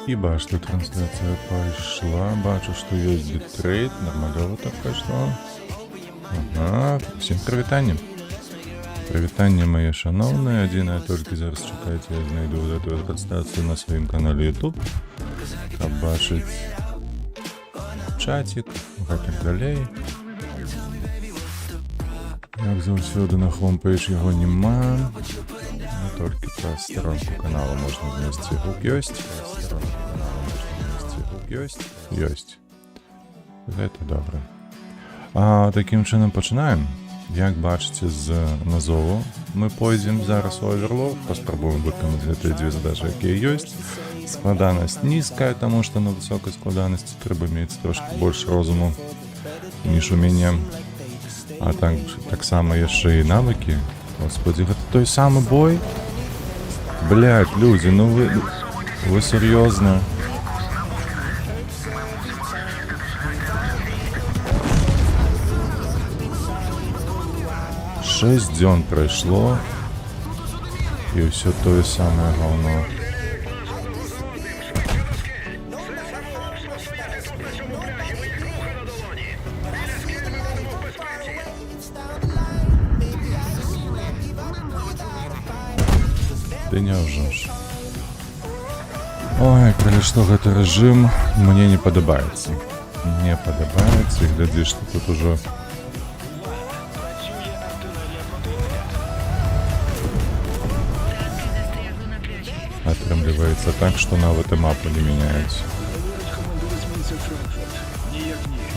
Хіба што трансляцыя пайшла, бачу, што ёсць бітрейт, нармалёва так пайшло. Ага, усім прывітанне. Прывітанне, мае шаноўныя, адзінае толькі зараз чакайце, я знайду гэтую трансляцыю на сваім канале YouTube, каб бачыць чатик, гэтак далей. Як заўсёды на хомпейдж яго няма, толькі праз старонку канала можна знайсці гук ёсць. Ёсць. Гэта добра. Такім чынам пачынаем. Як бачыце з назову, мы пойдзем зараз у оверлоад, паспрабуем выканаць гэтыя дзве задачы, якія ёсць. Складанасць нізкая, таму што на высокай складанасці трэба мець трошкі больш розуму, ніж у мяне. А таксама яшчэ і навыкі. Господи, гэта той самы бой? Блядь, людзі, ну вы сур'ёзна? 6 дзён прайшло, і ўсё тое самае гаўно. Ты няўжо ж. Ой, калі што гэты рэжым мне не падабаецца. Не падабаецца, і глядзі, што тут ужо атрымліваецца так, што нават і мапу не мяняюць.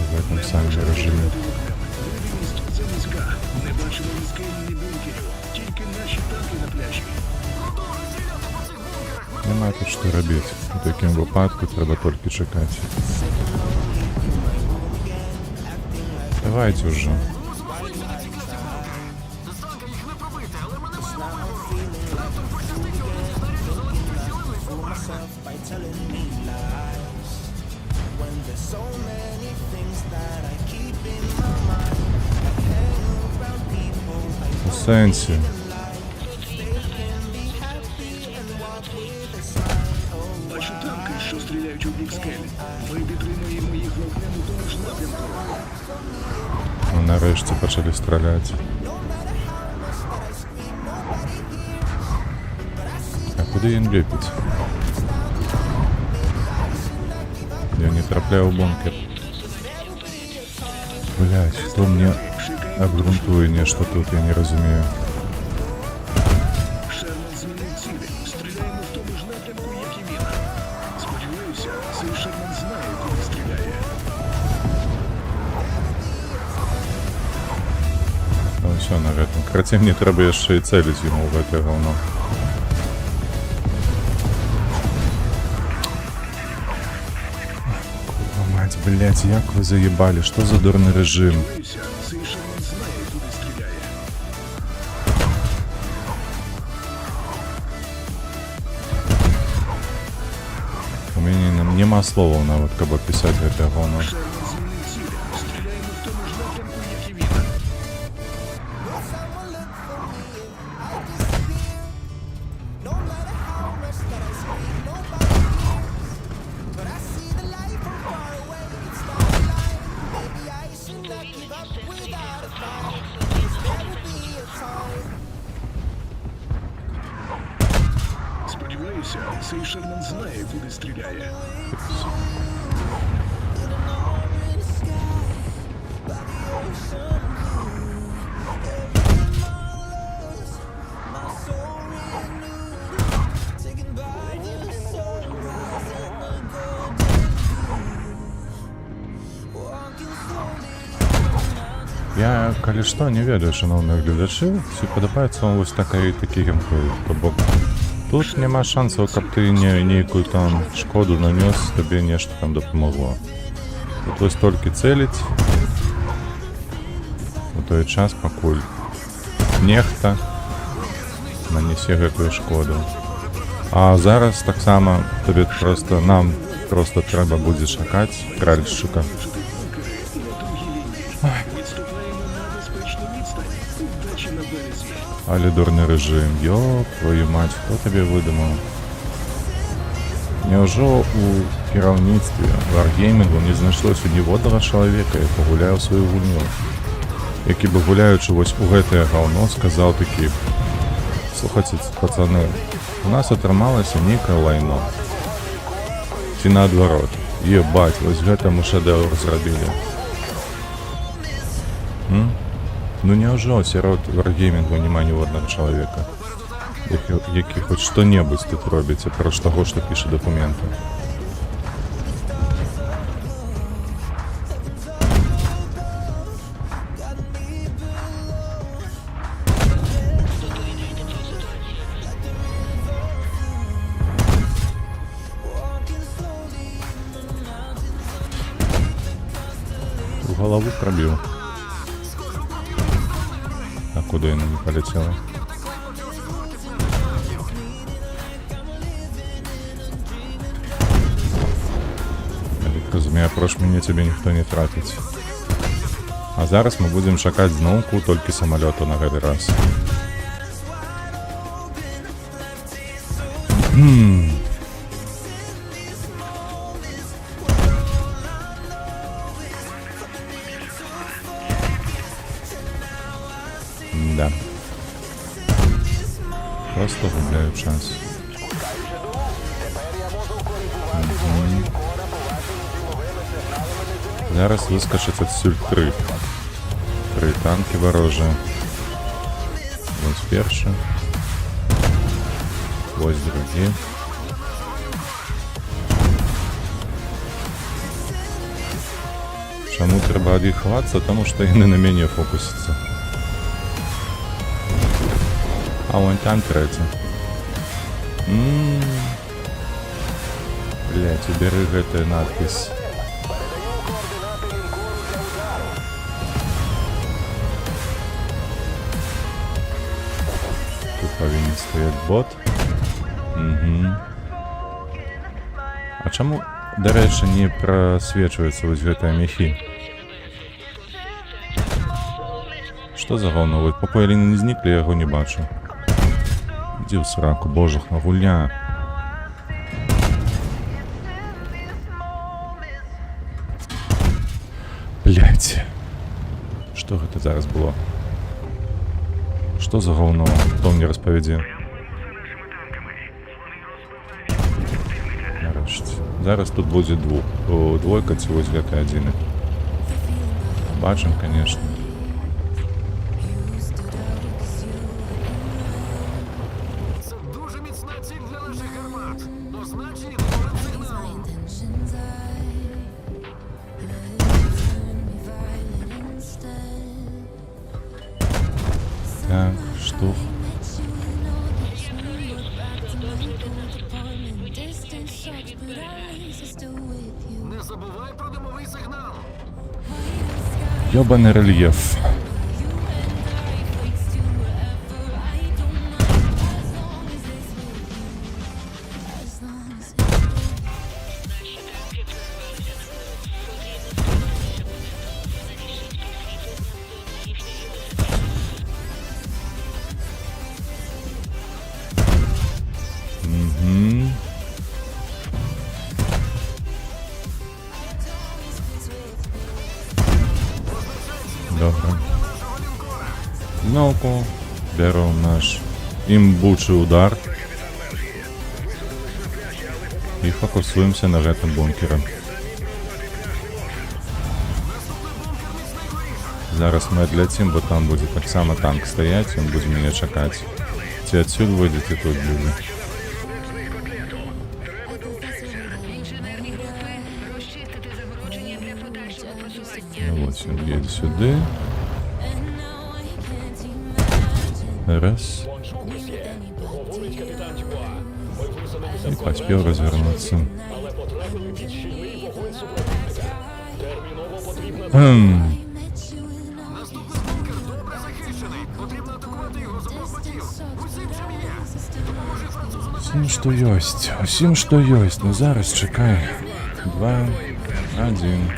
У гэтым самым рэжыме. Няма тут што рабіць. У такім выпадку трэба толькі чакаць. Давайте ўжо. У сэнсе. Бачу танки, що стріляють у бік скелі. Ми підтримуємо їх вогнем у тому ж напрямку. Ну, нарешті почали стріляти. А куди він ліпить? Я не трапляю в бункер. Блять, хто мені обґрунтує нешто тут, я не розумію. Шерман змінив цілі. Стріляємо в тому ж напрямку, як і він. Сподіваюся, цей Шерман знає, куди стріляє. Ну все, наверное. Короче, мені треба ще й целить йому в це говно. Курва мать, блять, як ви заєбали, що за дурний режим? Сподіваюся, цей Шерман знає, куди стріляє. У мене нема слова навіть, каб описати це говно. Шерман змінив цілі. Стріляємо в тому ж напрямку, як і він. Сподіваюся, цей Шерман знає, куди стріляє. Я, калі што, не ведаю, шановныя гледачы, ці падабаецца вам вось такі геймплей, то бок тут няма шансаў, каб ты нейкую там шкоду нанёс, табе нешта там дапамагло. Тут вось толькі цэліць у той час, пакуль нехта нанесе гэтую шкоду. А зараз таксама табе нам проста трэба будзе чакаць кральшчыка. Але дурны рэжым, ёп, твою мать, хто табе выдумаў? Няўжо у кіраўніцтве варгеймінгу не знайшлося ніводнага чалавека, які гуляе ў сваю гульню, які бы гуляючы вось у гэтае гаўно сказаў такі: слухайце, пацаны, у нас атрымалася нейкае лайно. Ці наадварот: ебать, вось гэта мы шэдэўр зрабілі. Ну няўжо сярод варгеймінгу няма ніводнага чалавека, які хоць што-небудзь тут робіць, апроч таго, што піша дакументы. В голову пробил. А куда она не полетела? Разумею, прош мяне тебе ніхто не тратіць. А зараз мы будзем чакаць зноўку толькі самалёту на гэты раз. Да. Просто губляю час. Зараз выскочить адсюль три танки ворожие. Вось першы. Вось другі. Чаму трэба ад іх хавацца? Таму што яны на мяне фокусяцца. А вон там трэці. Блять, уберы гэты надпіс. Тут павінен стаяць бот. А чаму, дарэчы, не прасвечваецца вось гэтыя мехі? Што за гаўно? Вот пакуль яны не зніклі, я яго не бачу. Ідзі ў сраку, божухна, гульня. Блядь. Што гэта зараз было? Што за гаўно? Хто мне распавядзе? Нарэшце. Зараз тут будзе двойка ці вось гэты адзіны. Бачым, конечно. Так, штух. Не забувай про димовий сигнал. Ёбаный рельеф. Добре. Знову беремо наш імбучий удар і фокусуємося на гэтым бункером. Зараз ми адляцім, бо там буде так само танк стоять, він буде мене чекати. Ці отсюда вийдете, тут буде. Ну ось він їде сюди. Раз. І поспів розвернутися. Усім, що ёсць. Усім, що ёсць. Ну зараз чекай. 2, 1.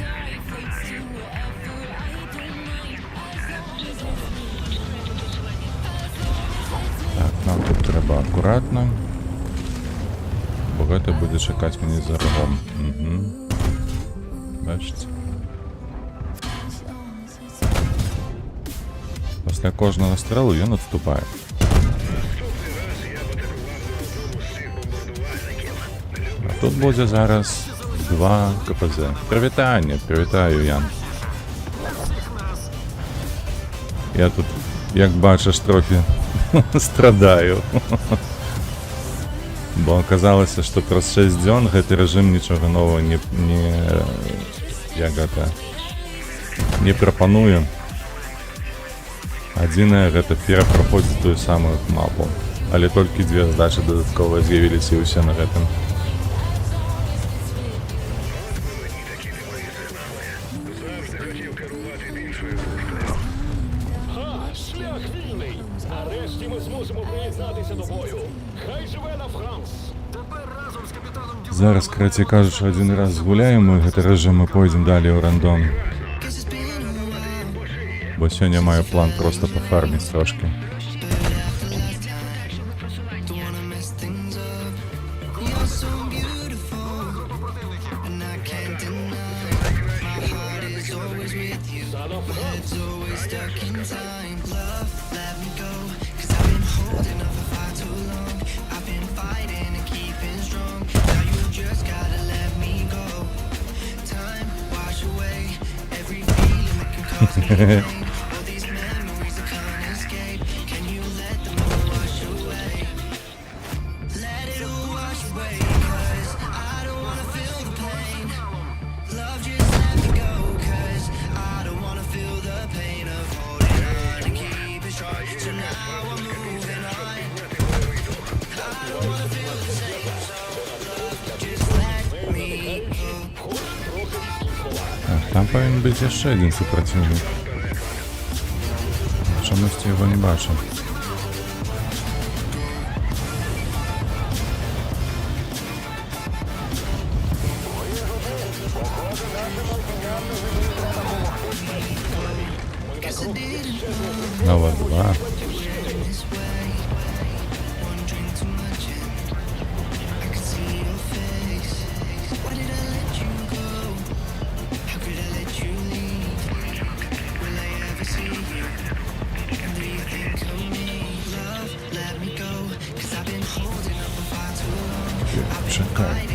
Так, нам тут треба акуратно. Бо гэта будзе чакаць мяне за рогом. Бачыце? Пасля кожнага стрэлу ён адступае. А тут будзе зараз 2 КПЗ. Прывітанне, прывітаю, Ян. Я тут, як бачыш, трохі страдаю. Бо аказалася, што праз 6 дзён гэты рэжым нічога новага не прапануе. Адзінае, гэта перапраходзіць тую самую мапу. Але толькі 2 здачы дадатковыя з'явіліся і ўсе на гэтым. Шлях вільний! Нарешті ми зможемо приєднатися до бою. Хай живе на Франс! Тепер разом з капітаном Зараз, краце кажучы, адзін раз згуляем і гэты рэжым мы пойдзем далей у рандом. Бо сёння маю план проста пафарміць трошкі. Там павінен быць яшчэ адзін супраціўнік. Чамусьці яго не бачу. Нова 2. Чекай.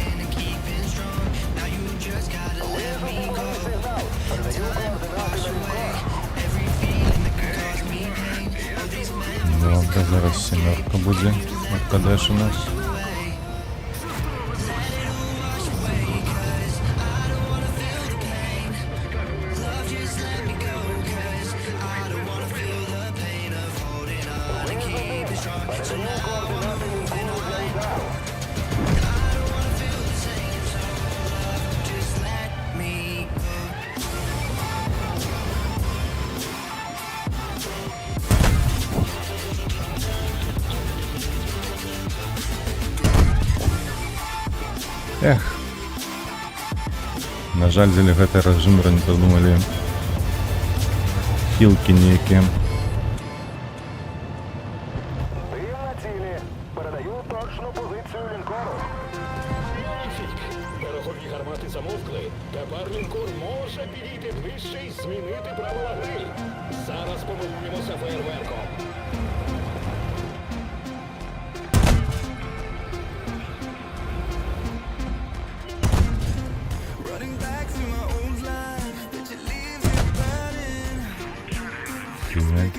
Добре, зараз 7 буде від Кадеш у нас. Эх. На жаль, дзеля гэты рэжым не падумалі хілкі нейкія. Дим на цілі. Передаю точну позицію лінкору. Берегові гармати замовкли. Тепер лінкор може підійти ближче і змінити правила гри. Зараз помилуємося феєрверком.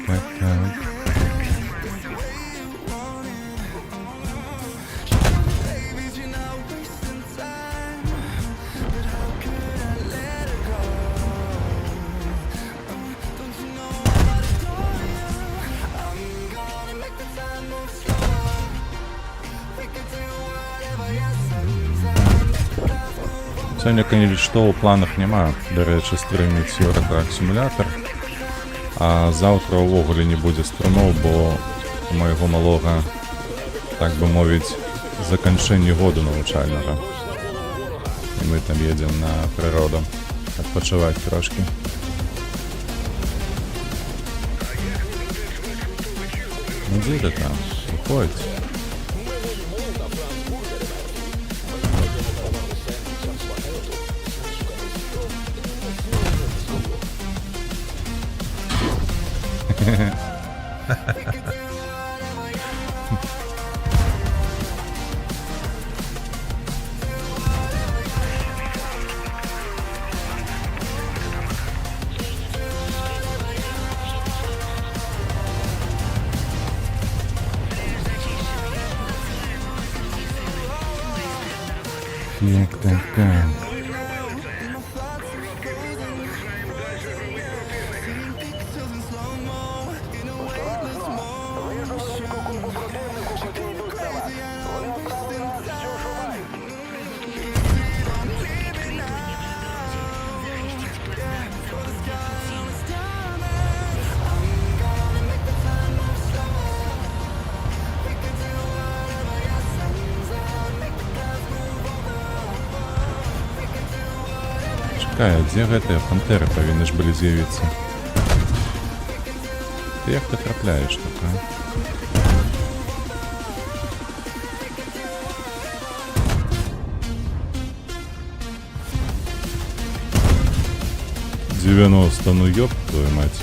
Так. Сёння, конечно, што ў планах няма. Дарэчы, стрыміць Eurotrack сімулятор. А заўтра ўвогуле не будзе стрымоў, бо у майго малога, так бы мовіць, заканчэнне году навучальнага. І мы там едзем на прыроду адпачываць трошкі. Ну дзе ты там? Уходь. Так. Чекай, а дзе гэтыя пантэры павінны ж былі з'явіцца? Ты як ты трапляеш тут, а? «90, ну ёб твою мать.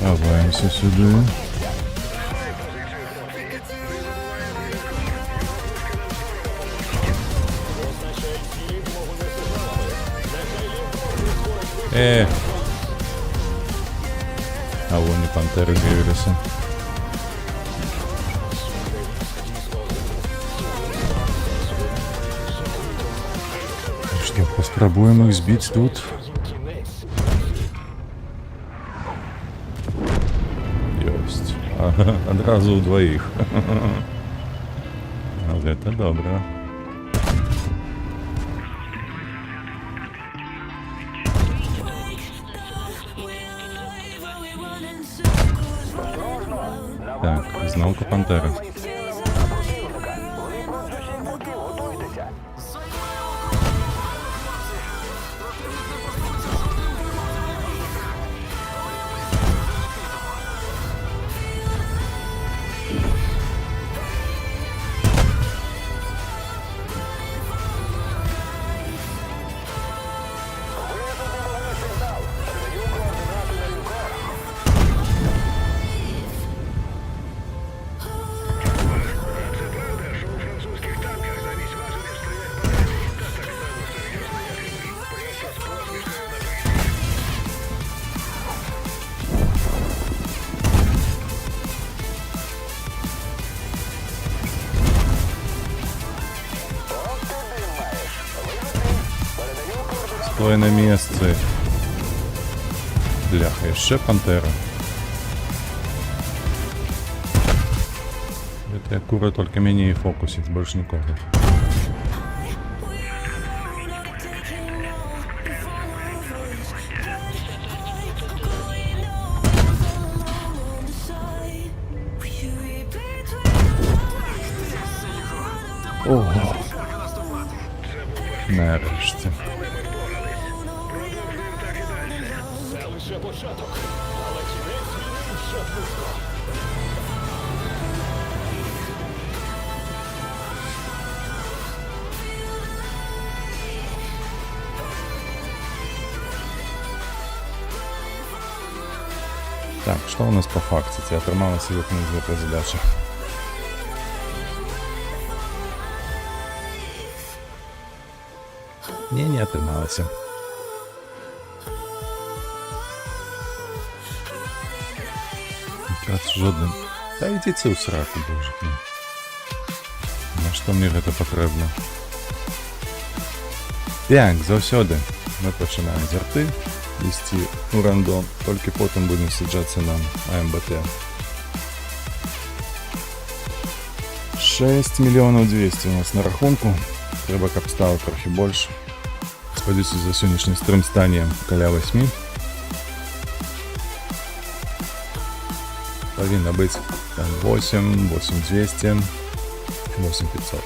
Ховаемся сюди. А вон и пантеры з'явилися. Что, поспробуем их сбить тут? Есть. Ага, одразу двоих. Вот это добро. Так, знову пантера. Стой на месте. Бляха, еще пантера. Это кура только меня и фокусит, больше никого. Ого. Нарешті. Це лише початок, але кінець війни ще близько. Так, что у нас по фактике? Отрималася виконати задача. Не отрималася. Якраз жодним. Та йдіть це у сраку, боже. На що мені це потрібно? Так, завсёды ми починаємо з арти, вести у рандом, тільки потім будемо саджатися на АМБТ. 6 мільйонів 200 у нас на рахунку. Треба каб стало трохи більше. Сподіваюся, за сьогоднішній стрім стане каля 8. Повинно быть 8, 8200, 8500.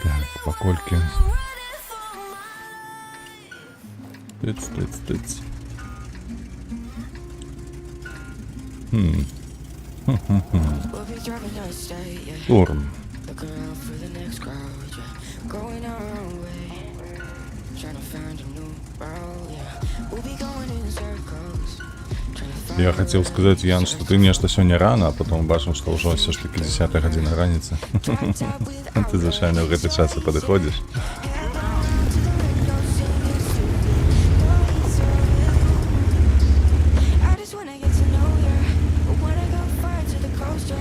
Так, по кольке. Тыц. Турм. Я хотел сказать, Ян, что ты нечто сегодня рано, а потом бачу, что уже все ж таки 10 година раницы. Ты звичайно в этот час и подходишь. I just wanna get to know you. I wanna go far to the coast, yeah.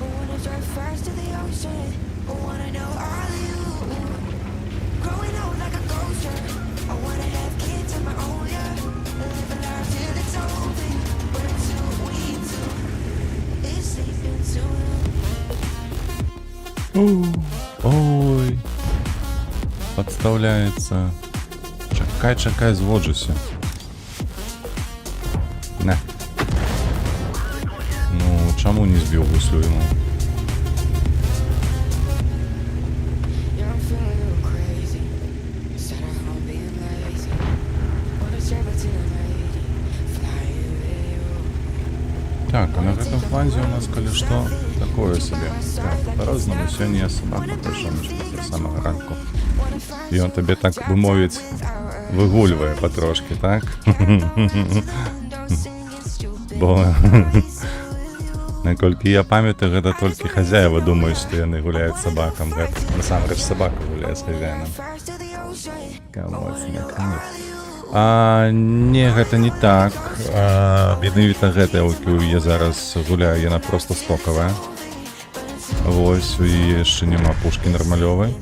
I wanna drive fast to the ocean. I wanna know all of you. Growing old like a ghost, yeah. I wanna have kids of my own, yeah. Live a life till it's over. But until we do, it's sleeping too. Ой, подставляется. Чекай, зводжуся. На. Ну, чому не збив гуслю йому? Yeah, I'm feeling a little crazy. Sat at home being lazy. Wanna travel to the lady. Fly away. Так, а на гэтым фланзе у нас, калі што, такое сабе. Так, по-разнаму, сёння я собаку пайшоў з самага ранку. І он табе, так бы мовіць, выгульвае патрошкі, так? Бо, наколькі я памятаю, гэта толькі хазяева думаюць, што яны гуляюць з сабакам. Гэта насамрэч сабака гуляе з хазяінам. Не, гэта не так. Менавіта гэтая, якую я зараз гуляю, яна проста стокавая. Вось, і яшчэ няма пушкі нармалёвай.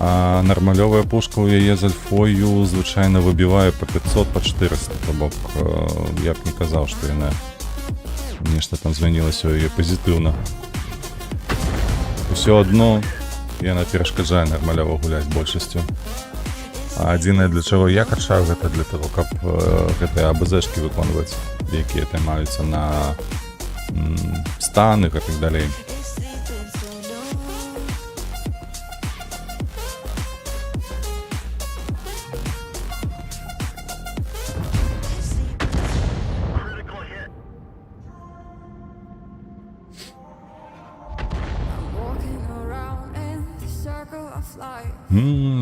А нармалёвая пушка ў яе з альфою звычайна выбівае па 500, па 400. То бок, я б не казаў, што яна нешта там змянілася ў яе пазітыўна. Усё адно яна перашкаджае нармалёва гуляць большасцю. А адзінае, для чаго я качаю, гэта для таго, каб гэтыя АБЗ-шкі выконваць, якія таймаюцца на станах і так далей.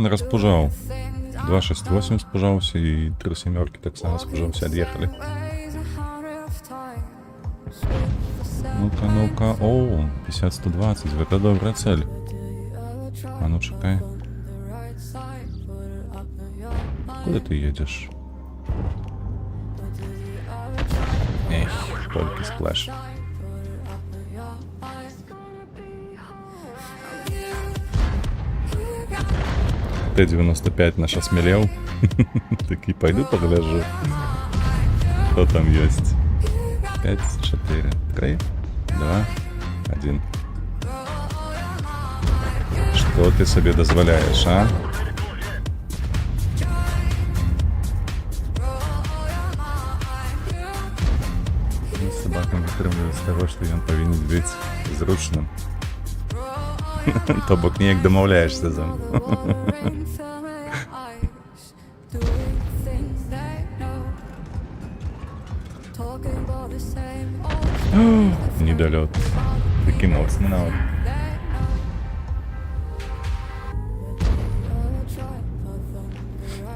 Распужаў. 268 спужаўся і 3 семёркі так само спужаўся, ад'ехалі. Ну-ка. О, 50-120, гэта добрая цель. А ну чакай. Куды ты едзеш? Эх, толькі сплэш. Т-95 наш осмелел. Такие, пойду погляжу, что там есть. 5, 4, 3, 2, 1. Что ты себе дозволяешь, а? Собака вытрымлівае з таго, што ён павінен быць зручным. То бок неяк дамаўляешся з ім. Недолет. Такі моцны нават.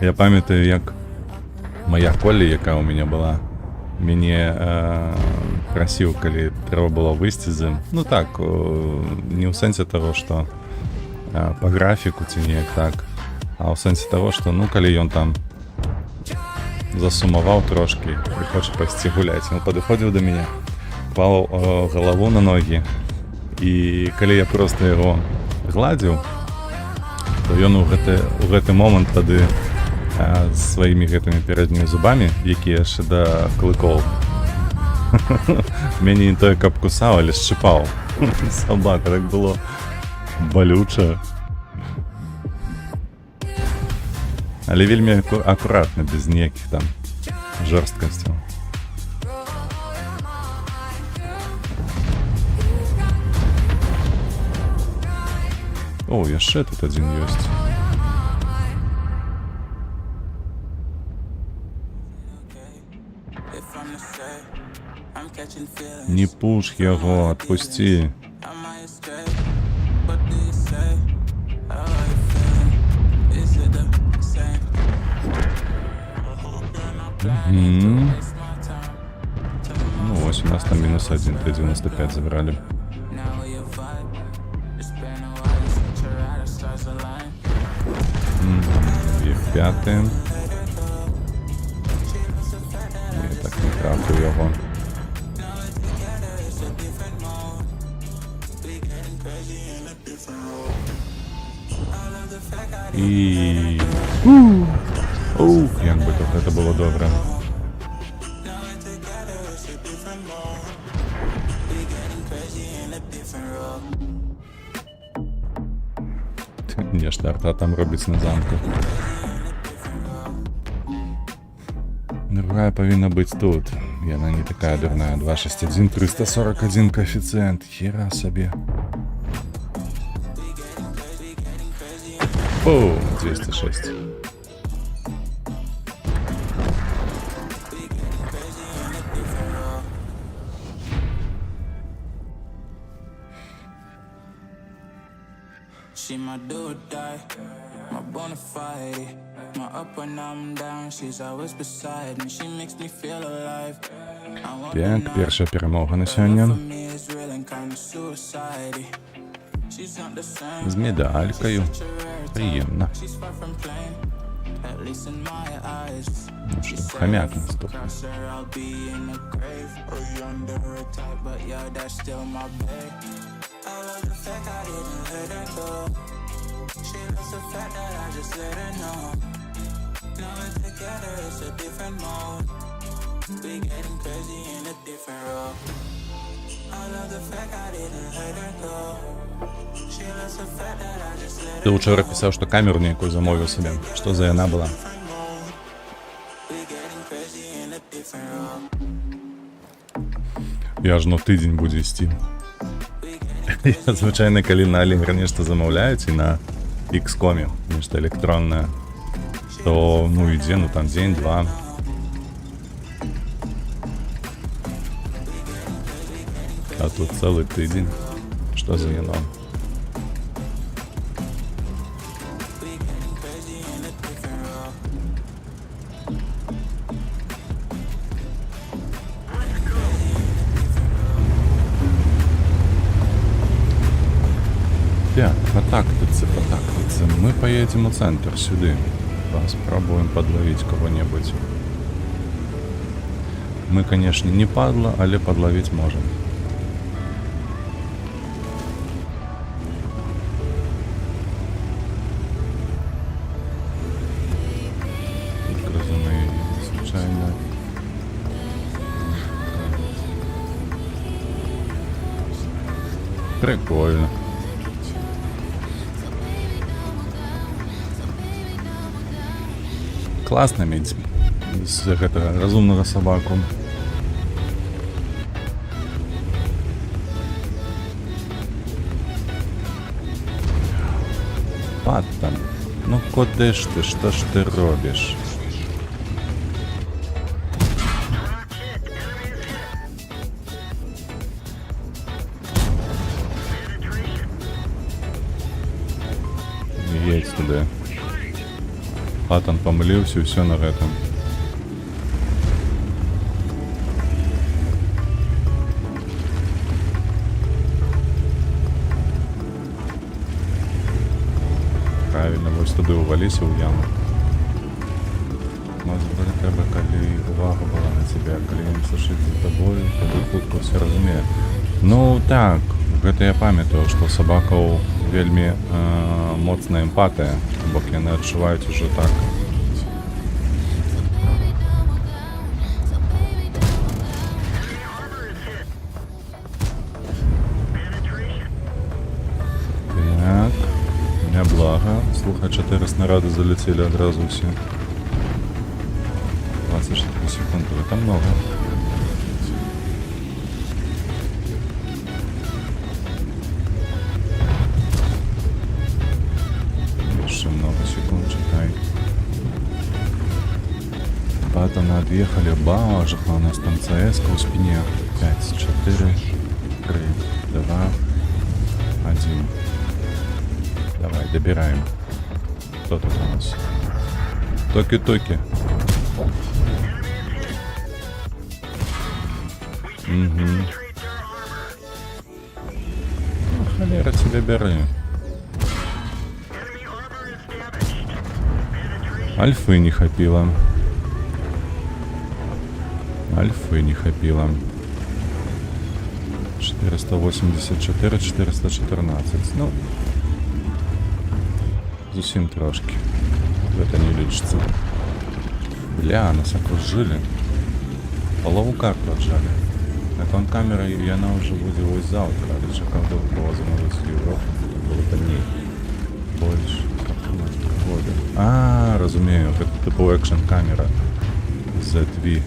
Я памятаю, як моя Колі, яка у мяне была, мяне прасіў, калі трэба было выйсці з ім. Ну так, не ў сэнсе таго, што па графіку ці неяк так, а ў сэнсе таго, што ну калі ён там засумаваў трошкі і хоча пайсці гуляць, ён падыходзіў да мяне, клаў галаву на ногі, і калі я проста яго гладзіў, то ён у гэты момант тады сваімі гэтымі пярэднімі зубамі, якія яшчэ да клыкоў, мяне не тое каб кусаў, але шчыпаў. Собака, так было балюча. Але вельмі акуратна, без ніякіх там жорсткасцяў. О, яшчэ тут адзін ёсць. Не пуш яго, адпусці. у нас там -1, 3,95 забрали. F5. Я так не трафив його. І... Ух, як би тут це було добре. Ні, штарта там робить на замку. Другая повинна быть тут. И она не такая дурная. 261, 341 коэффициент. Хера себе. О, 206. She my do or die, my bona fide. My up when I'm down, she's always beside me. She makes me feel alive. I want Так, перша перемога на сьогодні. for me is real and kind of suicide. She's not the same. З медалькою. Приємно. She's far from plain, at least in my eyes. Ну що, хомяк наступний. Cross her, I'll be in the grave or under her type, but yeah, that's still my babe. I love the fact I didn't let her go. She loves the fact that I just let her know. Now we're together, it's a different mode. We getting crazy in a different role. I love the fact I didn't let her go. She loves the fact that I just let Ти her вчора писав, що камеру ніяку замовив собі. Що за вона була? We getting crazy in a different role. Я ж на тиждень буду йти. Я, звичайно, коли на Allegro нечто замовляють і на X.com, нечто електронне, то, ну, іде, ну, там день-два. А тут цілий тиждень. Що за вино? Так, потактиться. Мы поедем в центр сюда. Попробуем подловить кого-нибудь. Мы, конечно, не падла, але подловить можем. Тут грызуны, случайно. Прикольно. Класна мець з гэтага разумнага сабаку. Паттон, ну куди ж ти, що ж ти робиш? Едь туди. Паттон помилився і все на этом. Правильно, ось туди увалися у яму. Може, треба, коли увага була на тебе, коли він сушить за тобою, тоді хутко все розуміє. Ну так, гэта я памятаю, што сабакаў вельмі моцная эмпатыя, бо яны адчуваюць ужо так. Так, няблага. Слухай, 4 снаряды залетели адразу все. 24 секунды, это много. Еще много секунд, читай. Паттона отъехали. Боже, у нас там ЦС в спине. 5, 4, 3, 2, 1. Давай, добираем. Кто тут у нас? Токи-токи. Угу. Ну, холера тебе бери. Альфы не хапило. Альфы не хапило. 484, 414. Ну, зусім трошки. Это не лечится. Бля, нас окружили. Полову карту отжали. Так камера, и она уже буде ось завтра. Але чекав, повозимо з Європи. Було дней. Больше. А, розумію, це типу екшн камера. Z2.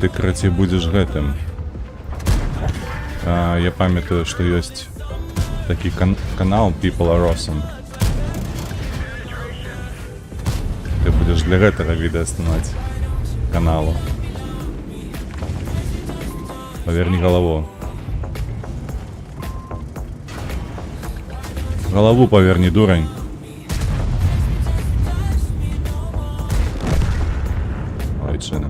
Ты, короче, будешь гэтым. Я памятаю, что есть такой канал People Are Awesome. Ты будешь для этого видео снимать каналу. Поверни голову. Голову поверни, дурень. Ой, шина.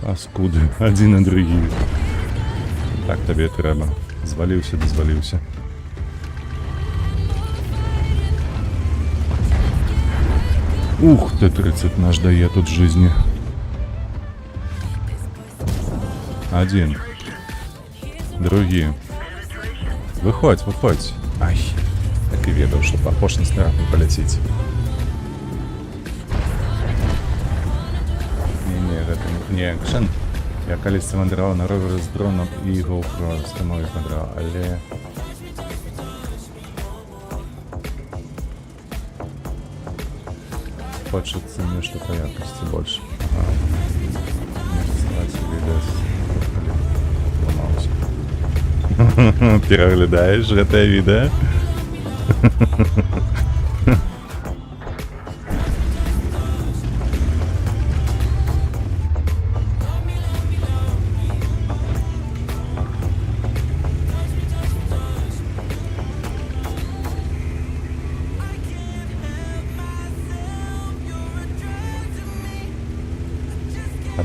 Паскуди, один на другий. Так тобі треба. Звалився, дозвалився. Ух ты, 30 наш дає тут жизни. Один. Другий. Выходь, выходь. Ай, так и ведал, что похож на снаряд не полететь. Не екшен. Я колись мандрував на ровері з дроном і GoPro з тимою мандрував, але... Хочется нечто по якости больше. Ага. Не рисовать видео. Ломался. Переглядаешь это видео?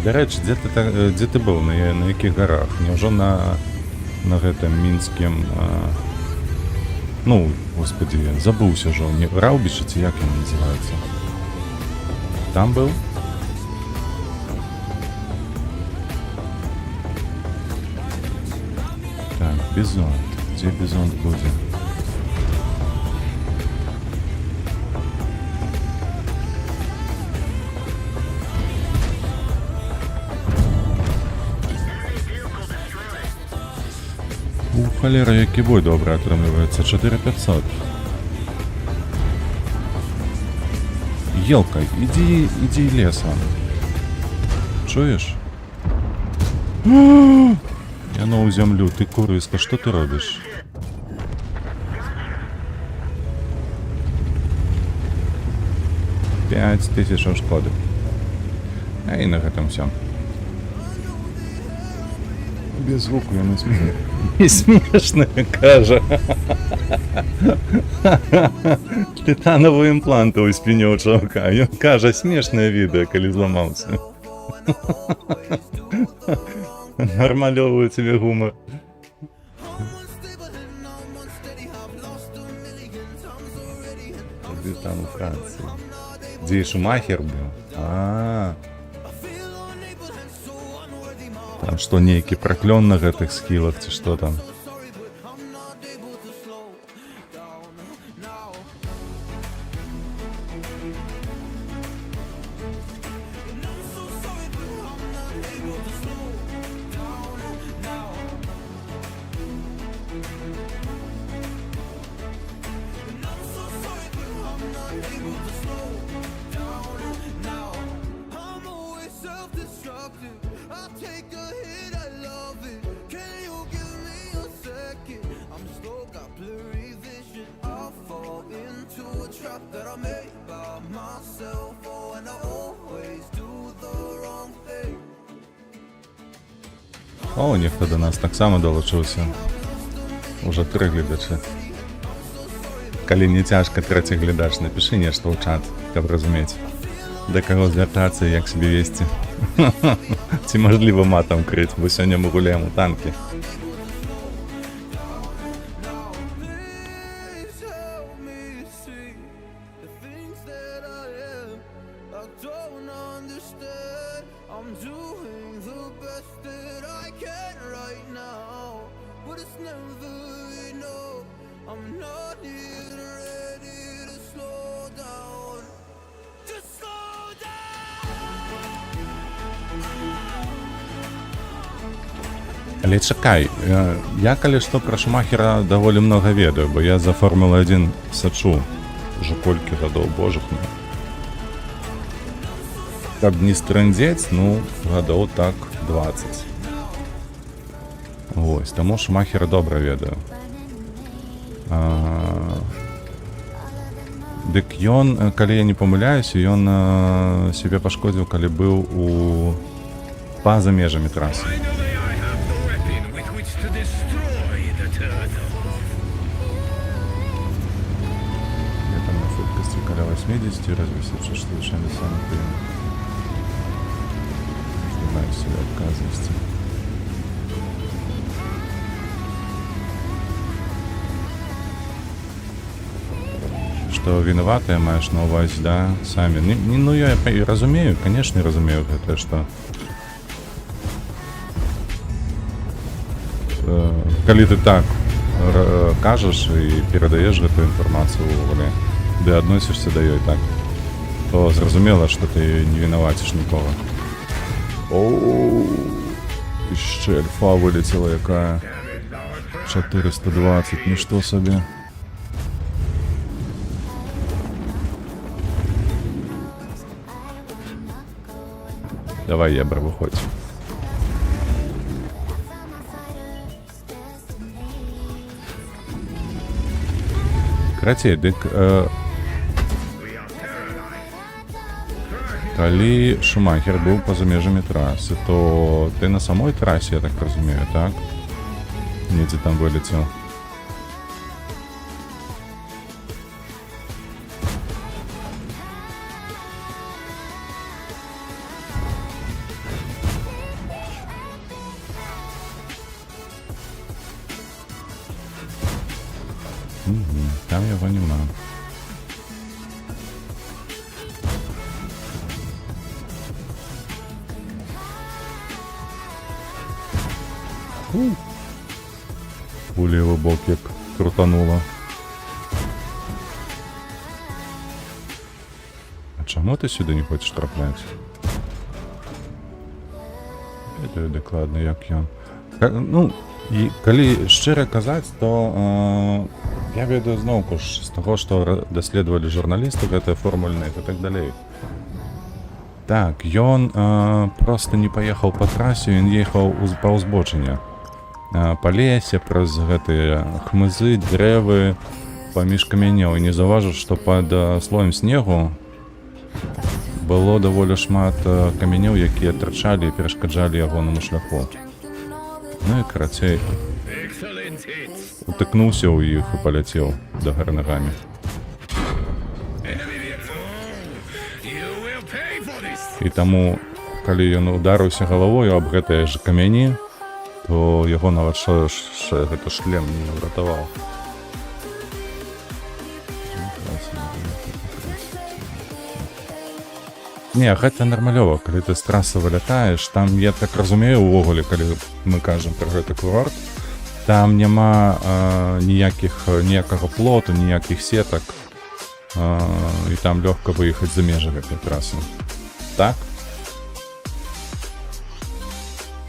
До речі, де ти був? На яких горах? Невже на гэтым мінськім... Ну, господи, забувся ж, Раубіч, ці як він називається? Там був? Так, Бизонт. Где Бизонт будет? Холера, який бой добре отримується. 4500. Елка, иди лесом. Чуєш? Я нову землю, ти куриска, що ти робиш? $5000 шкоди. А і на этом все. Без звуку я не смію. І смішно, каже. Титанового імпланта у спині у чувака. Він каже, смішне відео, коли зламався. Нормальовую тебе гумор. Где там у Франции? Где Шумахер был? Там что, некий проклен на гэтых скиллах, ці что там? I'll take a hit, I love it. Can you give me a myself, oh, and I always do the wrong thing. О, ніхто до нас так само долучився. Уже 3 глядачі. Калі не цяжка, трэці глядач, напішы нешта ў чат, каб разумець, да каго звяртацца і як сябе весці. Ці мажліва матам крыць, бо сёння мы гуляем у танкі. Please help me see the things that I am. I don't understand. I'm doing the best that I can right now, but it's never enough. I'm not yet ready to slow down. Just slow down. Але чакай, я калі што пра Шумахера даволі многа ведаю, бо я за Формулу-1 сачу уже колькі гадоў, божых мой. Каб не стрэндзець, ну, гадоў так 20. Вось, таму Шумахера добра ведаю. Дык ён, калі я не памыляюся, ён сябе пашкодзіў, калі быў па-за межамі трасы. Finally, I have the weapon with which to destroy the turtle. Я там на хуткасці каля 80, развесіўся, што вышамі самі прыемна. Здымаю сябе адказнасці. Што вінаватыя маеш на ўвазе, да, самі. Ну, я і разумею, канешне, разумею гэта, што калі ты так кажаш і перадаеш гэтую інфармацыю ўвогуле, ды адносішся да ёй так, то зразумела, што ты не вінаваціш нікога. Оу, яшчэ альфа вылецела якая. 420, нішто сабе. Давай, Ебра, выходь. Карацей, дык... Калі Шумахер быў па-за межамі трасы, то ты на самой трасе, я так разумею, так? Недзе там вылецеў. Там яго нема. У левый бок як крутанула. А чаму ты сюды не хочаш трапляць? Ведаю дакладна, як ён. Ну, і калі шчыра казаць, то я ведаю зноўку ж з таго, што даследавалі журналісты гэтыя формульныя і так далей. Так, ён проста не паехаў па трасе, ён ехаў па ўзбочыне. Па лесе, праз гэтыя хмызы, дрэвы, паміж камянёў. І не заўважыў, што пад слоем снегу было даволі шмат камянёў, якія трачалі і перашкаджалі ягонаму шляху. Ну і карацей, Excellent hits. утыкнуўся ў іх і паляцеў да гары нагамі. You will pay for this. І таму, калі ён ударыўся галавою аб гэтыя ж камяні, то яго нават гэта шлем не ўратаваў. Не, гэта нармалёва, калі ты з трасы вылятаеш, там, я так разумею, увогуле, калі мы кажам пра гэты курорт, там няма ніякага плоту, ніякіх сетак, і там лёгка выехаць за межы гэтай трасы. Так?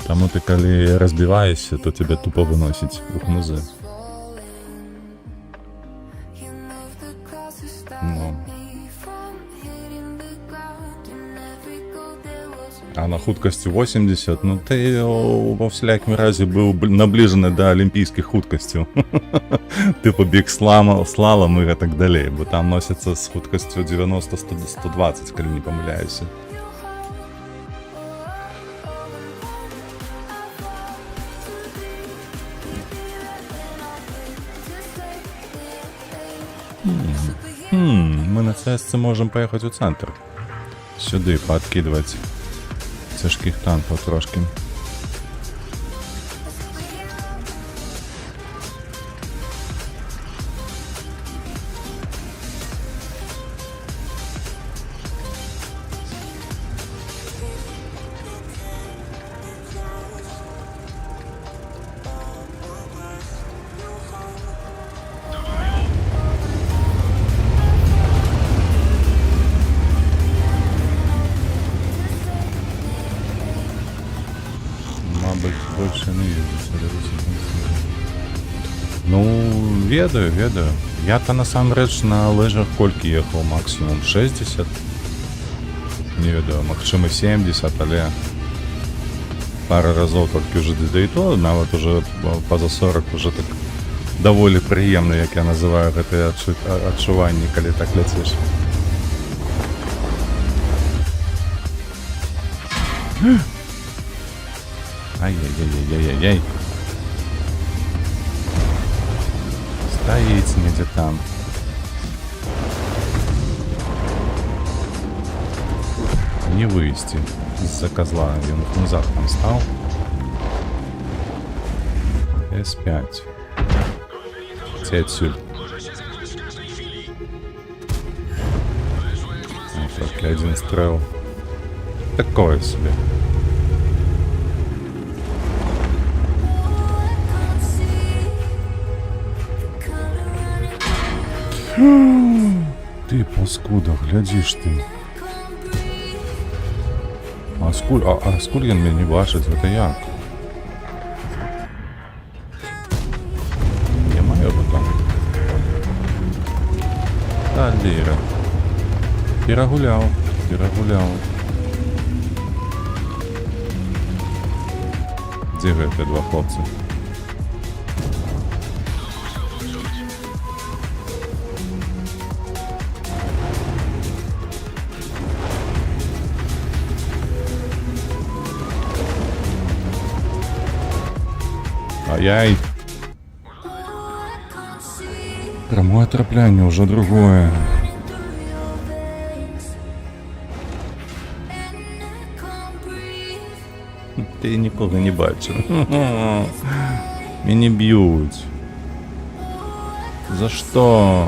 Таму ты, калі разбіваешся, то тебе тупо выносіць у хмызы. Ну. А на хуткості 80, ну ти во всілякому разі був наближений до олімпійських хуткостей. Типу біг слалом і так далі, бо там носяться з хуткостю 90-120, коли не помиляюся. Ми на ЦСЦ можемо поїхати у центр. Сюди пооткидувати тяжких танків трошки. Мабуть, більше не їздить. Ну, ведаю. Я-то насамрэч на лыжах колькі ехал максимум 60. Не ведаю, магчыма 70, але пару разоў толькі уже да і то, нават уже поза 40 уже так даволі прыемна, як я называю гэтыя адчуванні, калі так ляцеш. Ай-яй-яй-яй-яй-яй. Стоїть недзе там. Не вывести из-за козла. Он назад там стал. С5. Те отсюда. Только один стрел. Такое себе. Ты, паскуда, глядишь ты. А скуль він мені бачить, це як? Я маю потом. Та ліра. Перегуляв. Де гэты два хлопці? Ай-яй. Прямое трапляние уже другое. Ти нікого не бачив. Мені б'ють. За що?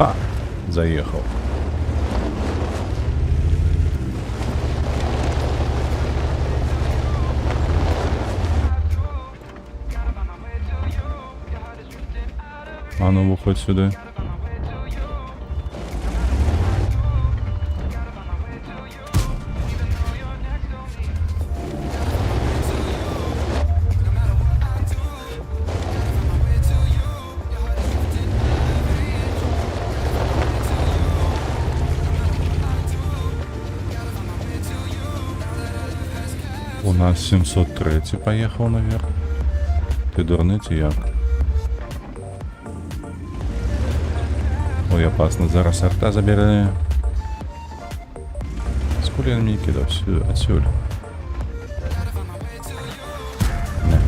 А, заехал. А ну выходь сюда. У нас 703 поехал наверх. Ты дурный як? Ой, опасно, зараз арта забере. Сколько он мне кидал отсюда? Не.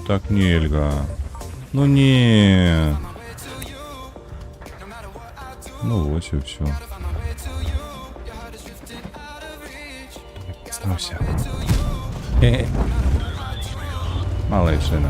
так нельга. Ну не. Ну ось і все. Стався. Малейшина.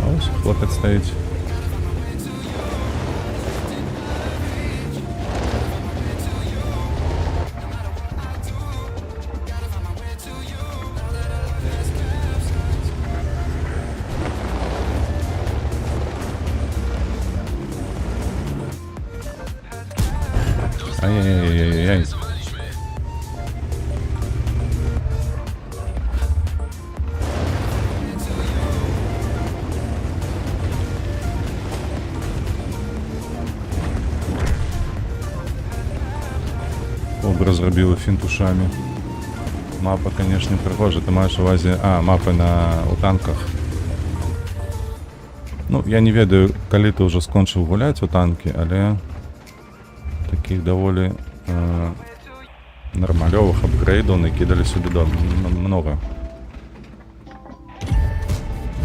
А ось хлопець стоїть. Ай-яй-яй-яй-яй. Добре зробили фінт ушами. Мапа, конечно, пригожа. Ти маєш в увазі... А, мапи у танках. Ну, я не ведаю, коли ти вже скончив гуляти у танки, але таких доволі нормальових апгрейдів накидали сюди много.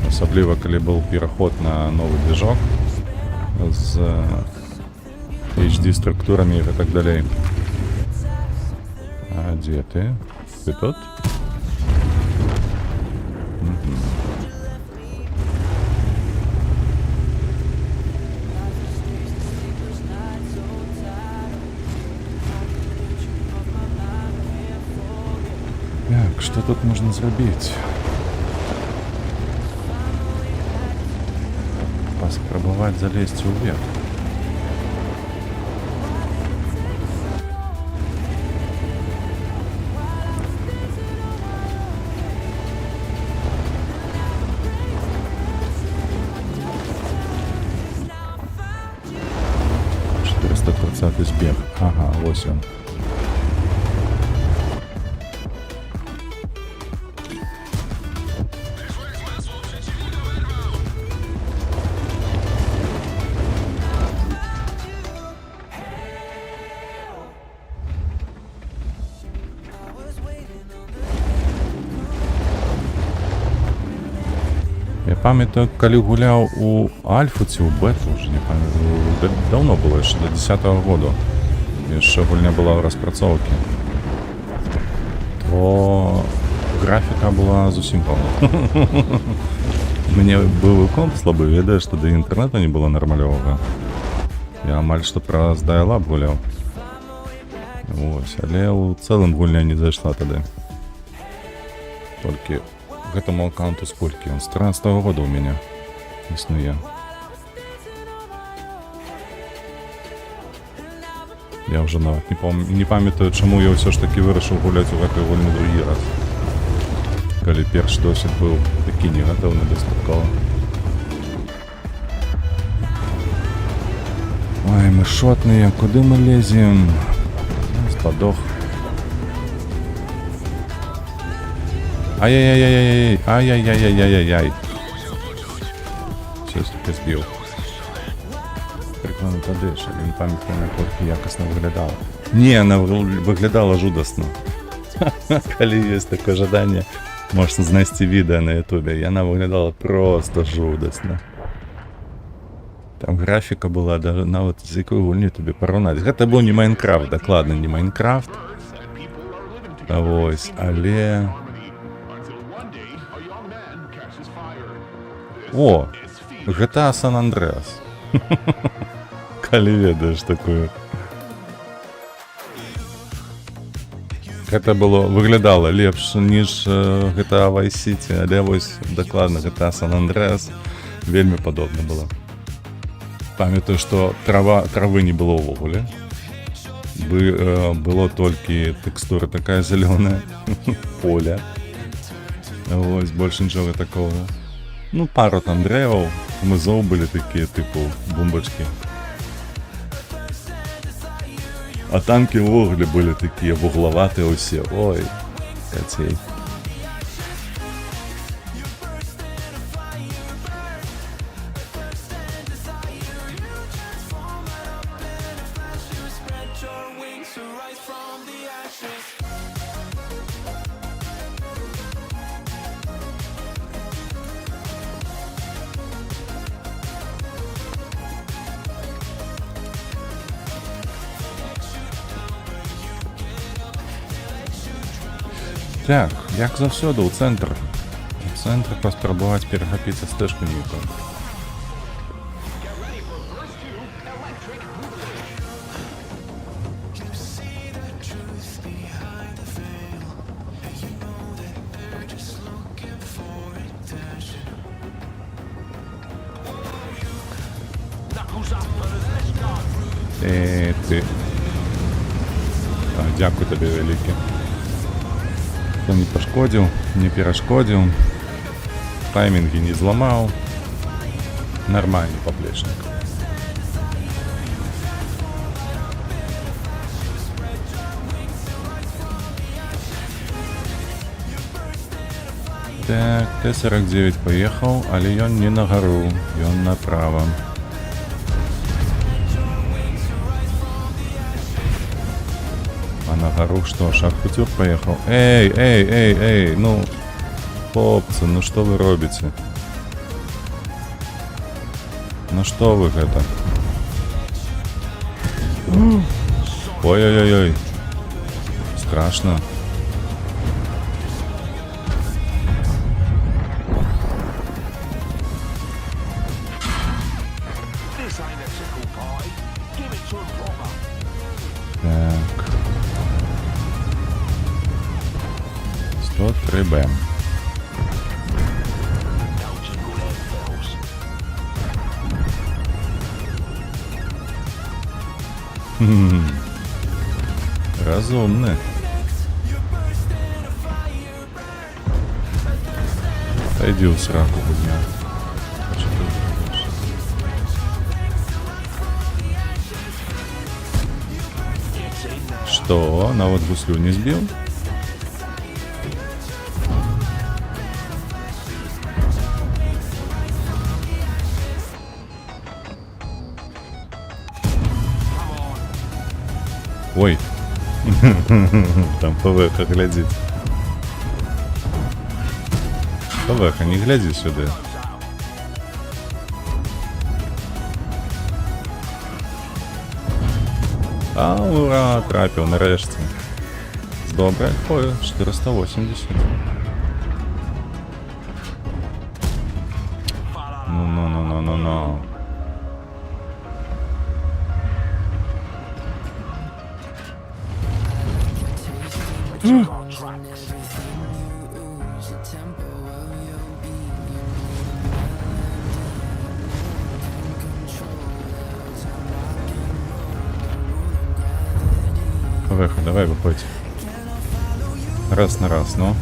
Особливо, коли був переход на новий движок з HD-структурами і так далі. А где ты? Ты тут? Так, что тут можно зробить? Попробовать залезть вверх. Збіг. Ага, ось він. Я пам'ятаю, коли гуляв у Альфу, цю бету, вже не пам'ятаю, давно було, ще до 10-го року, і ще гульня була в розпрацовці, то графіка була зовсім повна. У мене був комп слабий, ведаєш, тоді інтернету не було нормального. Я маль що про dial-up гуляв. Ось, але у цілому гульня не зайшла тоді. Тільки к этому аккаунту сколько? Он с 13-го года у меня існує. Я вже навіть не пам'ятаю, чому я все ж таки вирішив гуляти в этой вольні другий раз. Коли перший досвід був такий негативний достатково. Ой, ми шотні, куди ми лезем? Подох. Ай-яй-яй-яй-яй, ай-яй-яй-яй-яй-яй. Щось таке збив. Прикольно туди, що він пам'ятає, наскільки якісно виглядало. Ні, вона виглядала жудосно. Коли є таке жадання, можна знайти відео на ютубі. І вона виглядала просто жудосно. Там графіка була, навіть з якою гульні тобі порівняти. Це був не Майнкрафт, докладно не Майнкрафт. Ось, але... О, GTA San Andreas. Коли ведаєш такою. Це було, виглядало ліпше, ніж GTA Vice City, але ось докладно GTA San Andreas вельми подобно було. Пам'ятаю, що трави не було ввогуле. Было только текстура такая зеленая, поле. Ось, больше ничего такого. Ну, пару там древов, внизу были такие, типу, бомбочки. А танки в угле были такие вугловатые все. Ой, котей. Так, як завсёды, у центр. У центр паспрабаваць перахапіць стэжку нейкую. Ти. Так, дякую тобі велике. Хто не пошкодил, не перешкодил, тайминги не взломал. Нормальный поплечник. Так, Т-49 поехал, але ён не на гору, ён направо. А на гору что, шаг-кутюр поехал? Эй, ну, хлопцы, ну что вы робите? Ну что вы это? Ой-ой-ой, страшно. Так. 103Б. Разумно. Иди в сраку, меня. Что? На вот гуслю не сбил? Ой. Там ПВХ глядит. ПВХ, не гляди сюда. А, ура, трапил нарешті. Добре, ой, 480. Ну. ПВХ, давай выходь. Раз на раз, ну.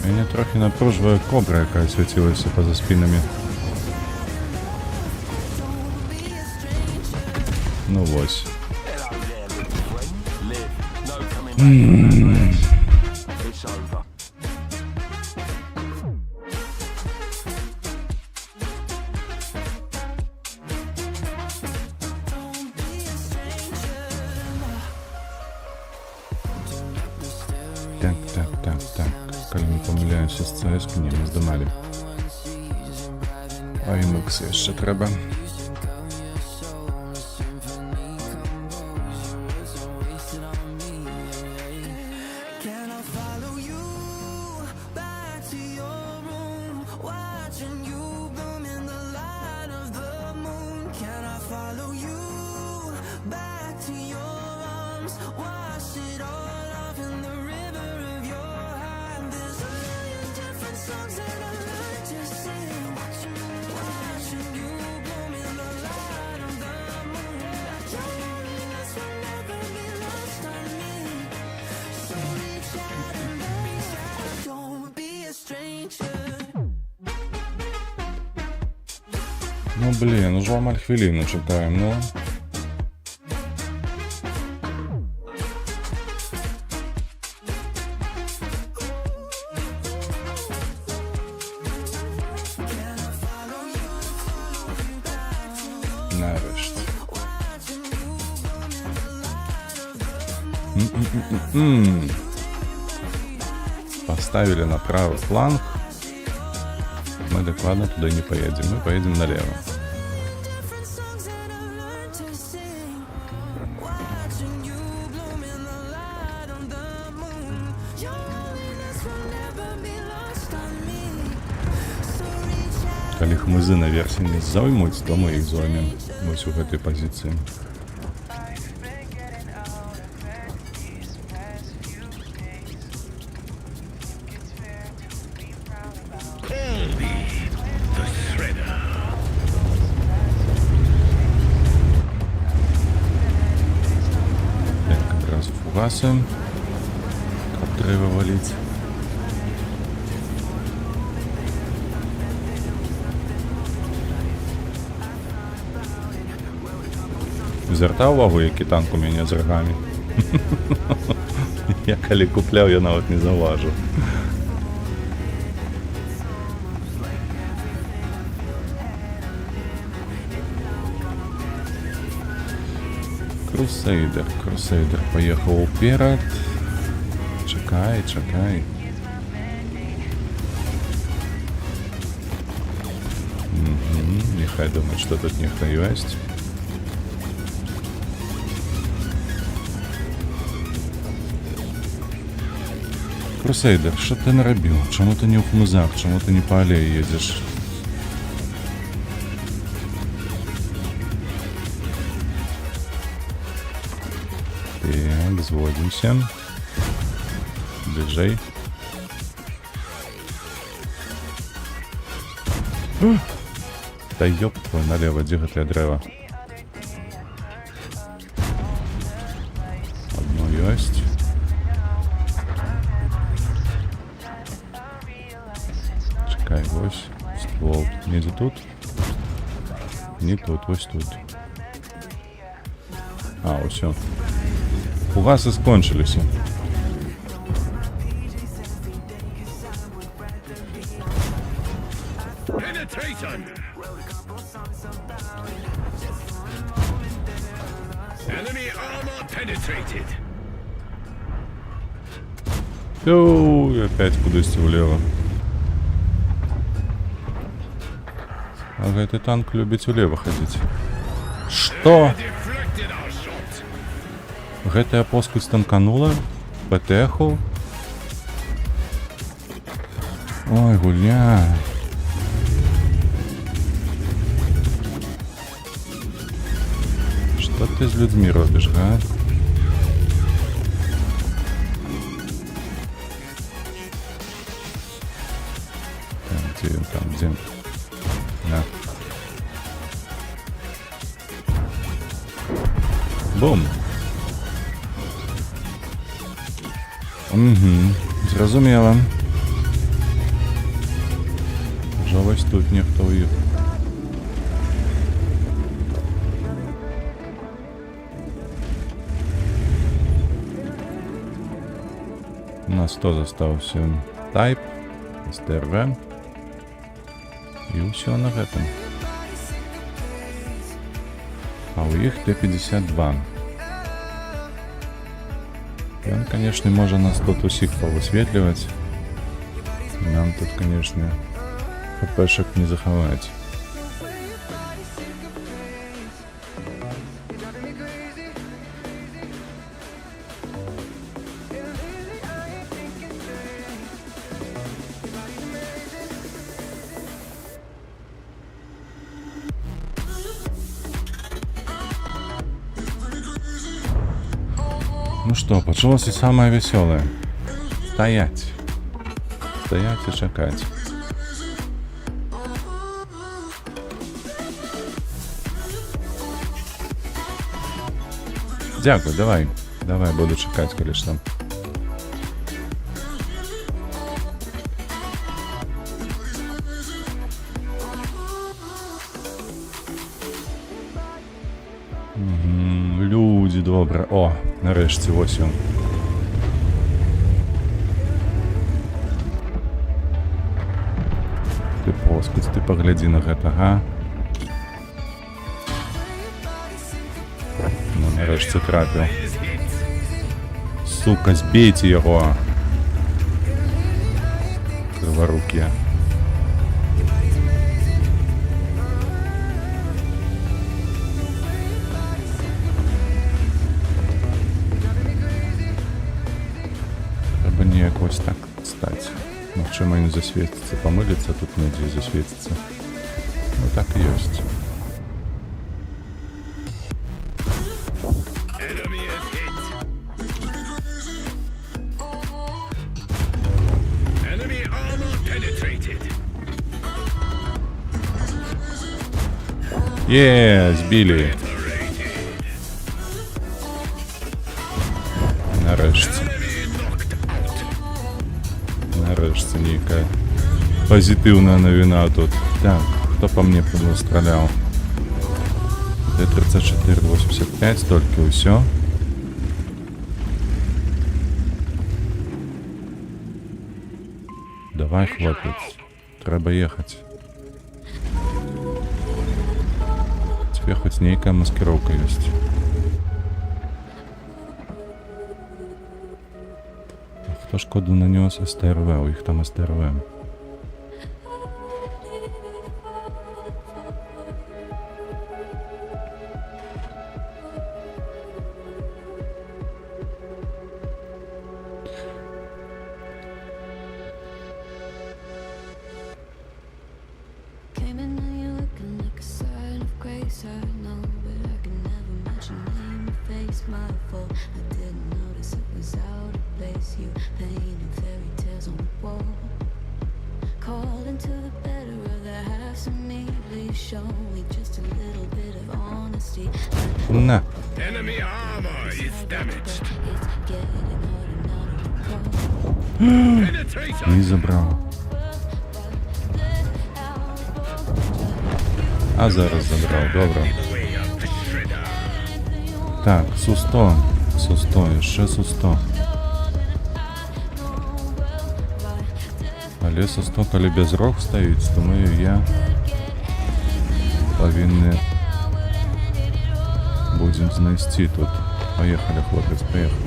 Меня трохи напруживає кобра, яка світилася поза спинами. Ну ось. Так. Коли не помиляюся з ЦС, ні, не здамали. А MX ще треба. Songs that I love. Ну блін, уже амаль хвилину чекаємо, ну. Нарешті. Поставили на правый фланг. Мы докладно туда не поедем. Мы поедем налево. Калі хмызы наверсе не зоймуць, то мы іх зоймем. Вось у гэтай пазіцыі. Так, якраз фугасы. Каб трэба валіць. Звяртаў увагу, які танк у мяне з рагамі. Я калі купляў, я нават не заўважыў. Крусейдер паехаў уперад. Чакай. Нехай думаць, што тут нехта ёсць. Крусейдер, що ти наробив? Чому ти не у хмизах? Чому ти не по алеї їдеш? Так, зводимся. Ближай. Та ёб твой, налево, де гэтае дрэва? Одно ёсць. Чекай, ось ствол. Недзе тут? Не тут, ось тут. А, усё. Фугасы скончыліся. Йоу, опять кудись влево. А гэты танк любіць улево хадзіць. Што? Гэтая поскудь танканула? ПТХу? Ой, гульня. Што ты з людзьмі робіш, га? Где? На. Бум. Зразумела. Вже ось тут ніхто їх. У нас хто застався? Type, STRV. І ўсё на гэтым. А у іх Т-52. Ён, конечно, можа нас тут усіх павысветліваць. Нам тут, конечно, ХПшек не захаваць. Ну что, пачалося самое веселое. Стоять. Стоять и чекать. Дякую, давай. Давай, буду чекать, конечно. О, нарешті, ось він. Ты поскудь, ты погляди на гэта, га? Ну, нарешті трапив. Сука, збейте його! Криворукі. Треба ніяк ось так стати. Магчыма, не засветится. Помылиться тут недзе засветится. Ну так и есть. Enemy armor penetrated. Збили. Нарешті. Нарешті нейкая позитивная новина тут. Так, кто по мне стрелял? Т-34-85, только и все. Давай, хлопец. Треба ехать. Тебе хоть некая маскировка есть. Хто ж коду нанес? СТРВ, у їх там СТРВ. Came in and you're looking like a sign of grace. I know, but I can never match your name or face. My fault. I didn't notice it was out of place. You painted fairy tales on the wall. Calling to the better of the halves of me. Please show me just a little bit of honesty. На. Enemy armor is damaged. It's getting harder now to recall. Penetrator. Не забрав. А зараз забрав, добре. Так, Су-100. Су-100, ще Су-100. Але Су-100, коли без рог стоїть, думаю, я повинен будем знайти тут. Поехали, хлопець, поехали.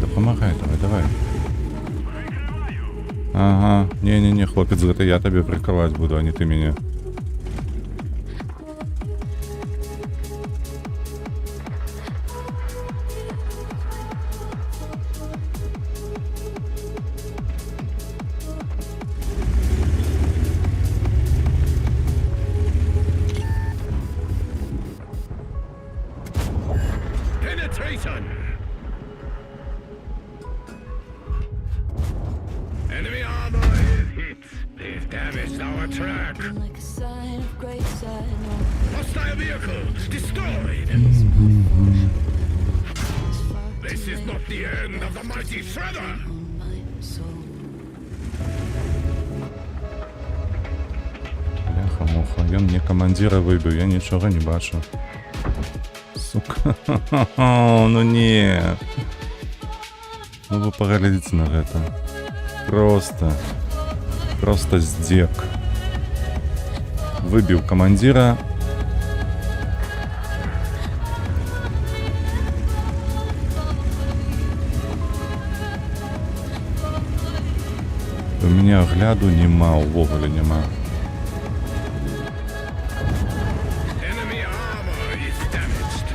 Допомагай, давай. Ага, не-не-не, хлопец, это я тебе прикрывать буду, а не ты меня. Penetrator. Enemy armor is hit. They've damaged our track. Like a sign of grace. I know. Hostile vehicle destroyed. This is not the end of the mighty Shredder. On my soul. Бляха-муха, ён мне командира выбіў, я нічога не бачу. Сука, ну не. Ну вы поглядите на гэта. Просто здек. Выбіў командира. У меня огляду нема, увогуле нема. Enemy armor is damaged.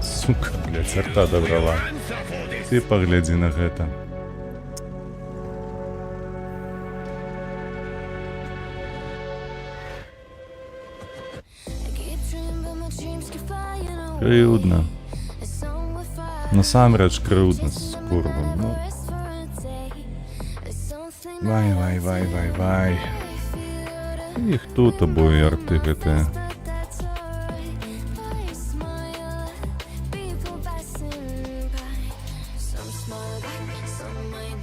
Сука, блядь, арта добрала. Answer for this. Ты погляди на гэта. I keep dreaming, but my dreams keep flying away. Крыўдна. A song with fire. Насамрэч крыўдна з курвам. Ну, Rest for a day. There's something вай. Іх тут обоє арти гэтыя. but that's alright. I smile, people passing by. Some smile back, some might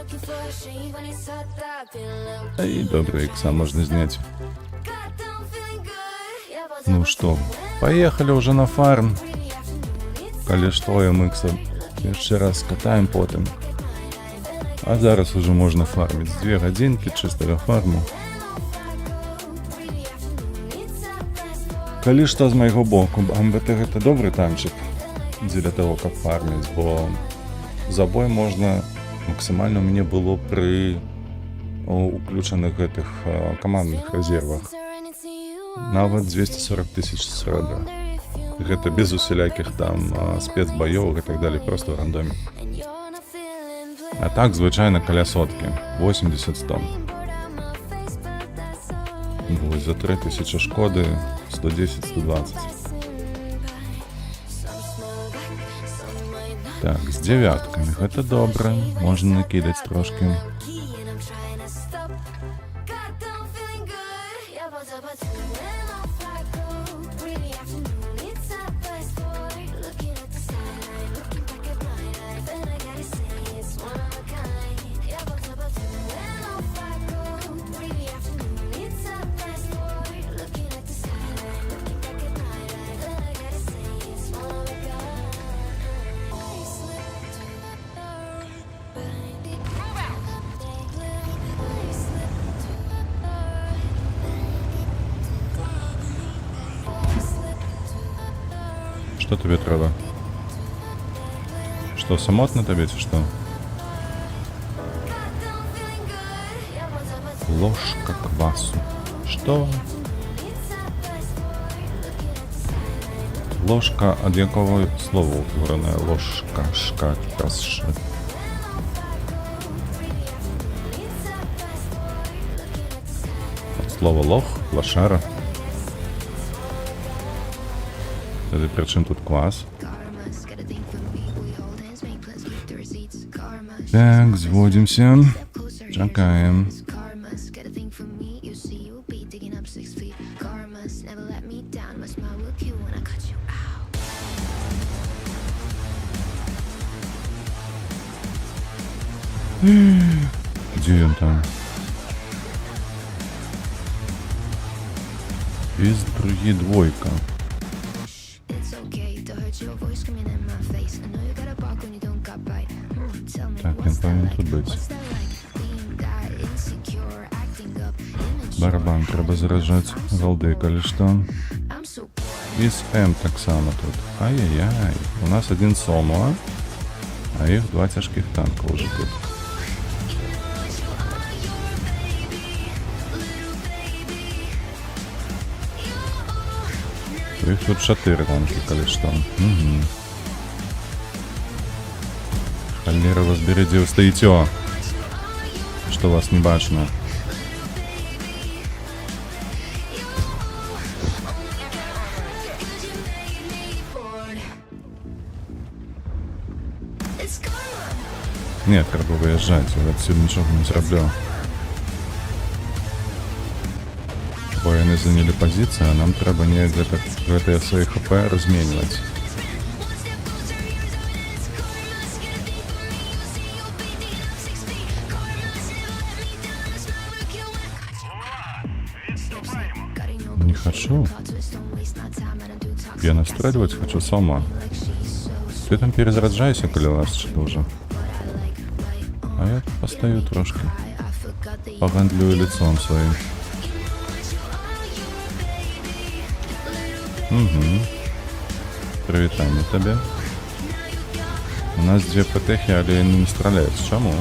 looking for a shame when it's hot, that feeling low. І добре, ікса можна зняти. Got down feeling good. Yeah, but Ну что, поехали уже на фарм. Коли что, я икса ще раз катаем потом. А зараз уже можна фармить. 2 годинки чистого фарму. Калі што з майго боку, АМБТ гэта добры танчык дзеля таго, каб фарміць, бо забой можна максімальна ў мяне было пры уключаных гэтых камандных рэзервах. Нават 240 тысяч срэбра. Гэта без усялякіх там спецбаёў і так далее, просто ў рандоме. А так, звычайна, каля соткі. 80-100. Вось за 3000 шкоды 110-120. Так, з дзявяткамі. Гэта добра. Можна накідаць трошкі. Што табе трэба? Што, самотна табе ці што? Ложка квасу. Што? Ложка ад якого слова утвораная? Ложка, шка, каш. От слова лох, лошара. Тоді при чим тут квас? Так, зводимся. Чекаем. Где он там? Из другие двойка. Так, він повинен тут бути. Барабан треба заряджати. Голди, коли що. І з М так само тут. Ай-яй-яй. У нас один Сомо, а їх 2 тяжких танка вже тут. Їх тут 4 танки, коли що. Угу. Холера вас бере, где вы стоите, что вас не бачно. Нет, треба виїжджати, я отсюда нічого не зроблю. Бо вони зайняли позицію, а нам треба не гэта свої ХП розмінювати. Не хочу. Я настреливать хочу сама. Ты там перезаряджайся, коли ласточка уже. А я тут постою трошки. Погандлюю лицом своим. Угу. Привітання тебе. У нас 2 ПТХи, але не стріляють. Чому?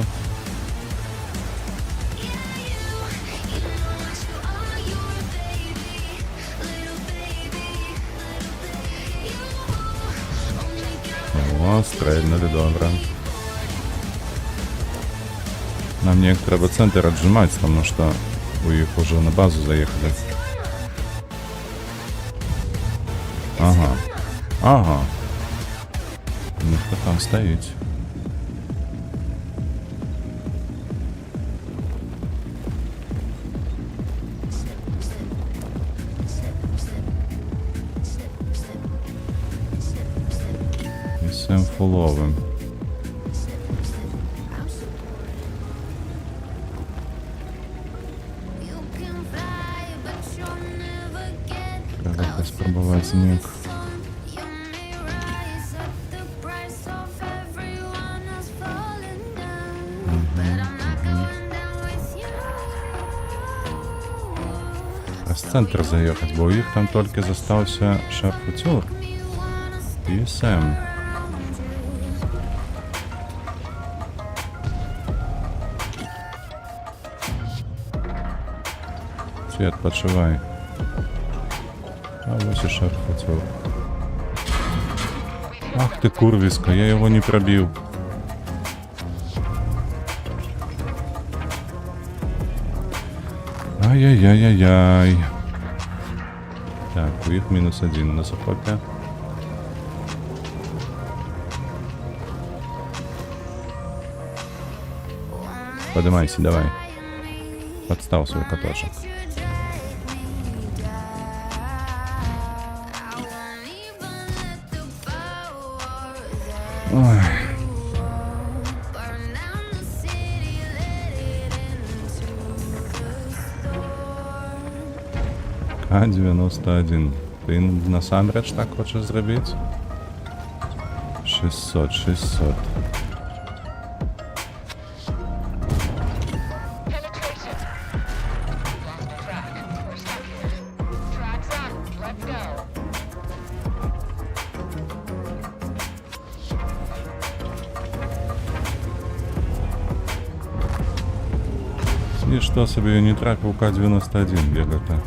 О, стрельнули, добре. Нам ніяк треба центр отжимать, тому що у їх уже на базу заїхали. Ага. Ага. Ну хто там стоїть? І сем фуловим. Давайте спробувати зник. А з центр заїхати, бо у їх там тільки застався шеф-кутюр і Сем. Свет, подшивай. А вот и шеф хотел. Ах ты курвиска, я его не пробил. Ай-яй-яй-яй-яй. Так, у них -1 на саппорте. Поднимайся, давай. Подстав свой каточек. Ой. К-91. Ти насамрэч так хочеш зробити? 600. Penetration. Lost a track. We're stuck here. Tracks up. Let's go. І що собі я не трапив К-91 бігати?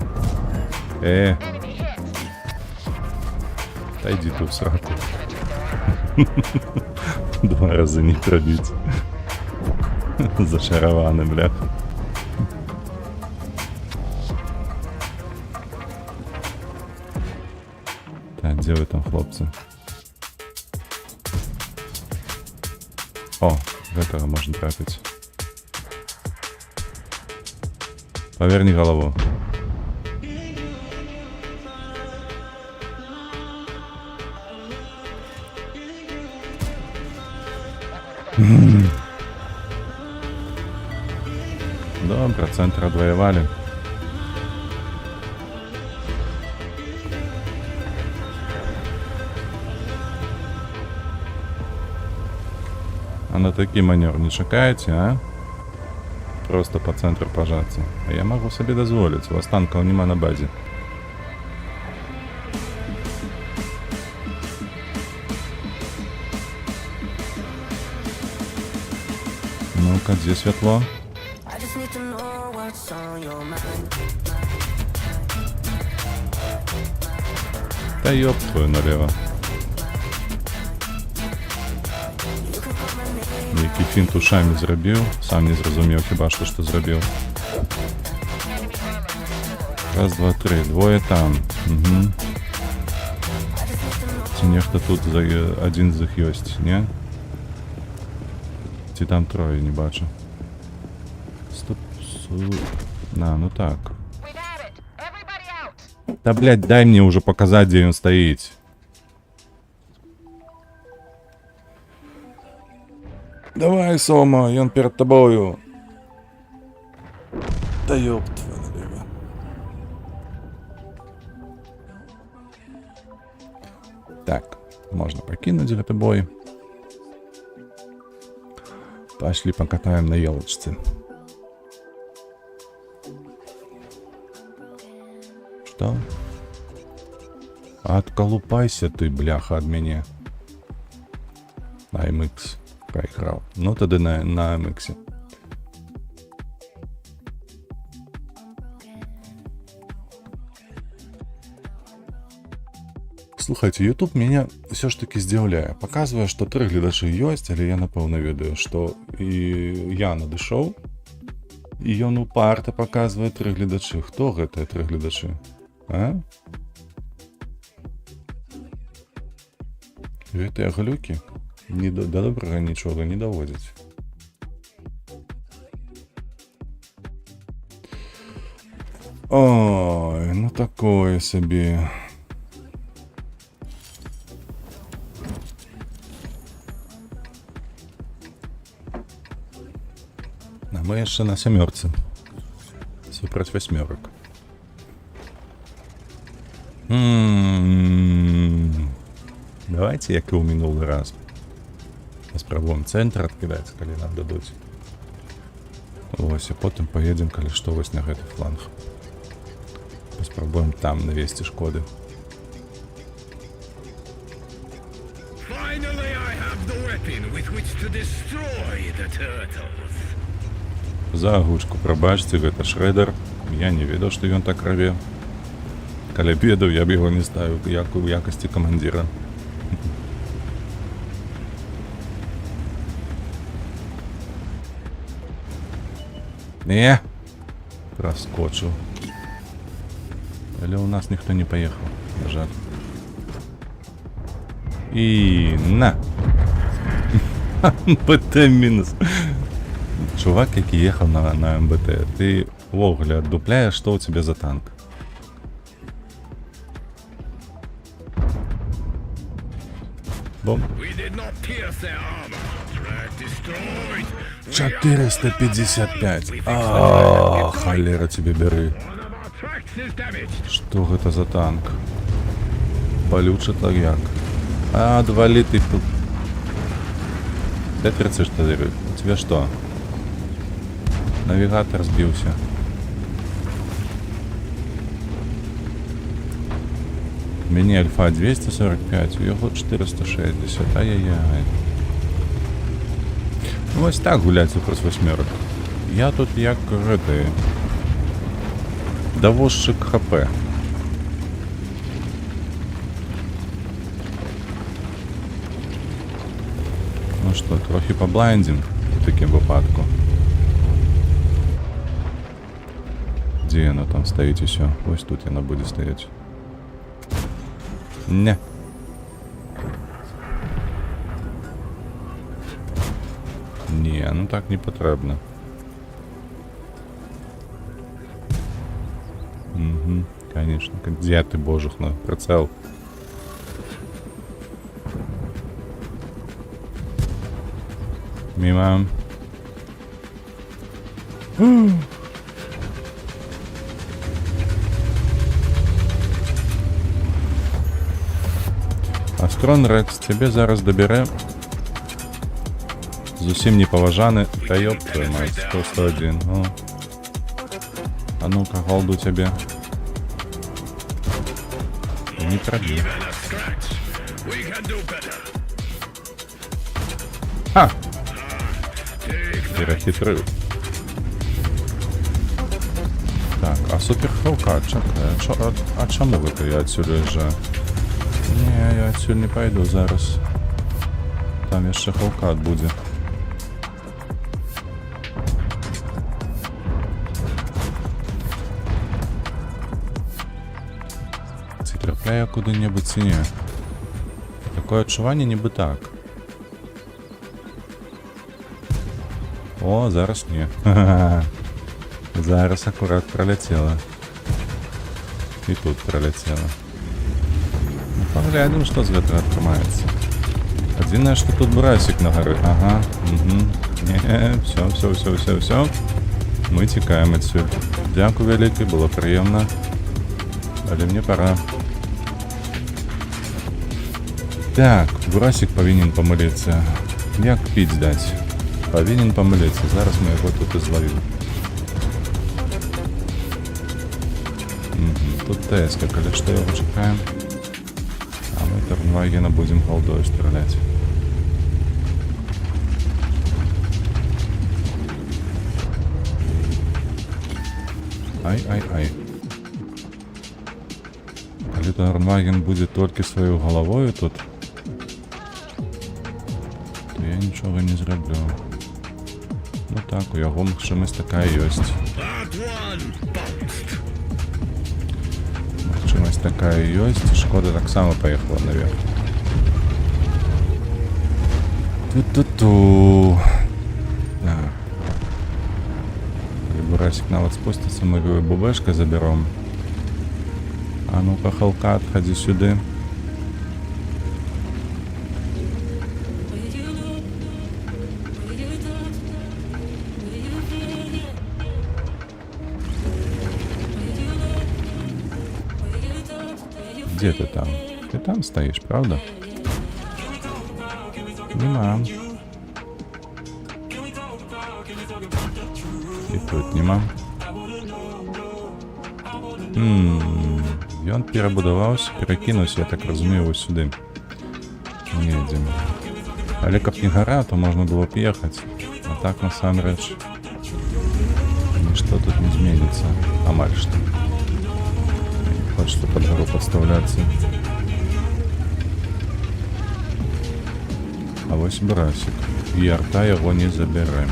Enemy hit. Та йди тут в сраку. 2 рази не пробить. Зашарованы, бля. Так, где вы там, хлопцы? О, в этого можно трапить. Поверни голову. Добре, центр отвоевали. А на такий маневр не чекаете, а? Просто по центру пожаться. А я могу себе дозволить. У вас танков нема на базе. Ну-ка, где светло? I just need to know what's on your mind. Да ёб твою налево. Який фінт ушами зробив, сам не зрозумів хіба що зробив. Раз, два, три, двоє там. Угу. Чи нехто тут один з них єсть, не? Чи там троє, не бачу. Стоп, на, ну так. We've had it. Everybody out. Да, блядь, дай мне уже показать, где он стоит. Давай, Сома, он перед тобою. Да ёб твою налево. Так, можно покинуть этот бой. Пошли покатаем на елочце. Что? Отколупайся ты, бляха, от меня. На MX проиграл. Ну тогда на MX. Слухайте, YouTube меня все ж таки здзіўляе. Показывае, что 3 глядачы ёсць, але я напэўна ведаю, что і я надышоў, і ён упарта показывае 3 глядачы. Хто гэтыя 3 глядачы? А? Гэтыя глюкі да добрага нічога не даводзяць. Ой, ну такое сабе. А мы яшчэ на 7 супраць 8. Давайте, як і ў мінулы раз. Паспрабуем цэнтр адкідаць, калі нам дадуць. Вось, а потым поедзем, калі што, вось на гэты фланг. Паспрабуем там навесці шкоды. Finally, I have the weapon with which to destroy the turtles. За агучку прабачце, гэта шрэдер. Я не ведаў, што ён так раве. Калі б ведаў, я б яго не ставіў як у якасці камандзіра. Не, праскочыў. Але ў нас ніхто не паехаў, на жаль. І на! МБТ мінус. Чувак, які ехаў на МБТ, ты увогуле аддупляеш, што ў цябе за танк? Бом. 455. Холера тебе бяры. Што гэта за танк? Балючы так як. Адвалі ты тут. Т-34. У тебя что? Навигатор сбился. Мені Альфа 245, у його 460. Ай-яй-яй. Ну, ось так гуляць у крос-восьмерок. Я тут як гэты довозчик ХП. Ну что, трохи поблайндим в таким випадку. Где оно там стоит еще? Ось тут оно будет стоять. Не. Не, ну так не потрібно. Угу, конечно. Где ты, божух, на прицел? Мимо. Астрон Рекс, тебе зараз добере. Зусім не поважаны. Та ёб твою мать, 101. О. А ну-ка, голду тебе. Не пробил. Ха! Перехитрив. Так, а супер Хелкат, чекай. А чому это я отсюда вже? Не, я отсюда не пойду зараз. Там еще Хелкат буде. Ці трапляє куди-небудь ці ні? Такое відчування ніби так. О, зараз ні. Зараз акурат пролетіло. І тут пролетіло. Ну, поглядим, что с гэтага атрымаецца. Адзінае, што тут брасик на горы. Ага, угу. Не, все. Мы цікаем адсюль. Дзякуй вялікі, было прыемна. Але мне пора. Так, брасик павінен памыліцца. Як піць даць? Павінен памыліцца. Зараз мы яго тут і зловім. Тут ТС-ка, калі што яго чакаем. А мы Тернвагена будем голдой стрелять. Ай. Калі Тернваген будет только свою головою тут, то я нічого не зроблю. Ну так, у яго магчымасць такая ёсць. Магчымасць такая ёсць, шкода таксама паехала наверх. Ту-ту-ту. Так. Калі бурасик нават спусціцца, мы его бубешкой заберем. А ну-ка, Хелкат, ходи сюды. Где ты там? Ты там стоишь, правда? Нема. І тут нема. Ён перабудаваўся, перакінуўся, я так разумею, вось сюды. Едзем. Але каб не гара, то можна было б ехаць. А так, насамрэч, нішто тут не зменіцца. Амаль што. Хочется под гору подставляться. А вось брасик. І арта яго не заберем.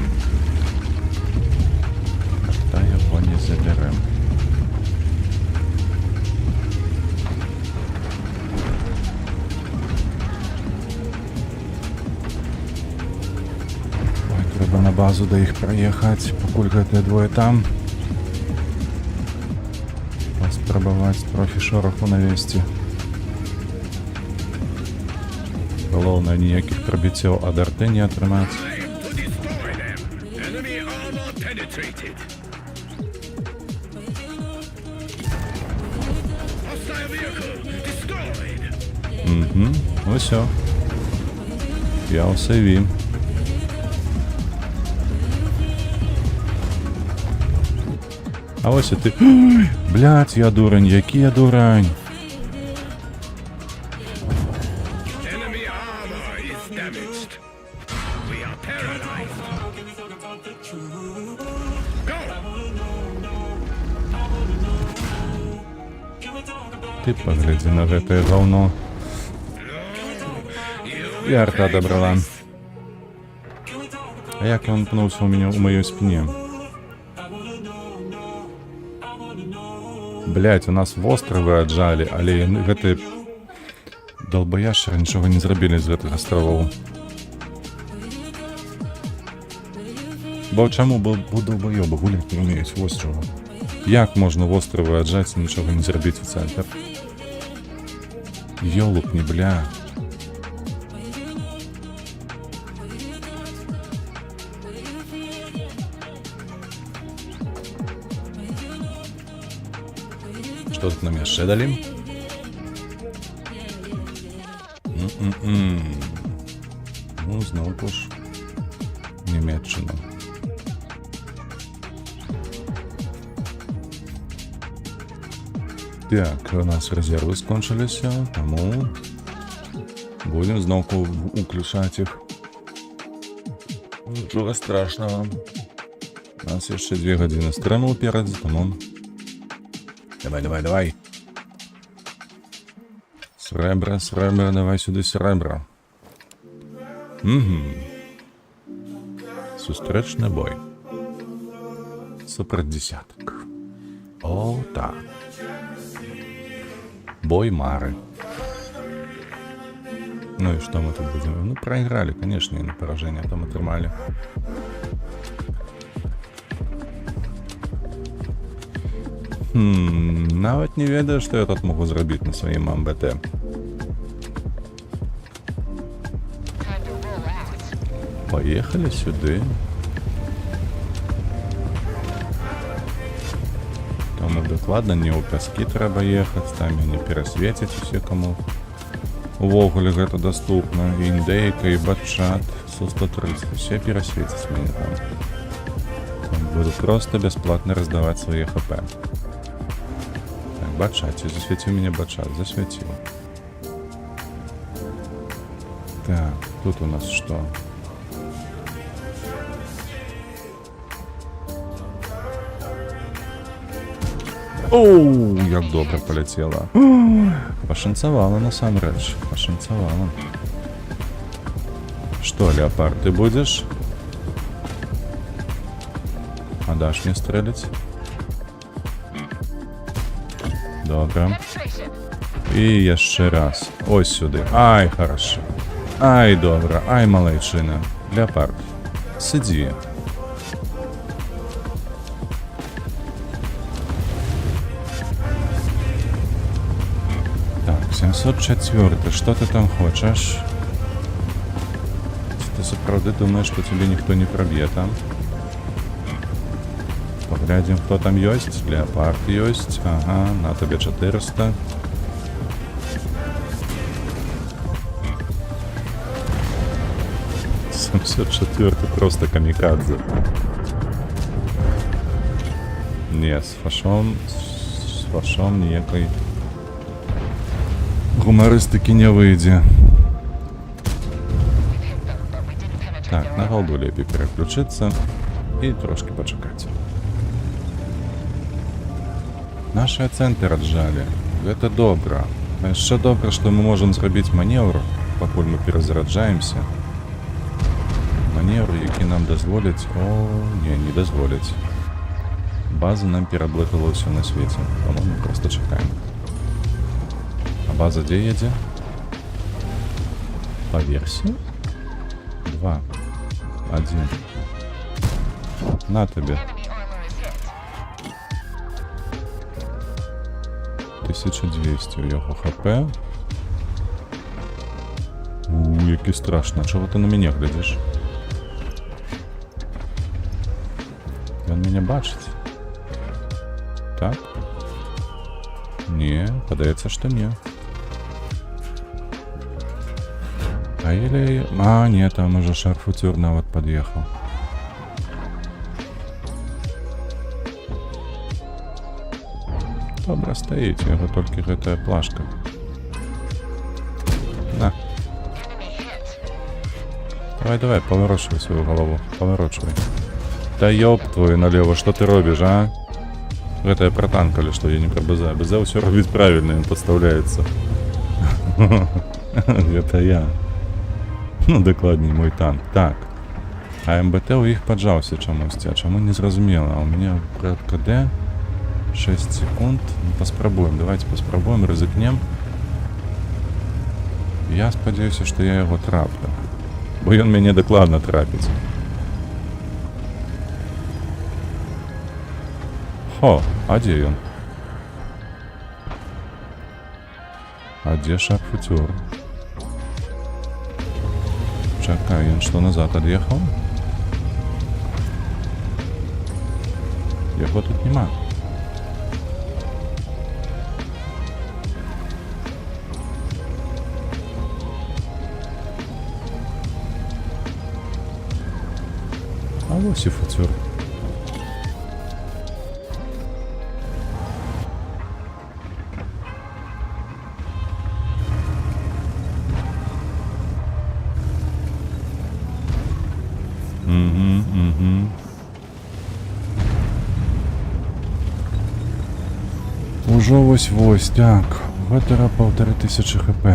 Арта яго не заберем. Ой, трэба на базу да іх праехаць, пакуль гэтыя двое там. Паспрабаваць трохі шороху навесці. Галоўнае, ніякіх прабіццяў ад арты не атрымаць. Усё. Я ў сейві. А ось і ти. Ой, блядь, я дурень, який я дурень. Ты поглядzi на гэтае гаўно. І арта добрала. А як ён пнуўся ў мяне ў маёй спіне? Блять, у нас востровы аджалі, але гэты долбояшчары нічога не зрабілі з гэтых астравоў. Бо чаму долбоёбы гуляць не умеюць вострова? Як можна востровы аджаць і нічога не зрабіць у цэнтр? Ёлупні, бля. Што тут нам яшчэ далі? Ну, зноўку ж Нямецчына. Так, у нас резервы скончыліся, таму будем зноўку уключаць іх. Нічога страшнага. У нас яшчэ 2 гадзіны стрэму перад, таму... Давай. Срэбра, давай сюды срэбра. Сустрэчны бой. Супраць дзесятак. О, так. Бой мары. Ну и что мы тут будем? Ну, проиграли, конечно, и на поражение там атрымалі. Нават не ведаю, што я тут могу зрабіць на сваім МБТ. Поехали сюды. Там дакладна не ў пяскі трэба ехаць, там не перасвеціць усе, каму увогуле гэта даступна. Індейка і батчат, Су-130, усе перасвеціць мяне там. Там буду просто бясплатна раздаваць свае ХП. Батчат, засвяціў мяне батчат, засвяціў. Так, тут у нас што? Оу, як добра паляцела. Пашанцавала насамрэч, пашанцавала. Што, леапард, ты будзеш? А даш мне стрэліць? Добра. І яшчэ раз. Ось сюды. Ай, хорошо. Ай, добра. Ай, малайчына. Леопард. Сидзі. Так, 704. Што ты там хочаш? Ці ты сапраўды думаеш, што тебе ніхто не праб'е там? Поглядим, кто там есть. Леопард есть. Ага, на тебе 400. Т-74 просто камікадзе. Не, з фашом ніякої гумористики не вийде. Так, на голду лепей переключиться і трошки почекати. Наши акценты отжали. Это добро. А еще добро, что мы можем зробить маневр, пока мы перезаряджаемся. Маневр, який нам дозволить... О, не дозволить. База нам переблокала все на свете. По-моему, просто чекаем. А база где едет? По версии? 2. 1. На тебе. 1200 у його хп. Який страшно. Чого ти на мене глядиш? Він мене бачить? Так? Ні, подається, що ні. А или... А, нет, там уже шарфутюр навод подъехал. Добре стоїть, його тільки гэтая плашка. На. Давай, поворачивай свою голову. Поворачивай. Да ёб твою налево, что ты робишь, а? Это про танк или что, я не про БЗ. БЗ все робить правильно, он подставляется. Это я. Ну, докладней, мой танк. Так. А МБТ у їх поджався чомусь. А чому не зрозуміло? А у мене КД 6 секунд. Ну, поспробуем. Давайте поспробуем, ризикнем. Я сподіваюся, що я його траплю. Бо він мене докладно трапить. Хо, а де він? А де шарфутюр? Чекай, він що, назад від'їхав? Його тут нема. А ось і футюр. Уже ось-ось, так. Ветера 1500 хп.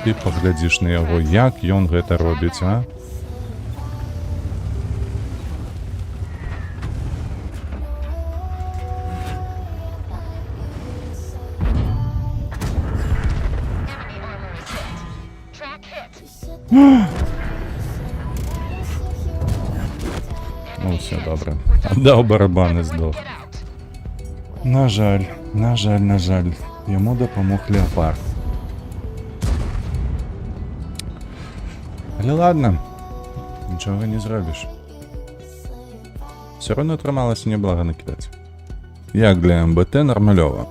Ти поглядиш на його, як ён гэта робить, а? Ну, все добре. Отдав барабан і здох. На жаль. Йому допомог Леопард. Але ладно. Нічого не зробиш. Все одно трималося неблаго накидати. Як для МБТ нормальово.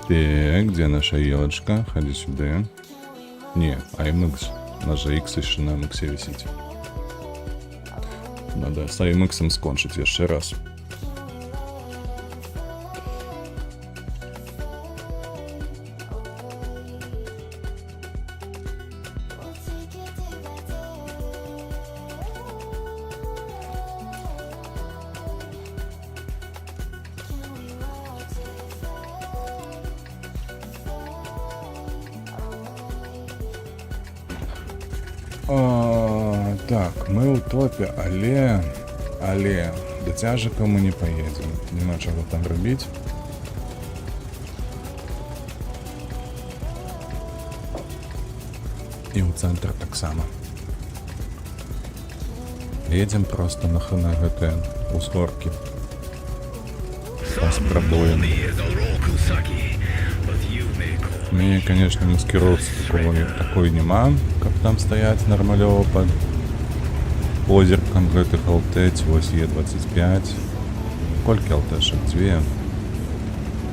Так, где наша елочка? Ходи сюда. Не, AMX. Наш X еще на MX висит. Надо с AMX скончить еще раз. Так, ми у топі, але до тяжика ми не поїдемо. Нема чого там робити. І у центр так само. Едем просто на ГТ у схорки. Поспробуем. У меня, конечно, маскировки такой нема, как там стоять нормалево под озерком гэтых ЛТ, ось Е25. Сколько ЛТшек? 2.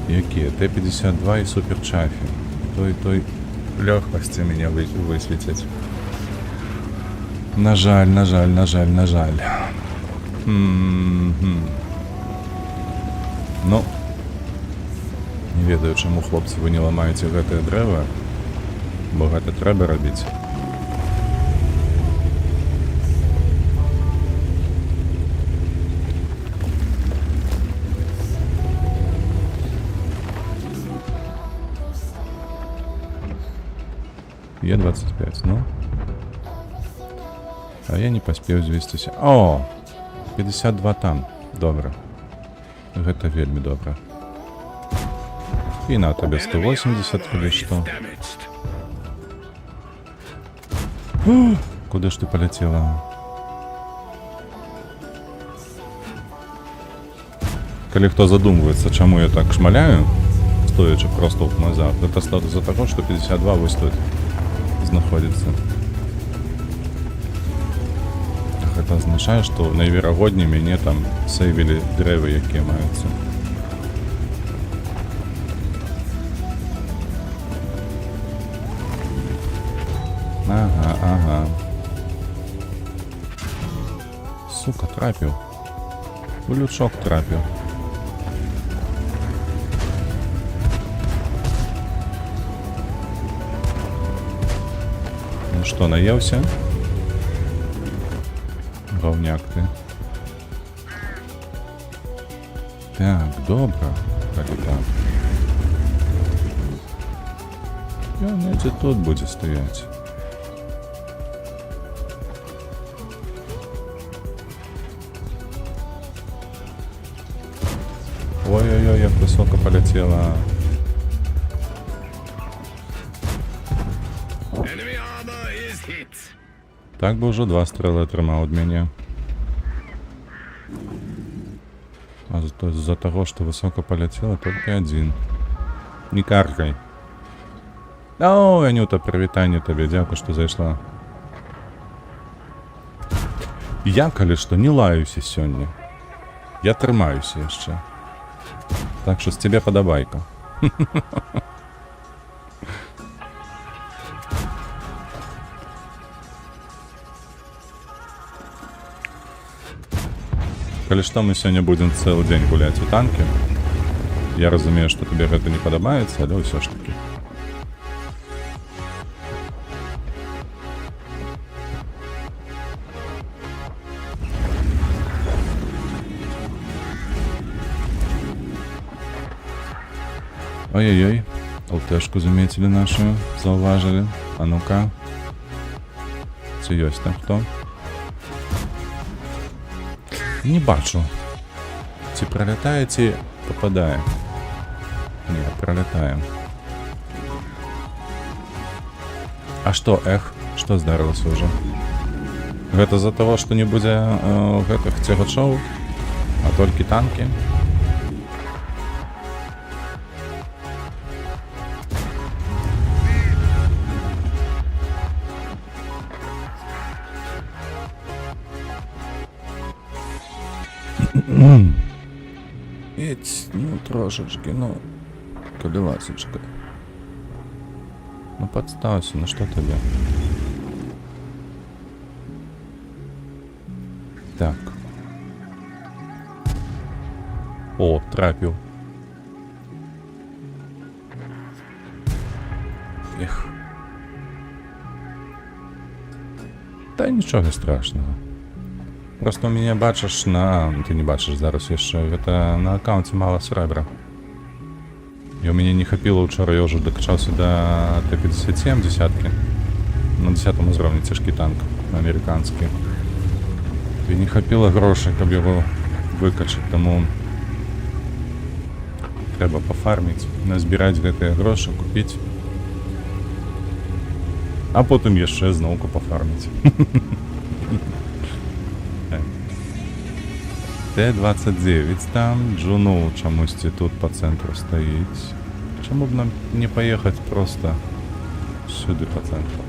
Якие? Т-52 и Супер Чафи. той легкости меня высветить. На жаль. Ну, не ведаю, чаму, хлопцы, вы не ламаеце гэтае дрэва, бо гэта трэба рабіць. Е25, ну. А я не паспеў звесціся. О! 52 там. Добра. Гэта вельмі добра. І на табе 180 или што? Куды ж ты полетела? Калі хто задумваецца, чаму я так шмаляю, стоячы просто назад, это з-за таго, што 52 вось тут знаходзіцца. Гэта азначае, што найверагодней мяне там сейвілі дрэвы, якія маюцца. Ага. Сука, трапіў. У лючок трапіў. Ну што, наеўся? Говняк ты. Так, добра. Калі так. Ён недзе тут будзе стаяць. Ой-ой-ой, як высоко полетела. Так бы уже 2 стрелы атрымаў ад мяне. А з-за таго, што высока полетела, только 1. Не каркай. О, Анюта, прывітанне табе, дзякуй, што зайшла. Я, калі што, не лаюся сёння. Я трымаюся яшчэ. Так что с тебя подобайка. Калі што, мы сегодня будем целый день гулять у танке. Я разумею, что тебе это не подобается, але ўсё ж таки. Ой-ой-ой, ЛТшку заметили нашу, зауважили. А ну-ка. Ці ёсць там хто? Не бачу. Ці пролетае, ці попадае? Не, пролетае. А што, што здарылася ўжо? Гэта з-за таго, што не будзе гэтых цягачоў, а толькі танкі? Едь, ну трошечки, ну, калі ласочка. Ну подставься, ну что тебе? Так. О, трапіў. Ех. Та нічога страшного. Просто у меня бачыш на... Ты не бачыш зараз яшчэ. Гэта на аккаунте мало срэбра. І у мяне не хапіла ўчора, я ўжо дакачаўся да Т-57 десяткі. На 10-м узроўні цяжкі танк, амерыканскі. І не хапіла грошай, каб яго выкачаць, таму трэба пафарміць, назбіраць гэтыя грошы, купіць. А потым яшчэ зноўку пафарміць. Т-29 там, Джуну чамусьці тут по центру стаіць. Чаму б нам не паехаць просто сюды по центру?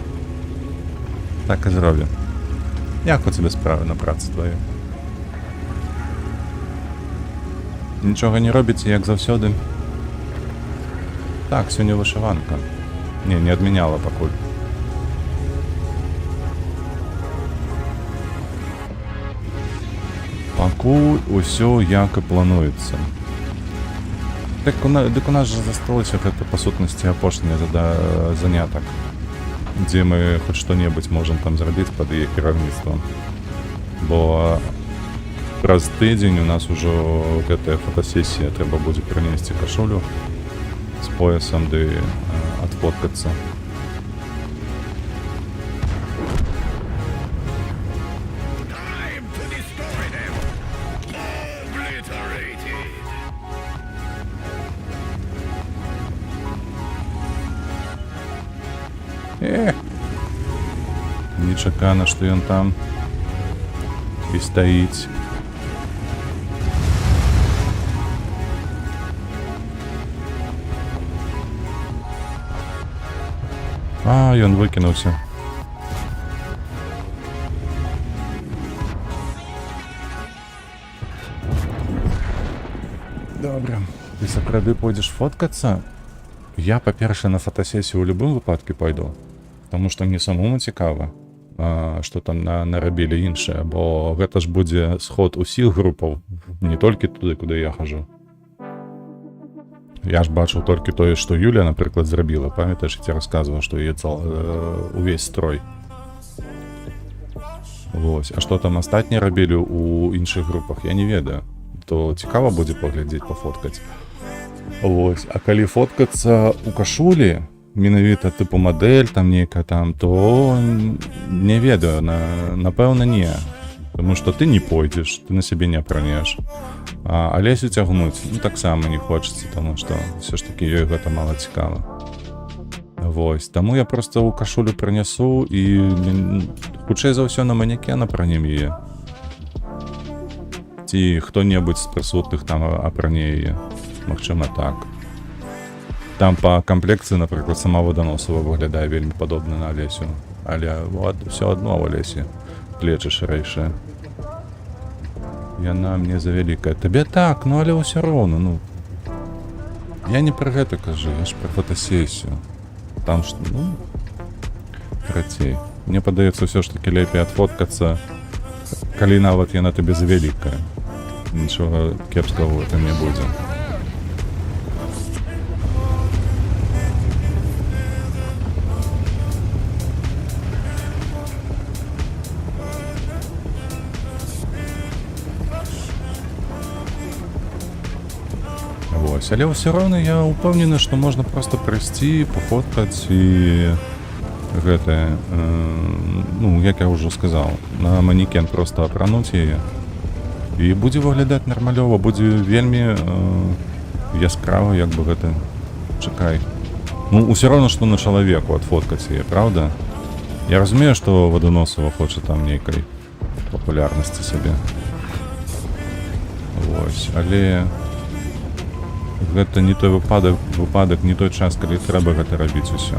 Так і зробім. Як у тебе справы на працы твоей? Нічога не робіце, як заўсёды? Так, сёння вышыванка. Не адмяняла пакуль. Пакуль усё як і плануецца. Дык у нас жа засталося гэта па сутнасці апошні занятак, дзе мы хоць што-небудзь можам там зрабіць пад яе кіраўніцтвам. Бо праз тыдзень у нас ужо гэтая фотасесія, трэба будзе прынесці кашулю з поясам ды адфоткацца. Time to destroy them. Obliterated. Нечакана, што ён там і стаіць. А, ён выкінуўся. Добра. Ты сапраўды пойдзеш фоткацца? Я, па-першае, на фотасесію ў любым выпадку пайду. Таму што мне самому цікава, што там нарабілі іншае, бо гэта ж будзе сход усіх групаў, не толькі туды, куды я хожу. Я ж бачыў толькі тое, што Юля, напрыклад, зрабіла. Памятаеш, я тебе расказваў, што яе увесь строй. Вось. А што там астатнія рабілі ў іншых групах, я не ведаю. То цікава будзе паглядзець, пафоткаць. Вось. А калі фоткацца ў кашулі, менавіта тыпу мадэль там нейкая там, то не ведаю, напэўна не. Таму што ты не пойдзеш, ты на сябе не апранеш. А Алесю цягнуць, ну таксама не хочацца, таму што ўсё ж такі ёй гэта мала цікава. Вось, таму я проста ў кашулю прынясу і хутчэй за ўсё на манекен апранем яе. Ці хто-небудзь з прысутных там апране яе. Магчыма так. Там па камплекцыі, напрыклад, сама Ваданосава выглядае вельмі падобна на Алесю. Але ўсё адно ў Алесі плечы шырэйшыя. Яна мне завялікая. Табе так, ну але ўсё роўна, ну. Я не пра гэта кажу, я ж пра фотасесію. Там ж, ну, крацей. Мне падаецца ўсё ж такі лепей адфоткацца, калі нават яна табе завялікая. Нічога кепскага ў гэтым не будзе. Але ўсё роўна я ўпэўнены, што можна проста прыйсці, пафоткаць і гэтае, ну, як я ўжо сказаў, на манекен проста апрануць яе. І будзе выглядаць нармалёва, будзе вельмі яскрава, як бы гэта, чакай. Ну, ўсё роўна, што на чалавеку адфоткаць яе, правда? Я разумею, што Ваданосава хоча там нейкай папулярнасці сабе. Вось, але гэта не той выпадак, не той час, калі трэба гэта рабіць усё.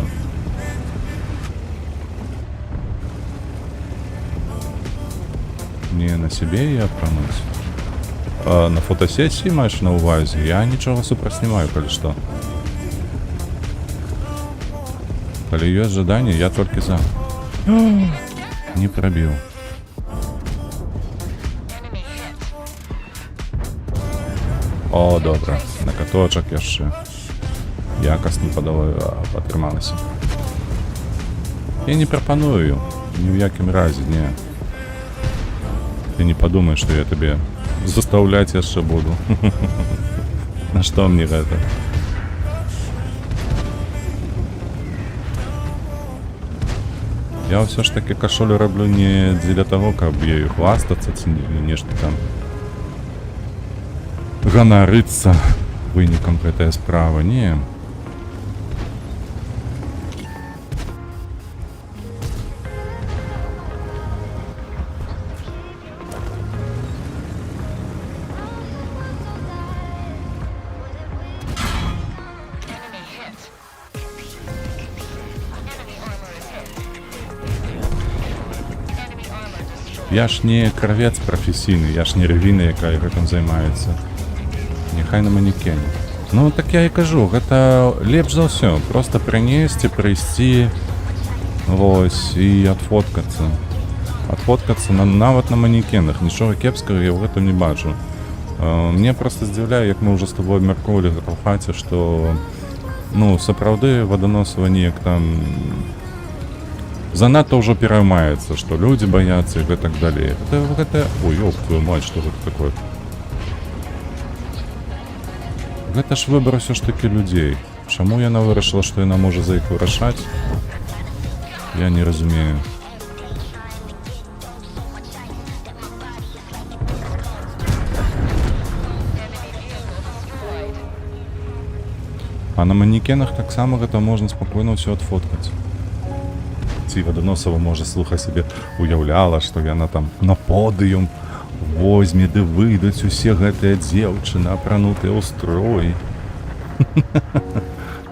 Не на сябе яе апрануць. А на фотасесіі маеш на ўвазе? Я нічога супраць не маю, калі што. Калі ёсць жаданне, я толькі за. Не прабіў. О, добра. На каточак яшчэ. Якасна атрымалася. Я не прапаную ні ў якім разе, не. Ты не падумай, што я табе застаўляць яшчэ буду. На што мне гэта? Я ўсё ж такі кашулю раблю не дзеля таго, каб ею хвастацца ці нешта там ганарыцца вынікам гэтая справа, не. Я ж не кравец прафесійны, я ж не рэгіна, якая гэтым займаецца. Няхай на манекене. Ну так я і кажу, гэта лепш за ўсё, просто прынесці, прыйсці, вось, і адфоткацца. Адфоткацца нават на манекенах, нічога кепскага я ў гэтым не бачу. Мне просто здзіўляе, як мы ўжо з тобой абмяркоўвалі гэта ў хаце, што ну, сапраўды Ваданосава неяк там занадта ўжо пераймаецца, што людзі баяцца і гэтак далей. Гэта... Ой, ёб твою мать, што гэта такое? Гэта ж выбар усё ж такі людзей. Чаму яна вырашыла, што яна можа за іх вырашаць? Я не разумею. А на манекенах таксама гэта можна спакойна ўсё адфоткаць. Ці Ваданосава, можа, слухай сабе, уяўляла, што яна там на подыум возьме, ды выйдуць усе гэтыя дзеўчыны, апранутыя ў строй.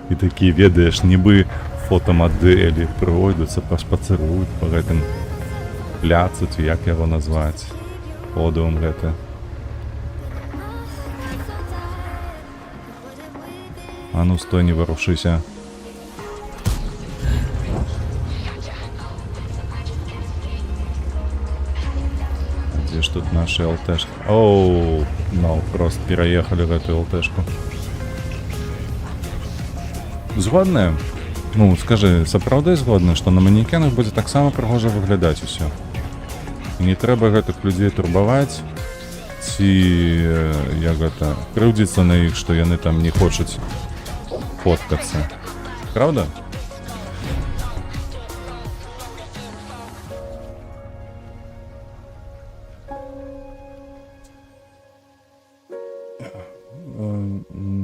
І такія, ведаеш, нібы фотамадэлі пройдуцца, пашпацыруюць па гэтым пляцу, ці як яго назваць, подыум гэта. А ну стой, не варушыся. Дзе ж тут наша ЛТшка? Оу, ну, просто пераехалі гэтую ЛТшку. Згодная? Ну, скажы, сапраўды згодна, што на манекенах будзе таксама прыгожа выглядаць усё. Не трэба гэтых людзей турбаваць, ці як гэта, крыўдзіцца на іх, што яны там не хочуць фоткацца. Правда?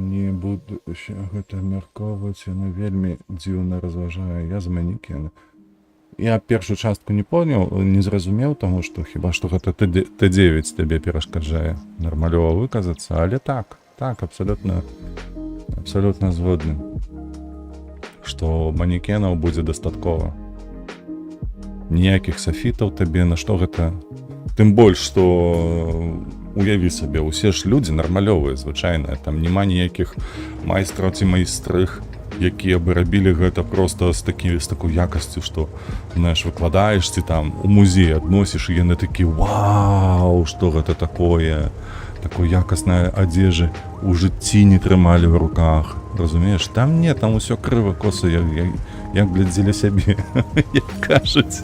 Не буду гэта абмяркоўваць, яна вельмі дзіўна разважае. Я за манекена. Я першую частку не понял, не зразумеў, таму што хіба што гэта Т9 табе перашкаджае нармалёва выказацца, але так, абсалютна згодны, што манекенаў будзе дастаткова. Ніякіх сафітаў табе, на што гэта? Тым больш, што уяві сабе, усе ж людзі нармалёвыя, звычайныя, там няма ніякіх майстраў ці майстрых, якія бы рабілі гэта проста з такой якасцю, што, знаеш, выкладаеш ці там у музей адносіш, і яны такі, вау, што гэта такое? Такой якаснай адзежы у жыцці не трымалі ў руках, разумееш? Там не, там усё крыва, коса, як глядзелі сябе, як кажуць.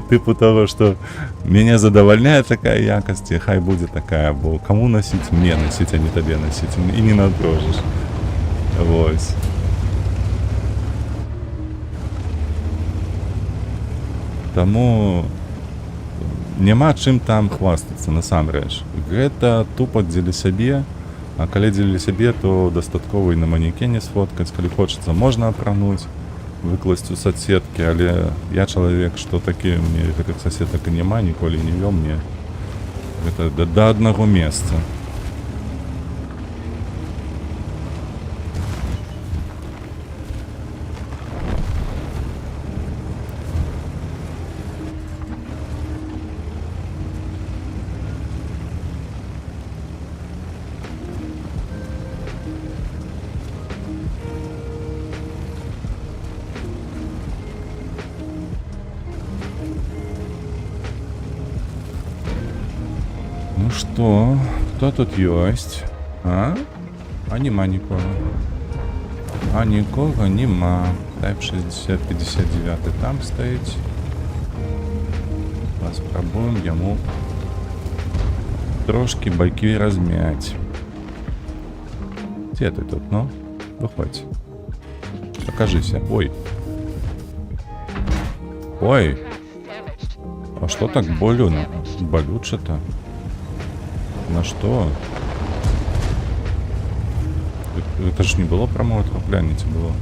Тыпу того, што мяне задавальняе такая якасць, і хай будзе такая, бо каму насіць? Мне насіць, а не табе насіць, і не надрожыш. Вось. Таму няма чым там хвастацца, насамрэч. Гэта тупа дзеля сябе, а калі дзеля сябе, то дастаткова і на манекене сфоткаць, калі хочацца, можна апрануць, выкласць у соцсеткі, але я чалавек, што такі, мне гэтых соцсетак і няма, ніколі не вёў, мне гэта да аднаго месца. Ну што, хто тут ёсць? А нема нікога. А нікога нема. Type 6059 там стаіць. Паспрабуем яму трошки байки размяць. Дзе ты тут, ну? Выходзь. Покажися. Ой. Ой. А што так болюча-то? На што? Это ж не было прамое траплянне, ці было?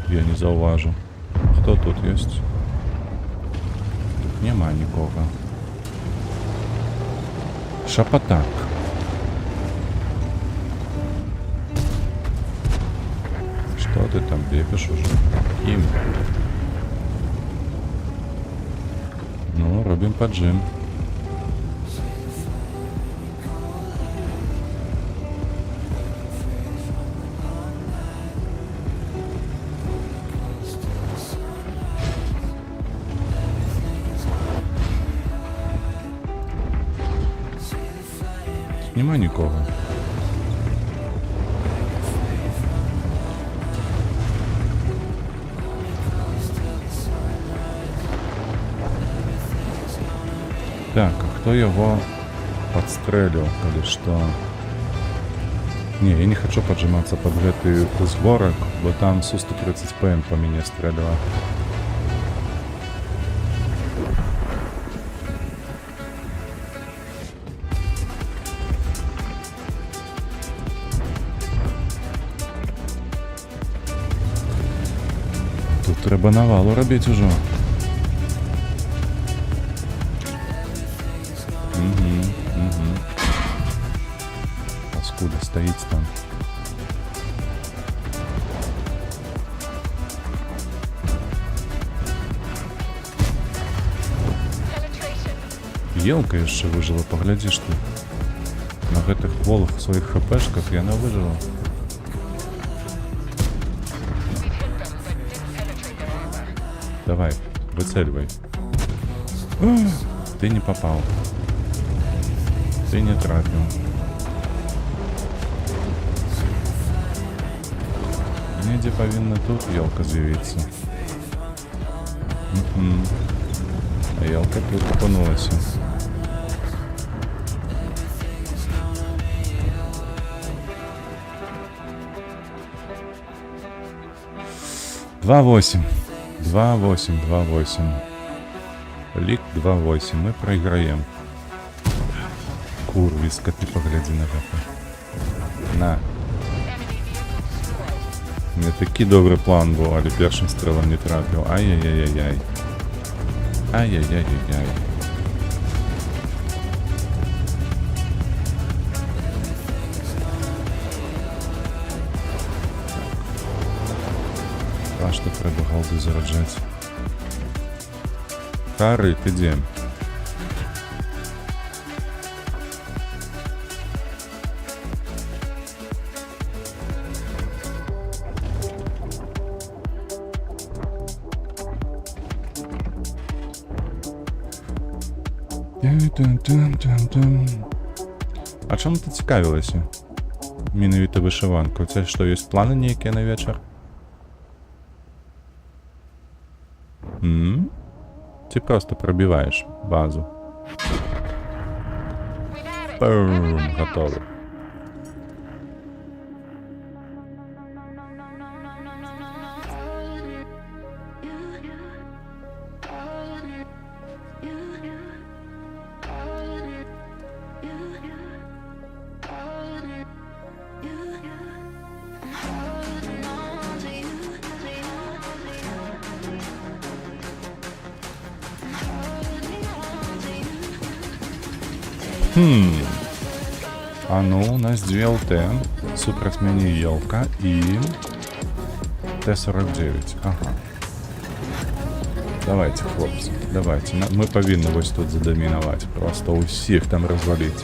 Я не заўважу. Хто тут ёсць? Тут няма нікога. Шапатак. Што ты там бепеш уже? Кім? Ну, робім паджым. Тут нема нікого. Так, а хто його подстрелил, или что? Не, я не хочу поджиматься под гэты узгорок, бо там Су-130 ПМ по мне стреляла. Тут треба навалу робити уже. Паскуда стоит там. Елка яшчэ выжила, паглядзіш ты. На гэтых кволых сваіх хпшках яна выжила. Давай, выцеливай. Ты не попал. Ты не трапил. Недзе павінна тут елка з'явіцца. А елка тут апынулася. Два 8. Лік 2-8. Мы проиграем. Курвіска, ты погляди на гэта. На. У меня такі добрый план был, але першым стрелом не трапил. Ай-яй-яй-яй-яй. Ай-яй-яй-яй-яй. А что треба голду зараджать? Кары, ты где? А чому ти цікавилася? Менавіта вишиванка. У тебе що, є плани ніякі на вечір? Ти просто пробиваєш базу. Бум, готово. А ну, у нас 2 ЛТ, суперсмені Елка і Т-49. Ага. Давайте, хлопці, давайте. Ми повинні ось тут задомінувати. Просто усіх там розвалити.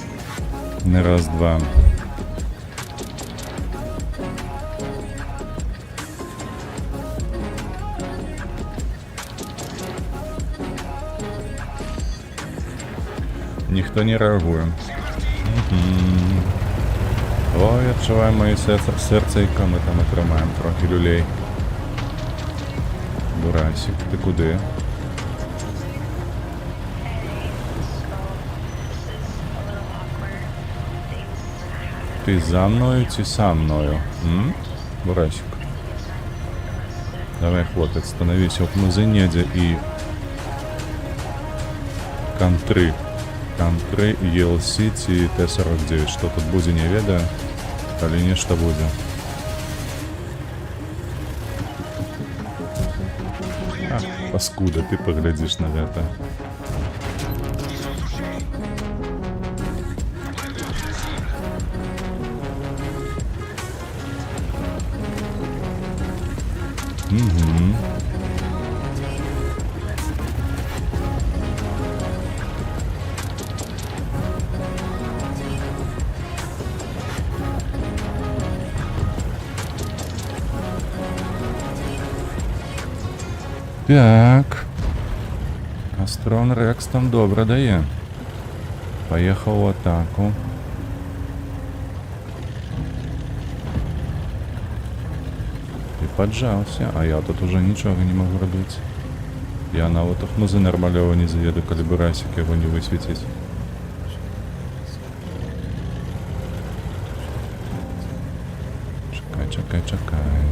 Не раз-два. Ніхто не реагує. Ой, відчуваю моє серцейко, ми там отримаємо трохи люлей. Бурасик, ти куди? Ти за мною чи са мною? Бурасик. Давай, хлопець, становись в музинеде і контри. Контри, ELC ці Т-49. Що тут буде, не ведаю. Але нешта буде. Ах, паскуда, ты поглядишь на это. Угу. Так. Астрон Рекс там добре дає. Поїхав в атаку. поджаўся, а я тут уже нічога не магу рабіць. Я нават ахмузы нармалёва не заеду, калі бы расік яго не высветіць. Чакай.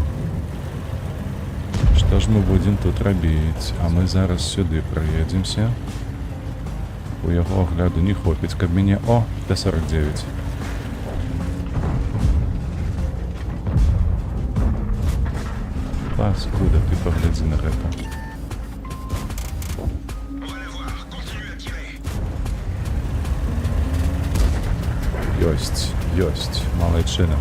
Што ж мы будзем тут рабіць? А мы зараз сюды праедземся. У яго агляду не хопіць, каб мяне... О, Т-49. Паскуда, ты паглядзі на гэта. Ёсць, малайчына.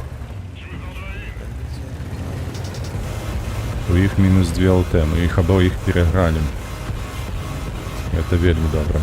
У іх мінус 2 ЛТ, мы іх абоіх перагралі. Это вельмі добра.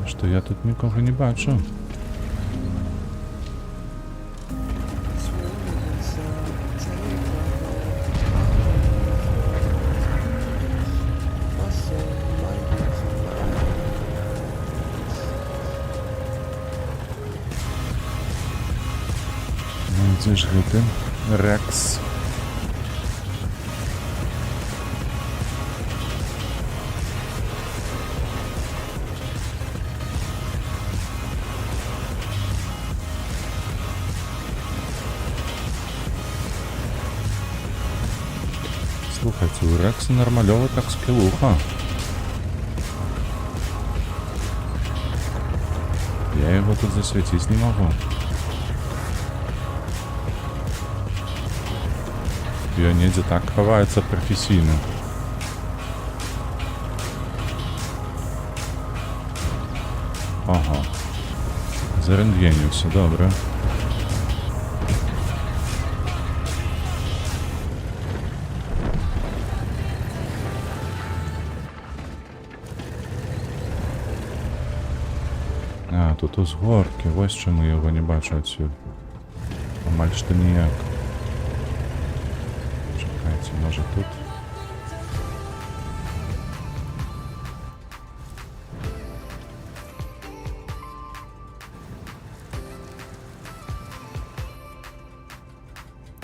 Што я тут нікога не бачу. Ну, дзе ж гэты Рекс? Слухайте, у Рекса нормальова так скиллуха. Я его тут засветить не могу. Я недзе так ховается професійно. Ага. Зарентгенівся, добре. А, тут узгорки, ось чому я його не бачу отсюда. Амаль що ніяк. Чекайте, може тут?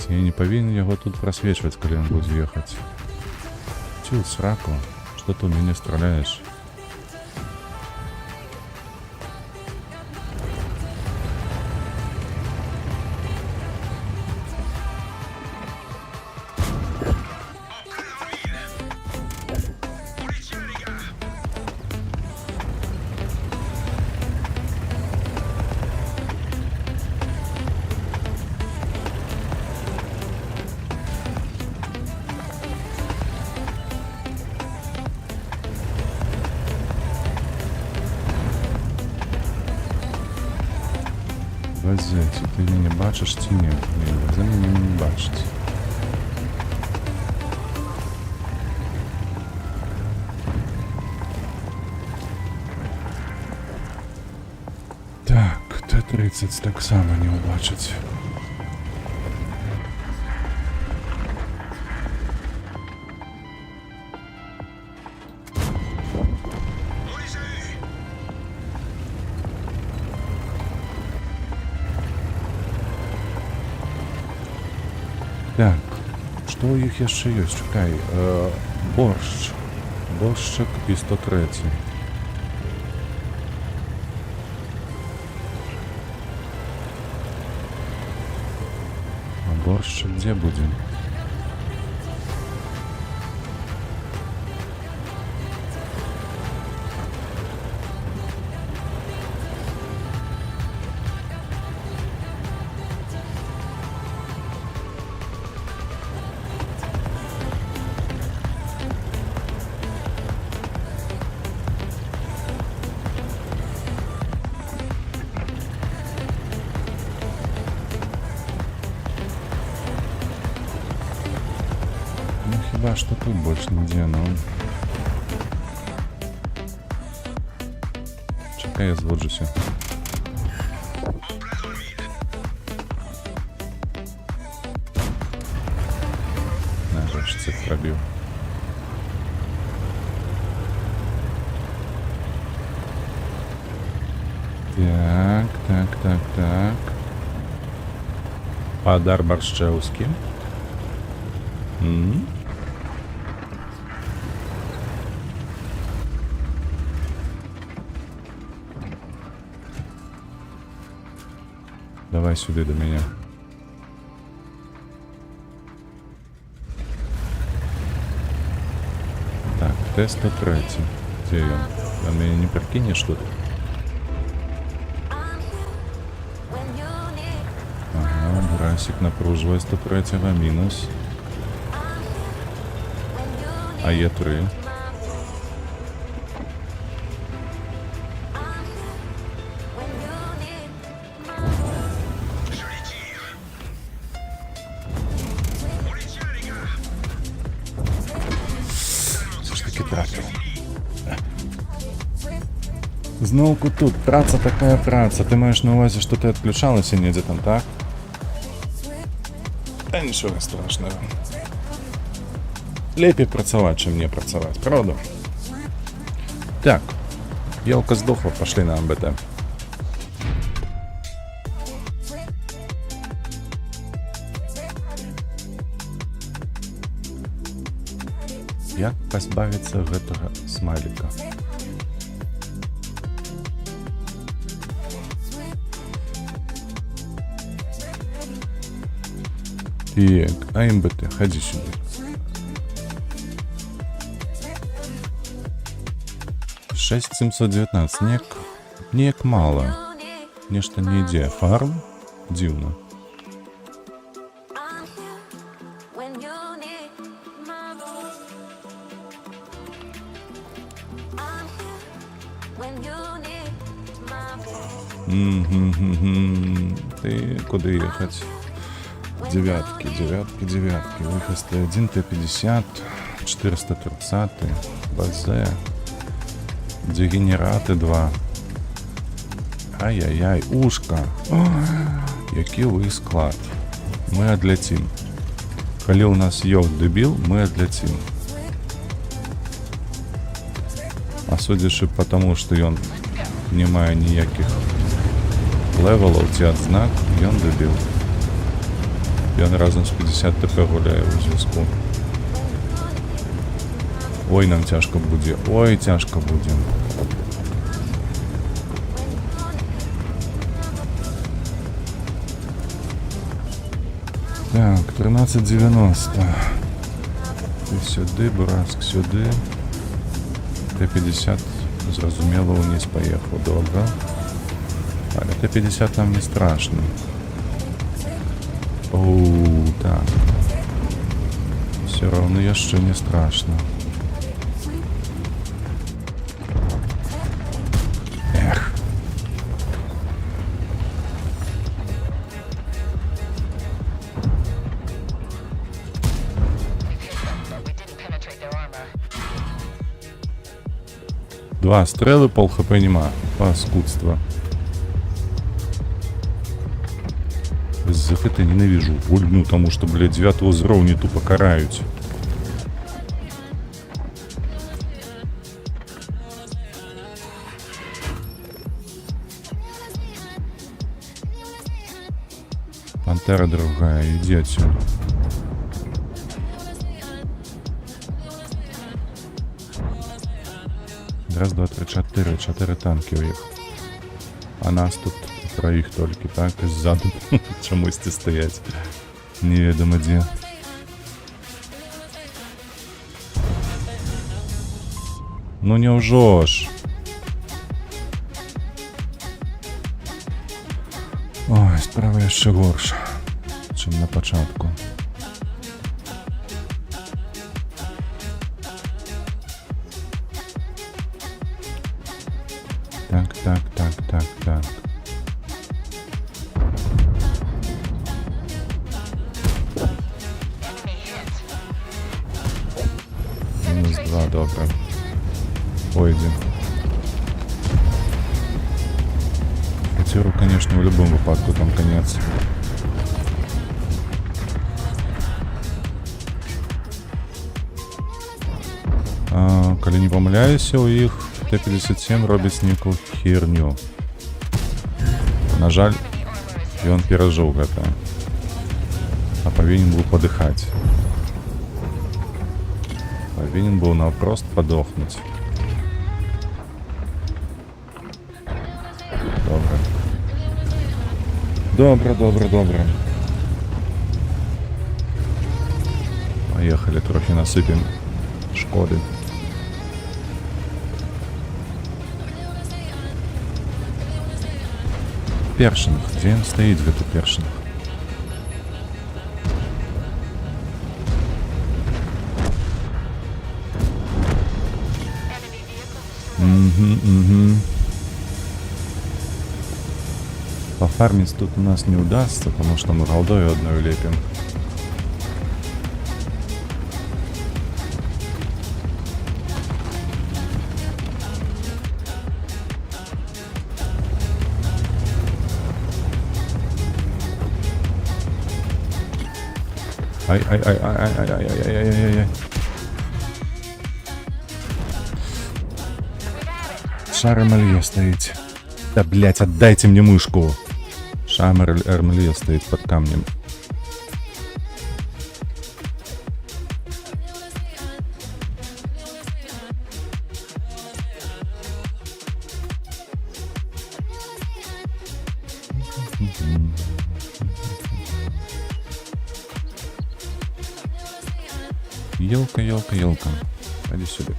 Я не повинен його тут просвечивать, коли він буде їхати. Тю, сраку, що ти в мене стріляєш? Вазеці, ти мене бачиш чи ні? Ні, ви мене не бачите. Так, Т-30 так само не убачить. Так, што ў іх яшчэ ёсць? Чакай, боршч. Боршчак і 103. А боршчак дзе будзе? хіба што тут больш нідзе, ну. Чакай, я зводжуся. Нарешті цих пробів. Так. Падар Баршчеўскі. Давай сюди до мене. Так, Т-103. Где ён? Там меня не прикинешь тут? Ага, Брасик напруживает 103-го, минус. А Е3. Все ж таки трапил. Знову тут, праца такая праца. Ти маєш на увазі, що ти відключалася ніде там, так? Та нічого страшного. Лепей працювати, чим не працювати, правда? Так, елка здохла, пошли на МБТ. Як позбавиться гэтага смайлика? Так, АМБТ, ходи сюда. Шесть 719, неяк мало. Нешта не ідзе. Фарм? Дзіўна. Ты куди ехать? Девятки. Выход 1 Т-50, 430, БЗ, дегенераты 2. Ай-яй-яй, ушка. Який вы склад. Мы адляцім. Калі у нас ёг дэбіл, мы адляцім. А судзячы по тому, што ён не мае ніякіх левелаў ці адзнак, ён дэбіл. Ён разом з 50 ТП гуляе ў зв'язку. Ой, нам цяжка будзе. Ой, цяжка будзе. Так, 1390. Ты сюды, Бураск сюды. Т-50, зразумела, униз поехал. Добре. Але Т-50 нам не страшно. Оу, так. Все равно яшчэ не страшно. Эх. Два стрелы, пол хп нема. Паскудство. За это ненавижу. Ульну, тому что, блядь, 9-го уровня тупо карают. Пантера другая, иди отсюда. Раз, два, три, чотири танки у їх. А нас тут троих тільки, так, і ззаду чомусь ті стоять. Невідомо де. Ну невже ж? Ой, справа ще горше, чим на початку. Так. 2, добре. Пойдем. Пятеру, конечно, в любом выпадку там конец. Калі не памыляюся, у іх Т-57 робіць нейкую херню. На жаль, ён перажыў гэта. А павінен быў падыхаць. Павінен быў наўпрост падохнуць. Добра. Добра. Поехали, трохи насыпем шкоды. Першинг. Дзе ён стаіць, гэты першинг? Пофармить тут у нас не удастся, потому что мы голдой одной лепим. Ай. Шар Эрмелье стоит. Да, блять, отдайте мне мышку. Шар Эрмелье стоит под камнем. Елка. Пойди сюда.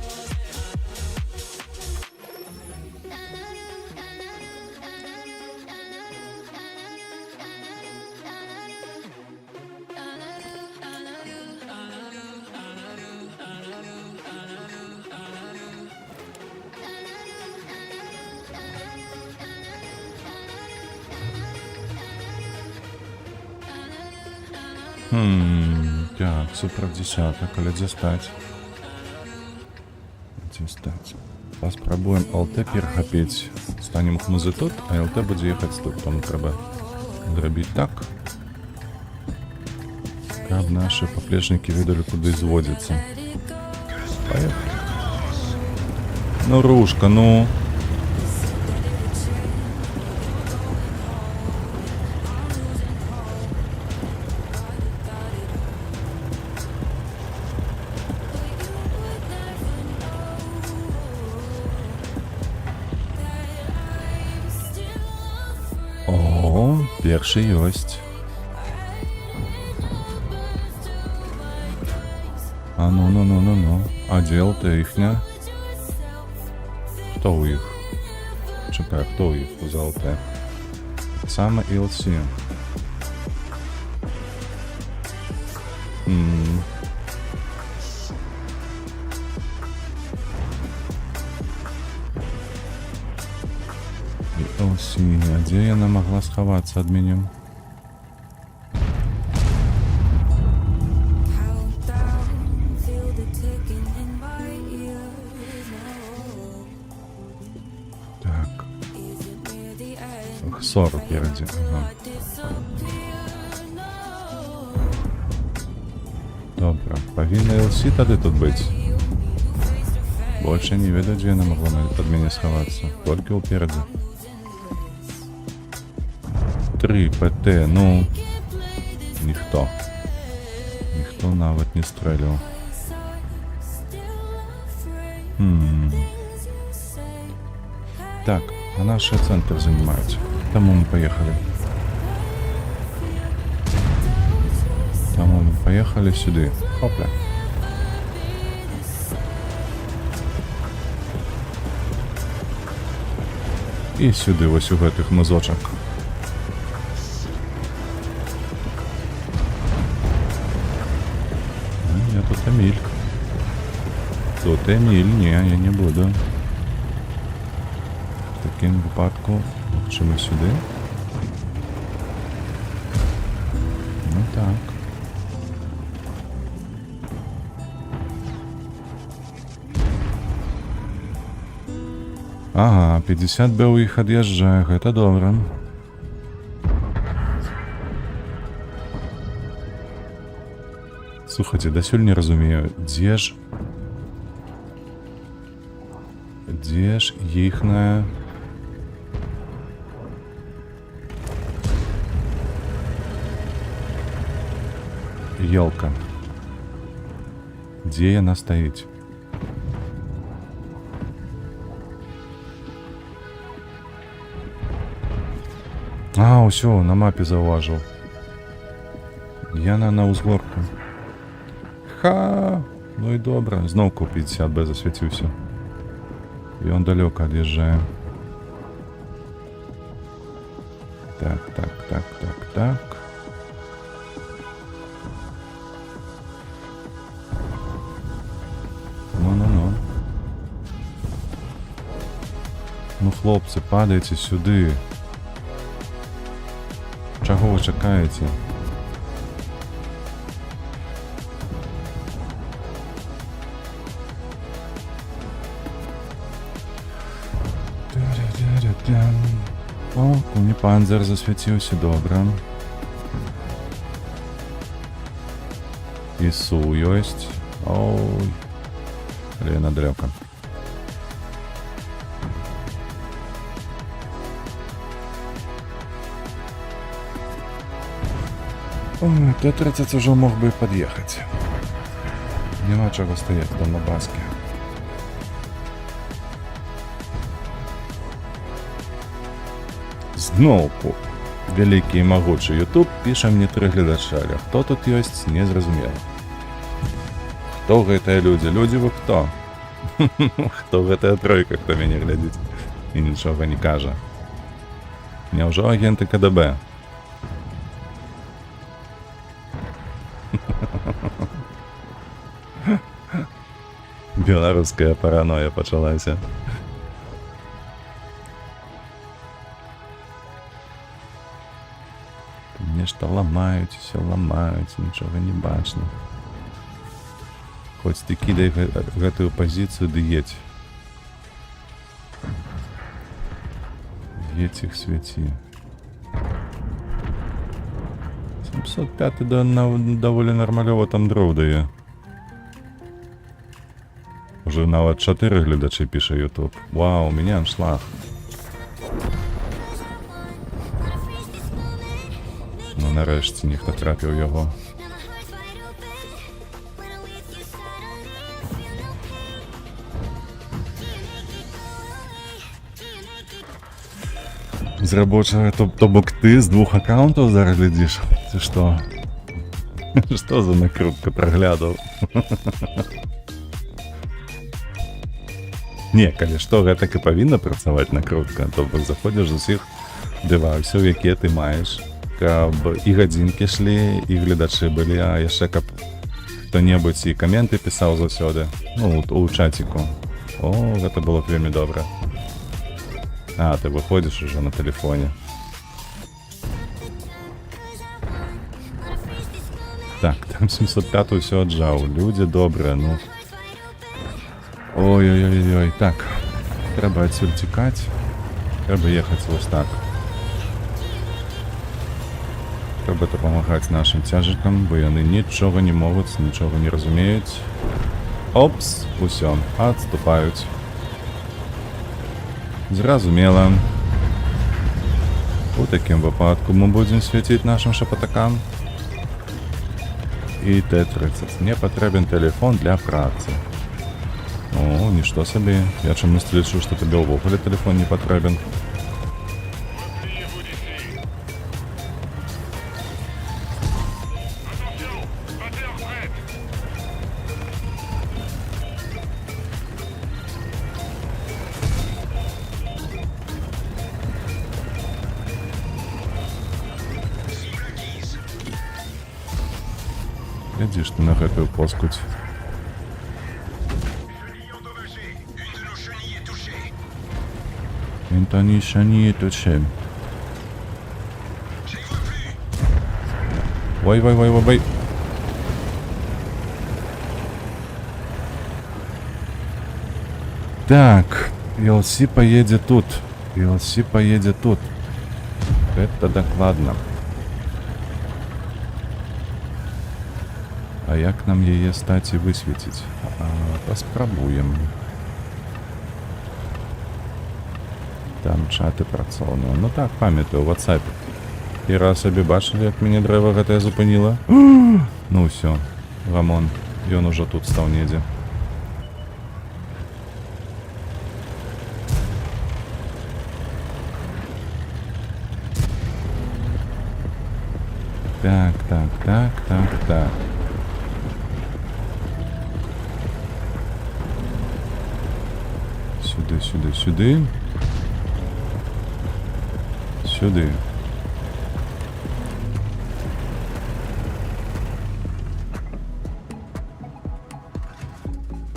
Так, супер десяток, але где стать? Паспрабуем ЛТ перахапіць. Станем хмузы тут, а ЛТ будзе ехаць тут. Тому трэба зрабіць так, каб наши поплечники ведали, куды зводзіцца. Поехали. Ну, Рушка, ну. Першы ёсць. А ну. А дзе ЛТ іхня? Хто ў іх? Чакай, хто ў іх за ЛТ? Саме ЛС. А дзе яна могла схавацца ад мяне? Так. 40 перадзе. Ага. Добра. Павінна ЛС тады тут быць. Больше не ведаю, дзе яна могла ад мяне схавацца. Толькі ўперадзе. 3 ПТ, ну, ніхто нават не стрэліў. Так, а наши центр занимают, тому мы поехали сюда. Хопля. І сюди, ось у гэтых мазочак. Тут Эмиль. Тут Эмиль, не, я не буду. В таким випадку, чи ми сюди? Ну так. Ага, 50 б іх ад'язджае, гэта добра. Слухайце, дасюль не разумею, дзе ж іхная... Ёлка. Дзе яна стаіць? А, ўсё, на мапе заўважыў. Яна на ўзгорку. Ха! Ну і добра, зноўку 50 б засвяціўся. Ён далёка ад'язджае. Так. Ну. Ну, хлопцы, падайце сюды. Чаго вы чакаеце? О, куніпанзер засвяціўся, добра. Ісу ёсць. Ой. Але яна далёка. Ой, Т-30 уже мог бы пад'ехаць. Няма чаго стаяць там на баске. Зноўку вялікі і магучы YouTube піша мне 3 гледача, хто тут ёсць, незразумела. Хто гэтыя людзі? Людзі вы хто? Хто гэтая тройка, хто мяне глядзіць і нічога не кажа? Няўжо агенты КДБ? Беларуская параноя пачалася. Нешта ламаюць, нічога не бачна. Хоць ты кідай гэтую пазіцыю, ды едь. Едь іх свяці. 705 даволі нармалёва там дроў дае. Уже нават 4 гледачы піша YouTube. Вау, у мяне аншлаг. Ну нарэшце нехта трапіў яго. З рабочага, то бок ты з 2 аккаунтаў зараз глядзіш? Ці што? Што за накрутка праглядаў? Не, калі што, гэтак і павінна працаваць накрутка, то бок заходзіш з усіх дэвайсаў, якія ты маеш, каб і гадзінкі шлі, і гледачы былі, а яшчэ каб хто-небудзь і каменты пісаў заўсёды, ну, у чаціку. О, гэта было б вельмі добра. А, ты выходзіш ужо на тэлефоне. Так, там 705 ўсё аджаў. Людзі добрыя, ну... Ой-ой-ой-ой, так. Трэба адсюль цікаць. Трэба ехаць вось так. Трэба дапамагаць нашым цяжыкам, бо яны нічога не могуць, нічога не разумеюць. Опс, усё, адступаюць. Зразумела. У такім выпадку мы будзем свяціць нашым шапатакам. І Т-30. Мне патрэбен тэлефон для працы. О, нішто сабе. Я чамусьці лічу, што табе ўвогуле тэлефон не патрэбен. Глядзіш ты на гэтую поскудзь. Антони Шани touché. Вай. Так, ELC поедет тут. ELC поедет тут. Это докладно. А як нам її статі висвітить? Поспробуємо. Там чати працовано. Ну так, пам'ятаю, у WhatsApp. І раз собі бачили, як мені древо ГТ зупинило. Ну все, Рамон. І він уже тут став недзе. Так. Сюди. Сюди.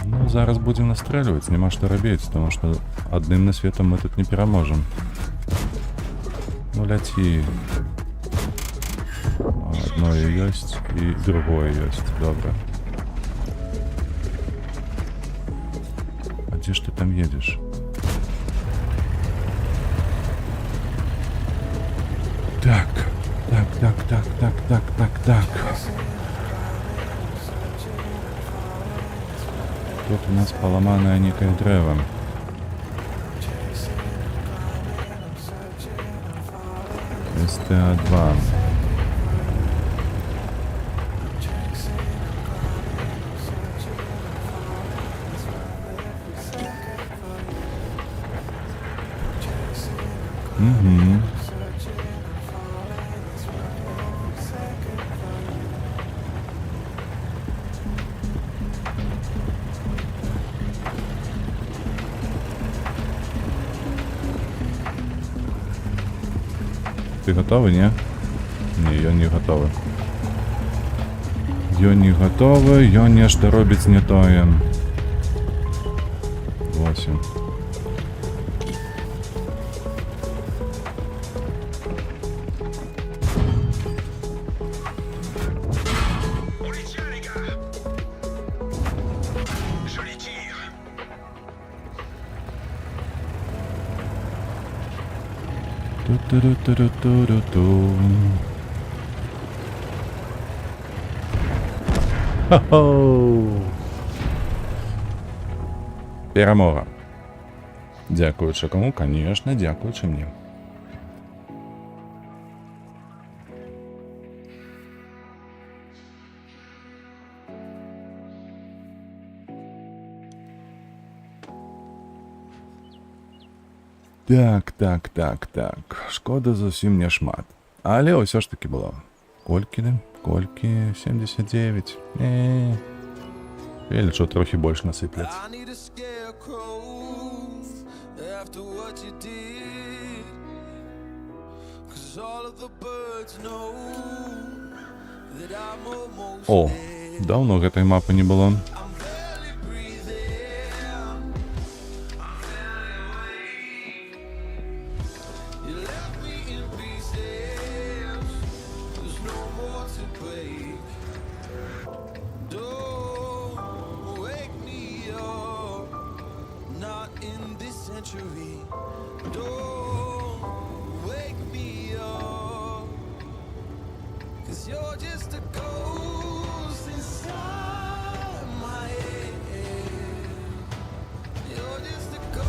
Ну, зараз будем настреливать, нема что робить, потому что одним на светом мы тут не переможем. Ну, ляти. Одно есть и другое есть. Добро. А где ж ты там едешь? Так. Тут у нас поломанное некое древо. СТА-2. Угу. Ты готовый, не? Не, я не готовый. Я не готовый, я нечто робить не тое. 8. Ту-ту-ру-ту-ру-ту-ру-ту. Хо-хо! Перемога. Дякуючи кому? Конечно, дякуючи мені. Так. Шкода зовсім не шмат. Але ось ж таки було. Кольки 79. Или що трохи більше насиплять. I need a scarecrow after what you did. 'Cause all of the birds know that I'm almost О, давно этой мапи не було. I'm barely breathing. I'm barely awake. You left me in pieces. There's no more to break. Don't wake me up. Not in this century. Don't wake me up. 'Cause you're just a ghost inside my head. You're just a ghost.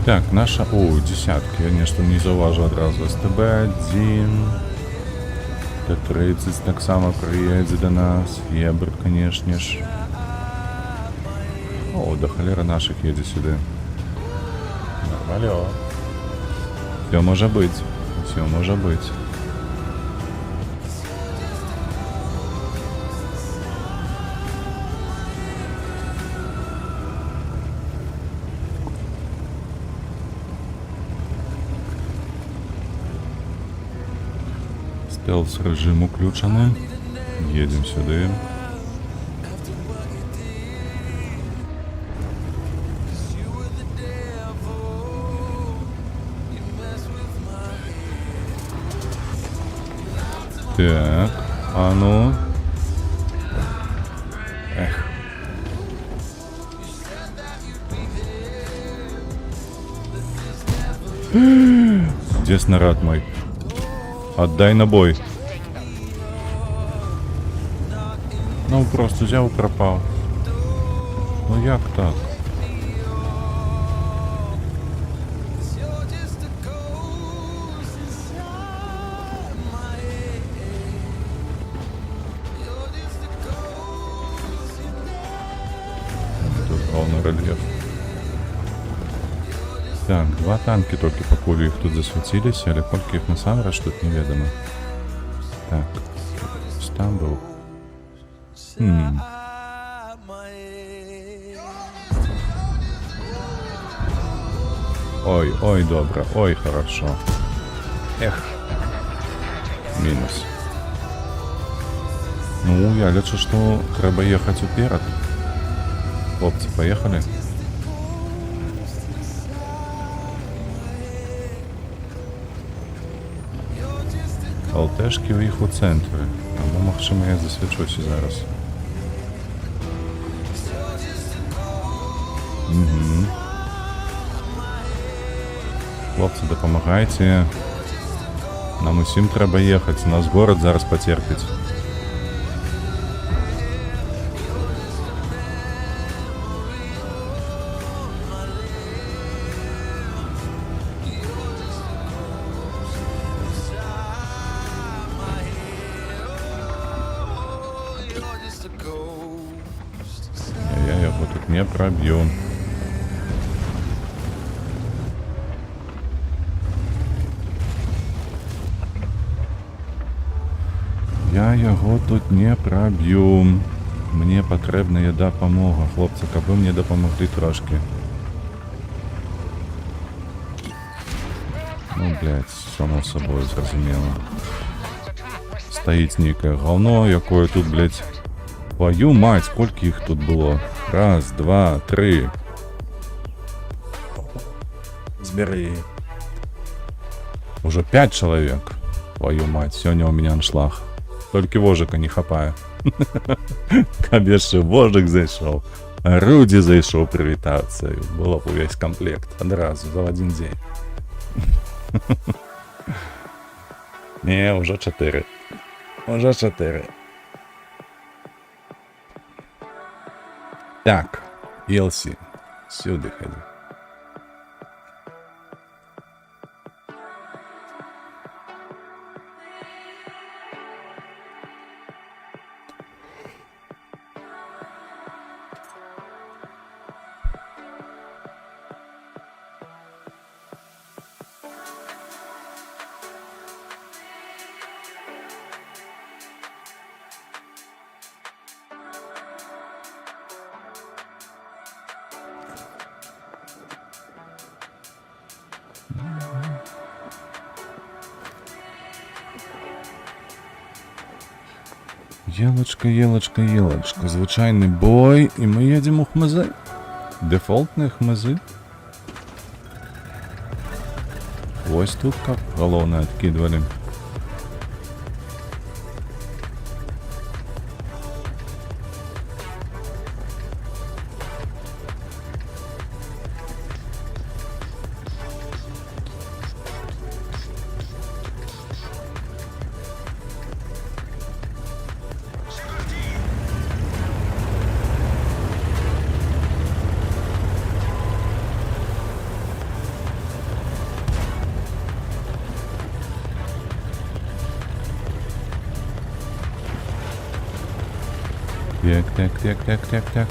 Так, наша... О, десятки. Я нечто не зауважу одразу. СТБ-1. Т-30 так само приїде до нас. Єбр, конечно ж. О, до холера наших їде сюди. Нормально. Все може бути. Все може бути. Стелс режим включений. Їдемо сюди. Так, а ну. Ех. Где снаряд мой? Отдай набой. Ну просто взяв і пропав. Ну як так? Тут ровно рельеф. Так, два танки тільки по кулі їх тут засвітились, але кольки їх насамрэч тут неведомо. Так, там був. Ой, ой, добре, ой, хорошо. Ех. Мінус. Ну, я лечу, що треба їхати уперед. Хлопці, поїхали. ЛТшки у їх у центрі. Або, максимум, я засвічуся зараз. Угу. Хлопці, допомагайте. Нам усім треба їхати. Нас город зараз потерпить. Я его тут не пробью. Я його тут не проб'ю. Мені потрібна є допомога, хлопці, аби ви мені допомогли трошки. Ну, блядь, само собою зрозуміло. Стоїть некое говно, якое тут, блядь. Твою мать, сколько їх тут було? Раз, два, три. Збери. Уже 5 человек. Твою мать, сегодня у меня аншлаг. Только вожика не хапаю. Кабеши вожик зайшов. Руді зайшов привітатися. Було б увесь комплект. Одразу, за один день. Не, уже 4. Уже 4. Так, Елси, сюда ходи. Елочка, елочка, елочка. Звичайний бой. І ми їдемо у хмизи. Дефолтні хмизи. Ось тут как головне откидывали.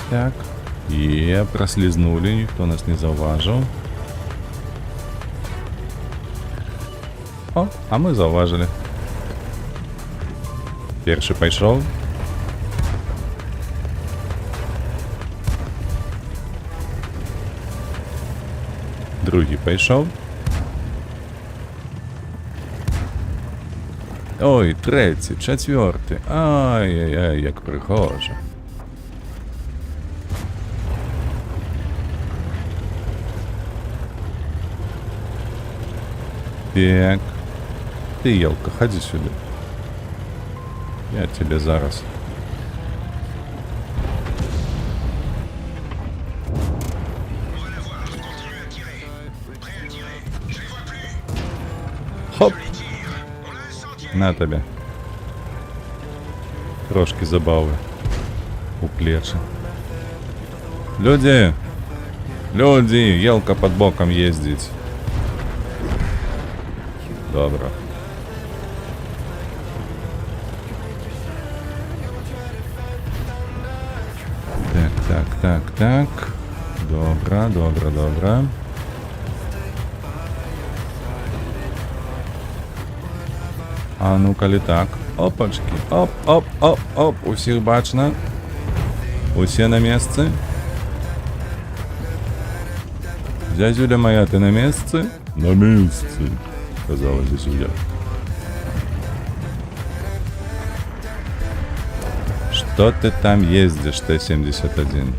Так. Прослизнули, ніхто нас не зауважив. О, а ми зауважили. Перший пішов. Другий пішов. Ой, третій, четвертий. Ай-яй-яй, як прихоже. Так. Ты, елка, ходи сюда. Я тебе зараз. Хоп! На тобі. Трошки забави. У плечі. Люди! Люди! Елка под боком ездить. Добро. Так. Добро. А ну-ка літак. Опачки. Оп. Усіх бачно. Усі на місці. Зязюля моя, ти на місці? На місці, сказала зязюля. Что ты там ездишь, Т-71?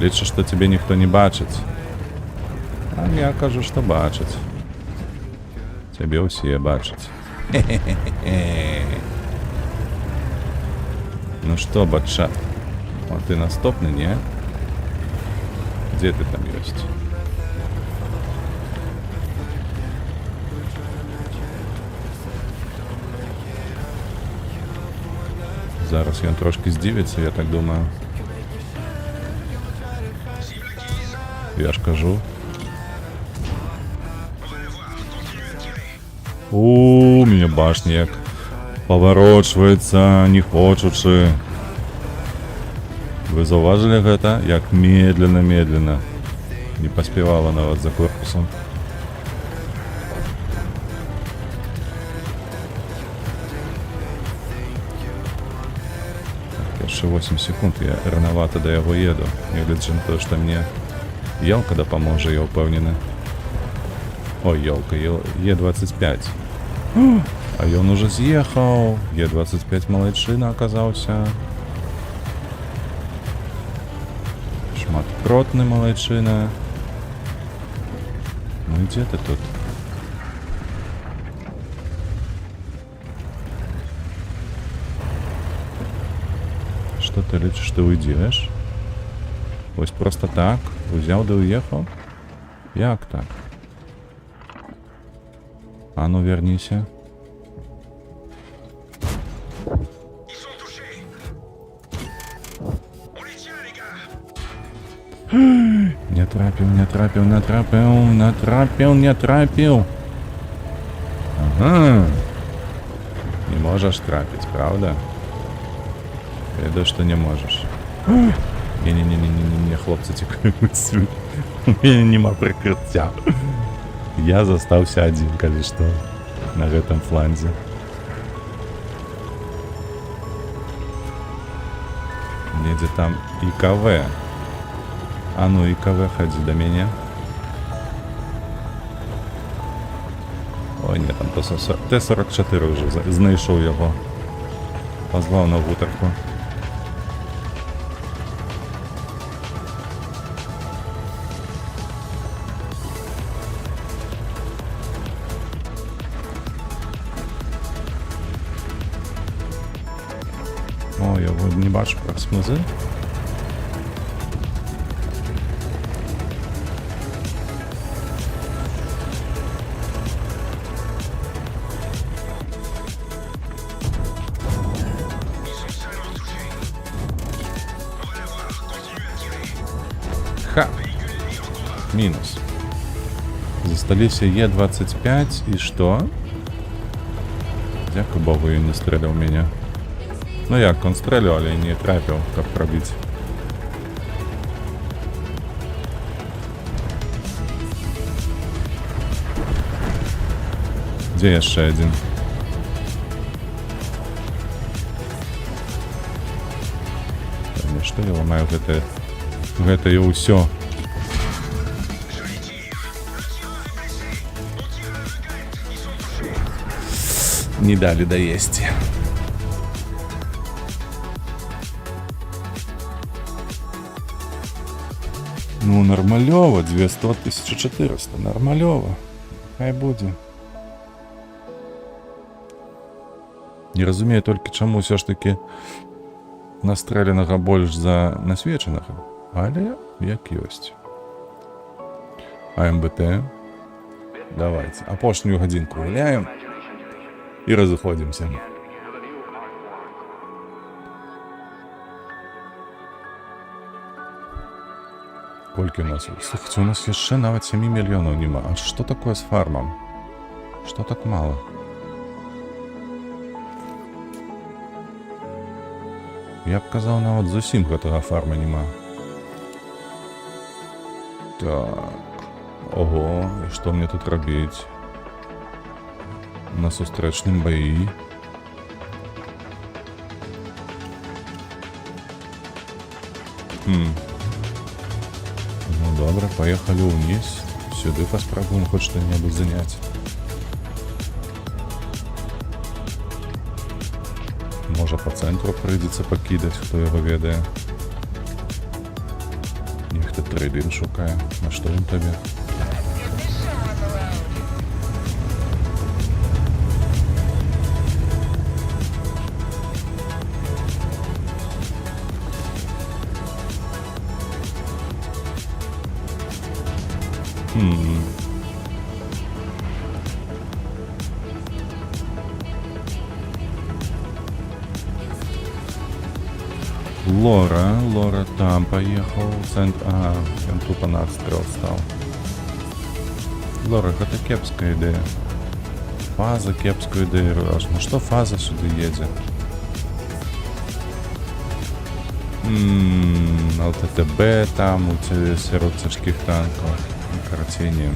Лучше, что тебе никто не бачит. А я кажу, что бачит. Тебе все бачат. Ну что, батша? Вот ты наступный, не? Где ты там есть? Зараз ён трошки здивиться, я так думаю. Я ж кажу. У меня башня як поворачивается, не хочучи. Вы зауважили гэта? Як медленно. Не поспевала нават за корпусом. Еще 8 секунд, я рановато до яго еду. Глядзячы на то, што мне елка дапаможа, я ўпэўнены. Ой, елка, Е25. А ён уже з'ехаў. Е25 малайчына аказаўся. Шматкротны малайчына. Ну і дзе ты тут? Что ты лечишь, ты уйдешь? Ось просто так? Взял да уехал? Як так? А ну вернися. Не трапил. Ага. Не можешь трапить, правда? Я думаю, что не можешь. Не, хлопцы, тікають. У меня нема прикриття. Я застався один, калі што, на гэтым фланзе. Недзе там ИКВ. А ну, ИКВ, ходи до меня. Ой, нет, там Т-44 уже знайшов його. Позвав на вутерку. О, його не бачу просмузи. Ха! Минус. Засталіся Е25 и что? Дякую Богу, він не стріляв мене. Ну як, он стріляв, але не трапив, как пробить. Где еще один? Да, что я ломаю гэта і ўсё. Не дали доесть. Ну, нормалёво, 200, 1400, нормалёво. Хай будзе. Не разумею толькі, чаму ўсё ж таки настрэленага больш за насвечанага. Але як ёсць. АМБТ. Давайте. Апошнюю гадзінку гуляем і разыходзімся. Колькі у нас? Слухайте, у нас яшчэ нават 7 мільёнаў нема. А што такое з фармам? Што так мала? Я б казаў, нават зусім гэтага фарма нема. Так. Ого, і што мне тут рабіць? На сустрэчным баі. Ну добре, поехали вниз. Сюди паспрабуем хоць што-небудзь заняць. Можа по цэнтру прыйдзецца пакідаць, хто яго ведае. Нехта трейдинг шукае. А што ён табе? Лора там поехал в центр. Ага, ён тупо на отстрел стал. Лора, гэта кепская ідэя. Фаза кепскую ідэю аж. На што фаза сюды едзе? ЛТТБ там у цябе сярод цяжкіх танкаў. Карацей, не.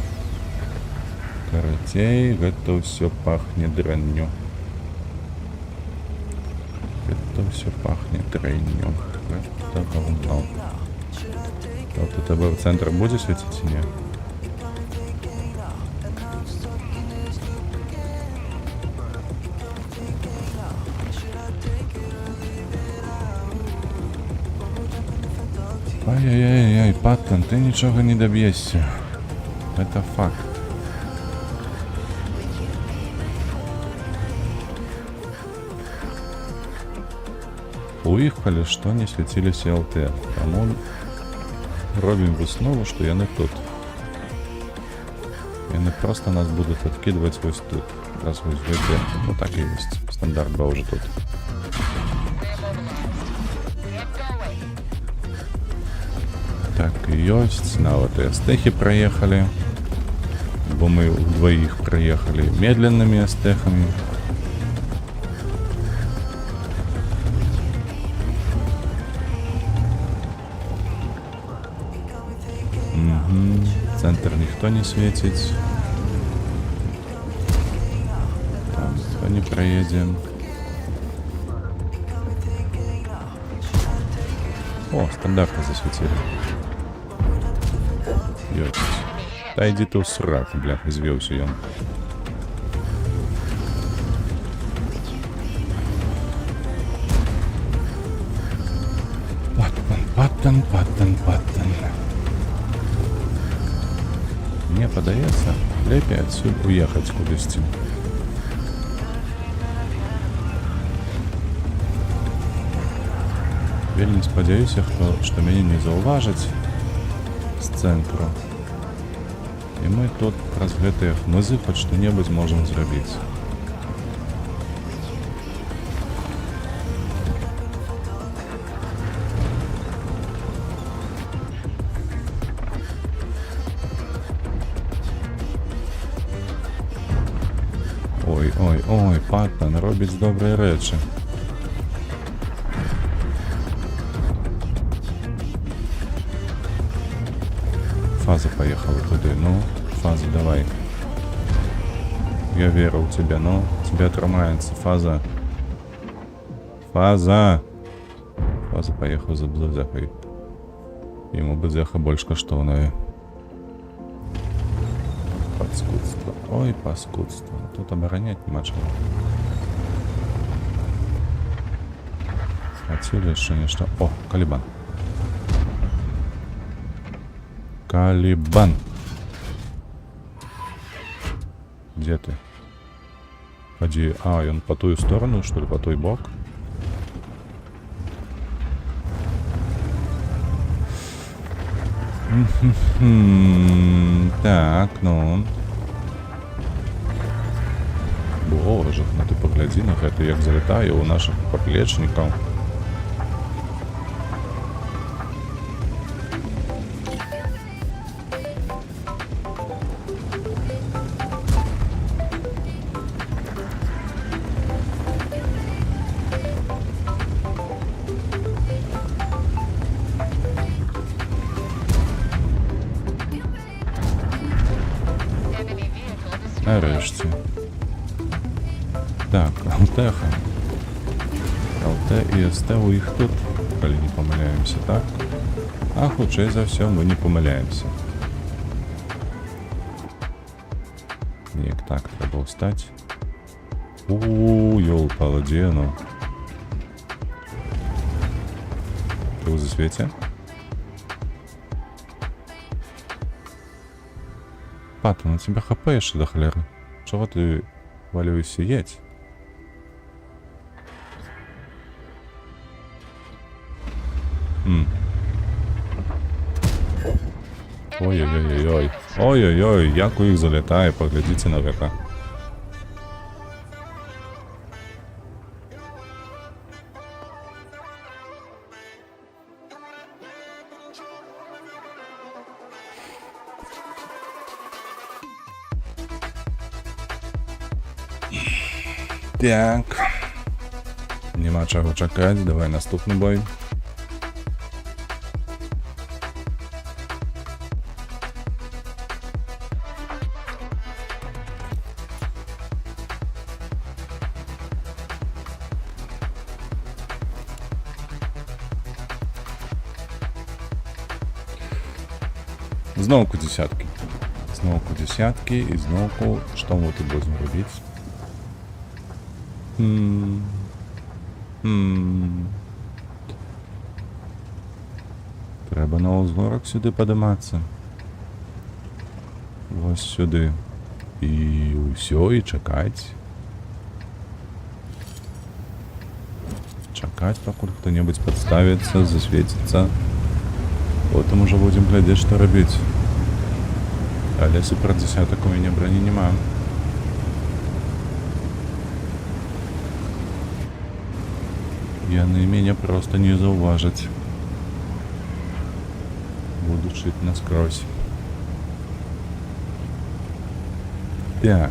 Карацей, гэта ўсё пахне дрэнню. Это все пахнет дрянью. Это говно. ЛТТБ в центр будет светить или нет? Ай-яй-яй, Паттон, ты ничего не добьешься. Это факт. Уехали, что не светились ЛТ. Тому робим выснову, что яны тут. Яны просто нас будут откидывать вось тут. Раз вось в ВТ. Ну так и есть. Стандарт был уже тут. Так и есть. На вот и эстехи проехали. Бо мы вдвоих проехали медленными эстехами. Центр никто не светит. Там никто не проедем. О, стандарты засветили. Ётись. Да иди ты в срак, бля, извелся ён. Паттон. Мне падаецца, лепей адсюль уехаць кудысьці. Вельмі спадзяюся, што мяне не заўважаць з цэнтру. І мы тут праз гэтыя хмызы хоць што-небудзь можам зрабіць. Ой, Паттон робіць добрыя рэчы. Фаза поехала туды. Ну, Фаза, давай. Я верю в тебя, ну. Тебя отрывается. Фаза. Фаза поехал за Бзехой. Ему Бзеха больше коштовная. Паскудство. Ой, паскудство. Тут оборонять нема чего. Отсюда еще нечто. О, Калибан. Калибан. Где ты? Ходи. А, он по ту сторону, что ли? По той бок? Так, ну. Боже, ну ты паглядзі на гэта, як залятае ў нашых паплечнікаў. Нарешті. Так, ЛТХа. ЛТ і СТ у їх тут, коли не помиляємося, так? А хутчэй за все ми не помиляємося. Як так, треба встать. Ёлпало, де оно? Ти у засвіті? Пата, на тебя хп еще до холеры. Чего ты валиваешься есть? Ой-ой-ой-ой. Ой-ой-ой, як у їх залітає, поглядите на века. Так. Нема чого чекати, давай наступний бой. Знову десятки. Знову десятки і знову що ми тут будемо робити? Треба на узгорок сюди подиматися. Ось сюди. І все, і чекати. Чекать, поки хто-небудь подставиться, засвітиться. Потім уже будемо глядіти, що робити. Але супер десяток у мене броні нема. Яны меня просто не зауважать. Буду шить насквозь. Так.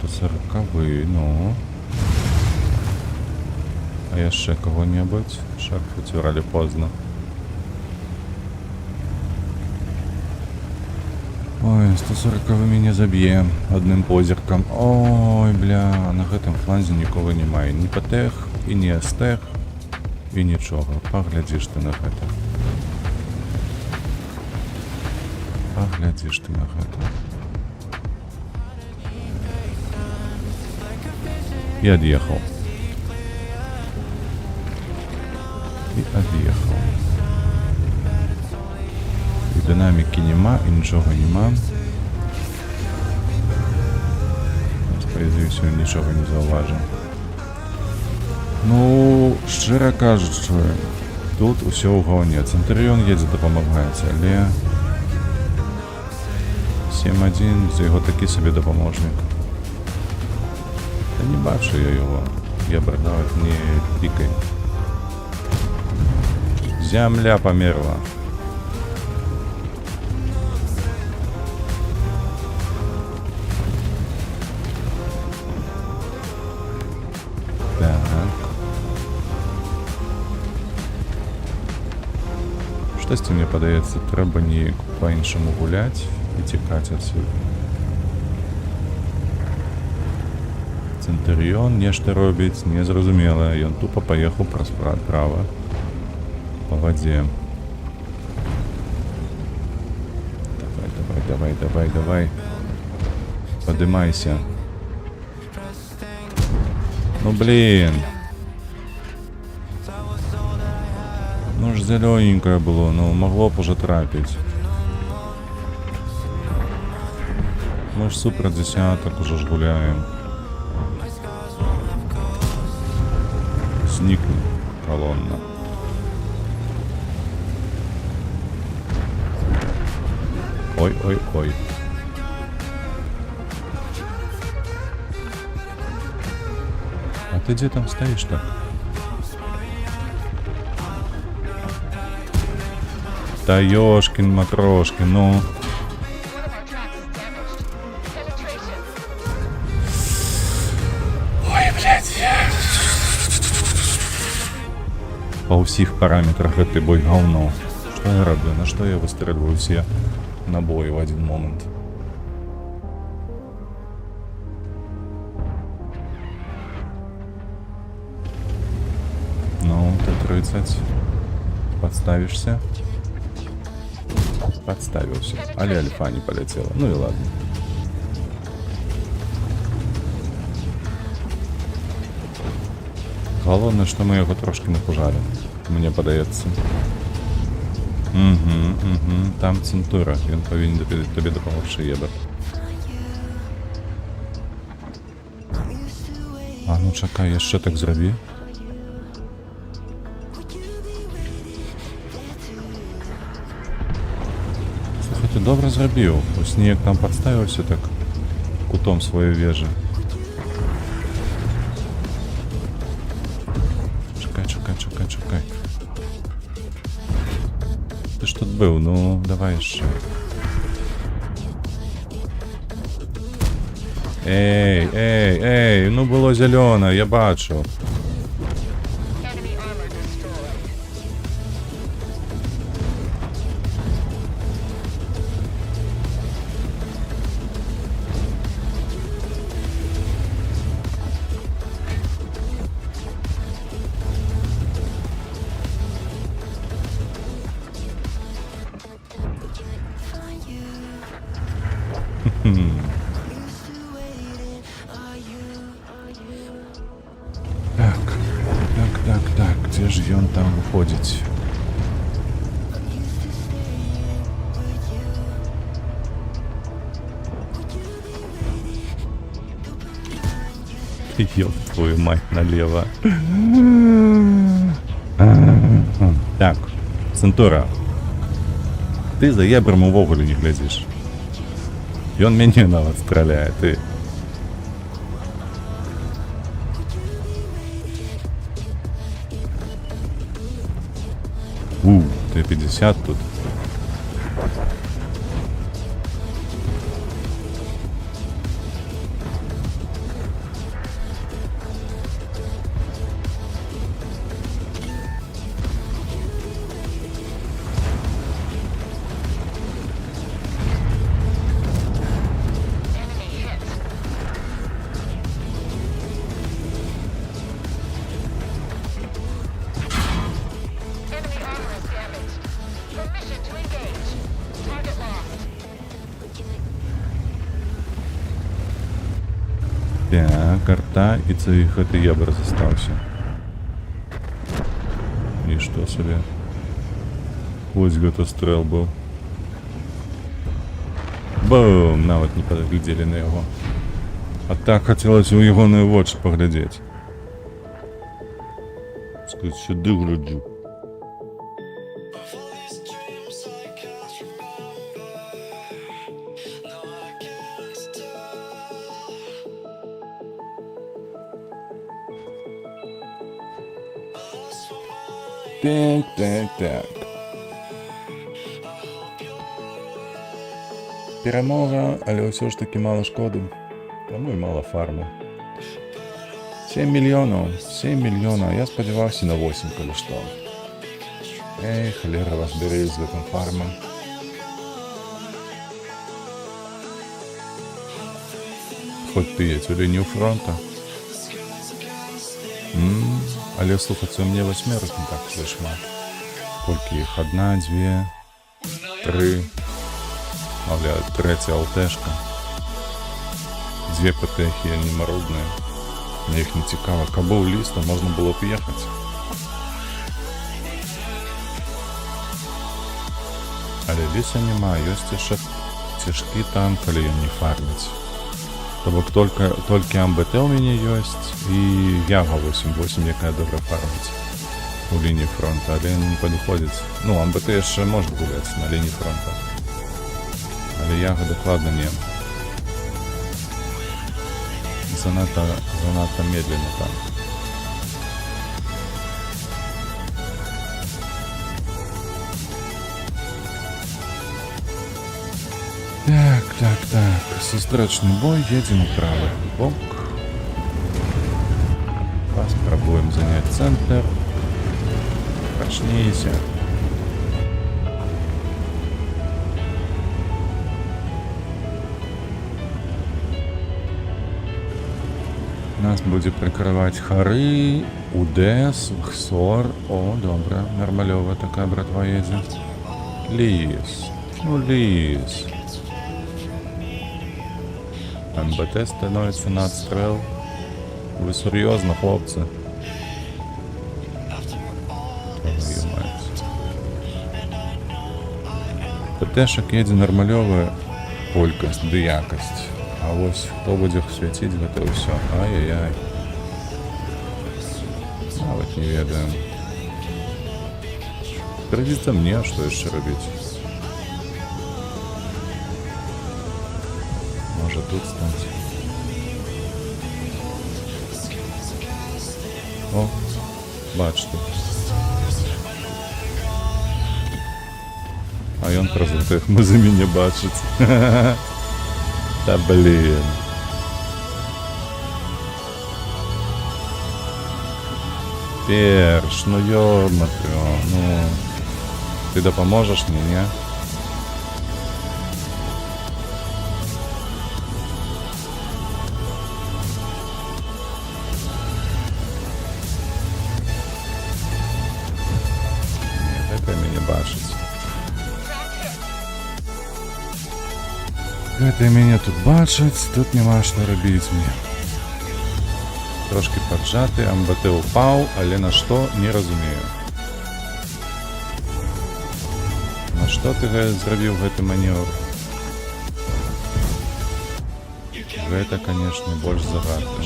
140-й, ну. А яшчэ кого-небудь? Шарфутюрали поздно. Ой, 140-й меня заб'е одним позірком. Ой, бля, на гэтым фланзе нікого немає. Ні ПТХ, і ні СТХ, і нічого. Поглядзіш ти на гэта. Поглядзіш ты на гэта. І ад'ехаў. І ад'ехаў. І динаміки нема, і нічого нема. Сподіваюся, він нічого не зауважив. Ну, щиро кажучи, тут усе у гоні. Центуріон їде допомагати, але 7-1, це його такий собі допоможник. Та не бачу я його. Я бардавик не тикай. Земля померла. Штосьці мне падаецца, трэба неяк па-іншаму гуляць і цікаць адсюль. Центуріон нешта робіць незразумела, ён тупо паехаў праз права па вадзе. Давай. Падымайся. Ну блин. Ну ж зелененькое было, ну могло б уже трапить. Мы ж супер десяток уже ж гуляем. Зникли колонна. Ой-ой-ой. А ты где там стоишь так? Да ёшкин матрошкин, ну. One of our tracks is damaged. Penetration. Ой, блядь. Па ўсіх параметрах гэты бой говно. Што я раблю? На што я выстрэльваю все набоі в один момент? Ну, Т-30. Подставишься? Подставился. Але альфа не полетела. Ну и ладно. Головне, що ми його трошки напужали. Мені подається. Там центура. Він повинен тобі допомогти, єбер. А ну чекай, я ще так зроблю. Слухай, ти добре зробив. Ось ніяк там підставився так кутом своєї вежі. Чекай. Ти ж тут був, ну давай ще. Ей, ну було зелене, я бачу. Enemy armor destroyed. Так, где ж ён там выходзіць? Ёб твою мать налево. Так, Центура. Ты за ебрам увогуле не глядзіш. Ён мяне нават страляе, ты. Т-50 тут. Enemy hit. Enemy armor is damaged. Permission to engage. Target lost. Так, карта і цей гэты ябр застаўся. І што сабе? Вось гэта стрэл быў. Бум! Нават не падглядзелі на яго. А так хацелася ў ягоныя вочы паглядзець. Сказаць, сюды гляджу. Так. Перемога, але ўсё ж таки мало шкоды. Таму і мало фармы. 7 мільёнаў. Я спадзяваўся на 8, калі што. Эй, халера вас бярэ з гэтым фармам. Хоць ты едзь у лінію фронта. Але слухацца, мне 8 не так все шмат. Колькі іх? 1, 2, 3. Маўляю, 3 ЛТшка. 2 ПТХі немарудныя. Мне іх не цікава. Каб быў ліст, то можна было б ехаць. Але ліса няма, ёсць яшчэ цяжкі танк, але ён не фарміць. То бок толькі АМБТ у мяне ёсць і Яга 8-8, якая добра фарміць у лініі фронта, але не падыходзіць. Ну, АМБТ яшчэ можа гуляць на лініі фронта. Але яга дакладна не. Занадто медленно там. Так. Сустречный бой, едем в правый бок. Попробуем занять центр. Точнейся. Нас будет прикрывать Хары, Удес, Хсор. О, добре, нормальова такая братва едет. Лис. Ну, Лис. МБТ становится на отстрел. Вы серьезно, хлопцы? Твою мать. ПТшек едзе нормалёвая колькасць ды якасць. А вось хто будзе свяціць гэта ўсё? Ай-яй-яй. Нават не ведаем. Прыйдзецца мне, што яшчэ рабіць? Можа тут стаць. О, бачите. А ён праз гэтых мы за мяне бачыць. Та блин. Перш, ну ё-моё, ну. Ты дапаможаш мне, не? Гэта мяне тут бачаць, тут няма што рабіць мне. Трошки поджаты, МБТ упаў, але на што, не разумею. На што ты зрабіў гэты манеўр? Гэта, канешне, больш загадка.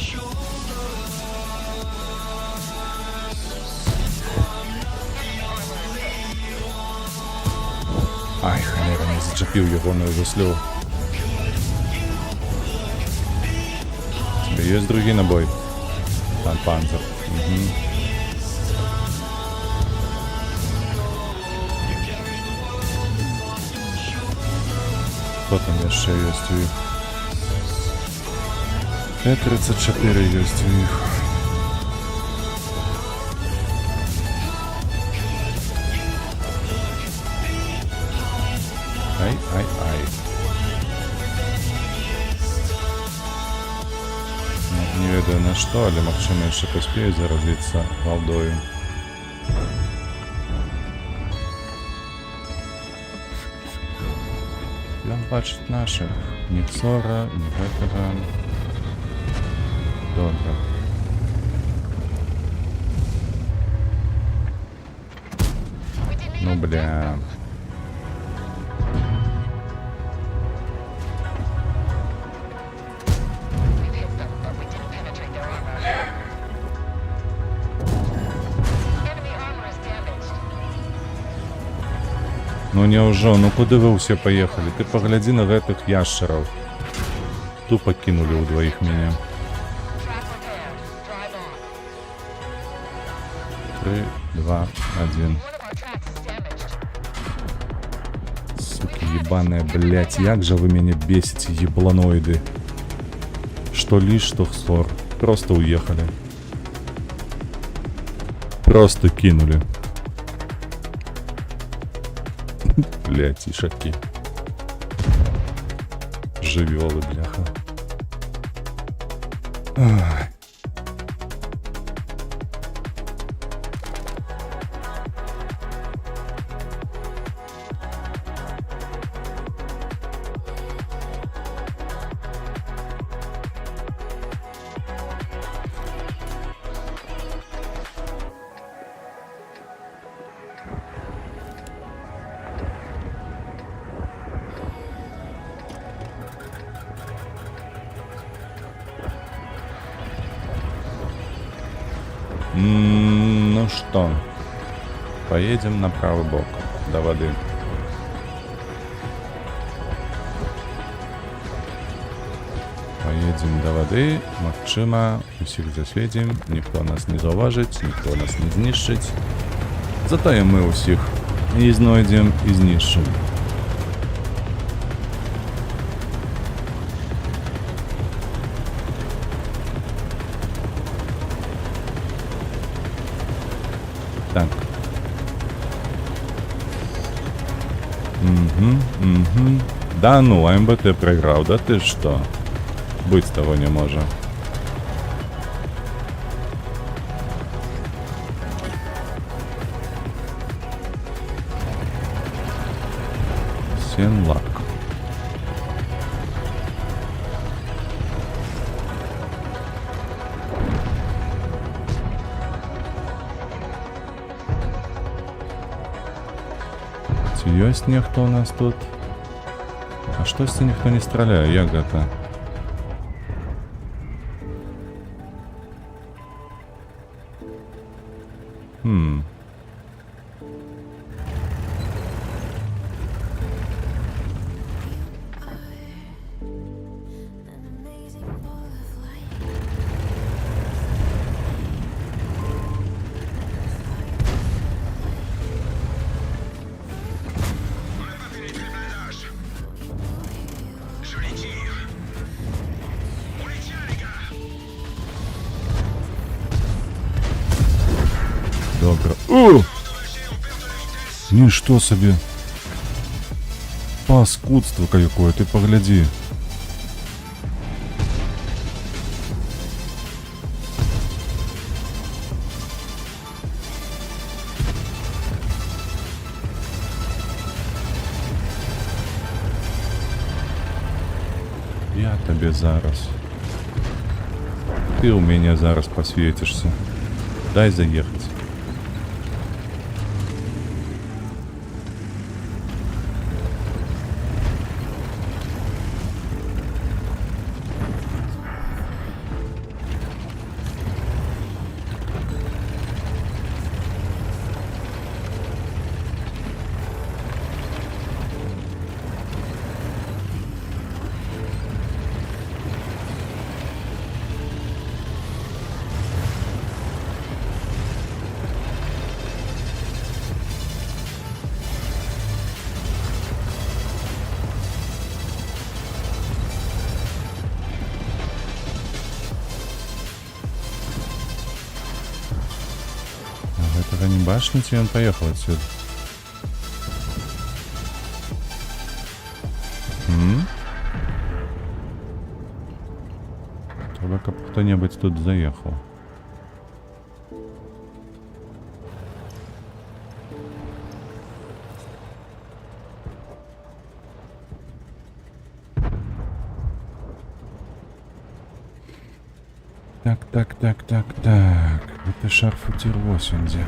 Ай, халера, не зачапіў ягоную заслю. Есть другой набой. Там панцер. Угу. Кто там еще есть у них? Т-34 есть у них. Ай. Не ведаю на што, але магчыма яшчэ паспею заразіцца валдою. Ён бачыць нашых. Ні Цора, ні гэтага. Добра. Ну бля. Ну няўжо, ну куды вы ўсе паехалі? Ты паглядзі на гэтых яшчараў. Тупа кінулі ў дваіх мяне. 3, 2, 1. Суки ебаные, блять, як же вы мяне бесите, ебланоиды. Что лишь, что хсор. Просто уехали. Просто кинули. Блять, ишаки. Живёлы, бляха. Ах. Ну что, поедем на правый бок до воды. Поедем до воды, магчыма, усіх засведзім, ніхто нас не заўважыць, ніхто нас не знішчыць. Затое мы ўсіх і знойдзем і знішчым. Так. Угу. Да ну, МБТ проиграл, да ты что? Быть того не может. Сенлак. Ці ёсць нехто у нас тут? А штосьці ніхто не страляе, як гэта? An amazing butterfly. Добре. Ничто собі. Паскудство какое, ты погляди. Я тебе зараз. Ты у меня зараз посветишься. Дай заехать. Этого не башните, и он поехал отсюда. Только кто-нибудь тут заехал. Так. Это шарфутер 8 где?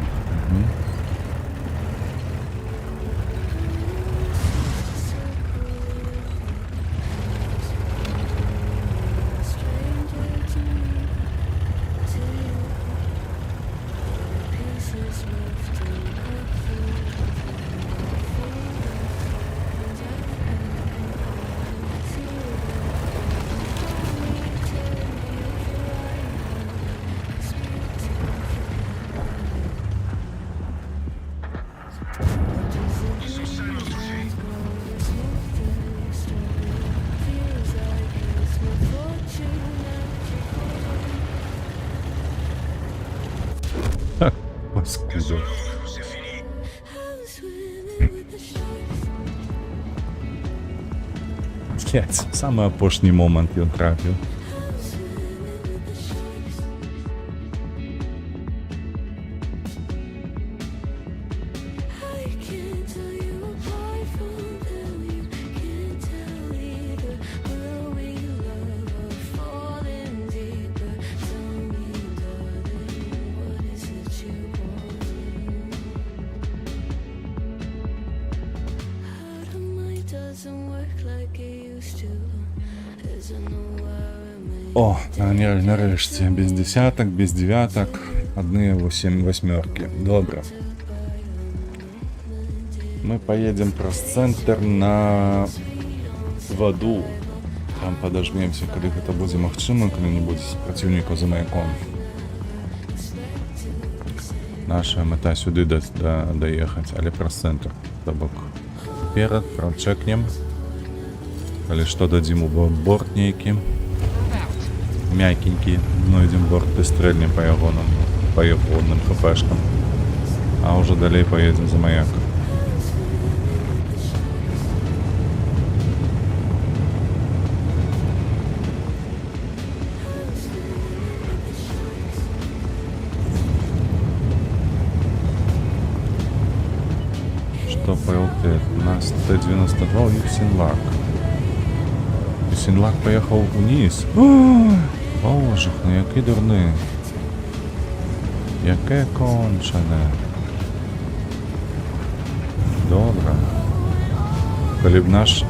Паскуда. Блять, самый опошний момент ён трапіў. О, нарешті, без десяток, без девяток, одни 8 восьмерки. Добре. Мы поедем пресс-центр на воду. Там падажмемся, калі гэта будзе магчыма, калі-небудзь з праціўнікаў за маяком. Наша мэта сюды даехаць, але праз цэнтр. То бок перад прачэкнем. Калі што, дадзім у борт нейкі. Мякенькі, знойдзем борт і стрэльнем па ягоным, па ягоным хпшкам. А ўжо далей паедзем за маяк. Что по ЛТ? У нас Т-92 и Синлак. И Синлак поехал вниз. Ой, боже, ну який дурний. Яке кончене. Добре. Коли б наш...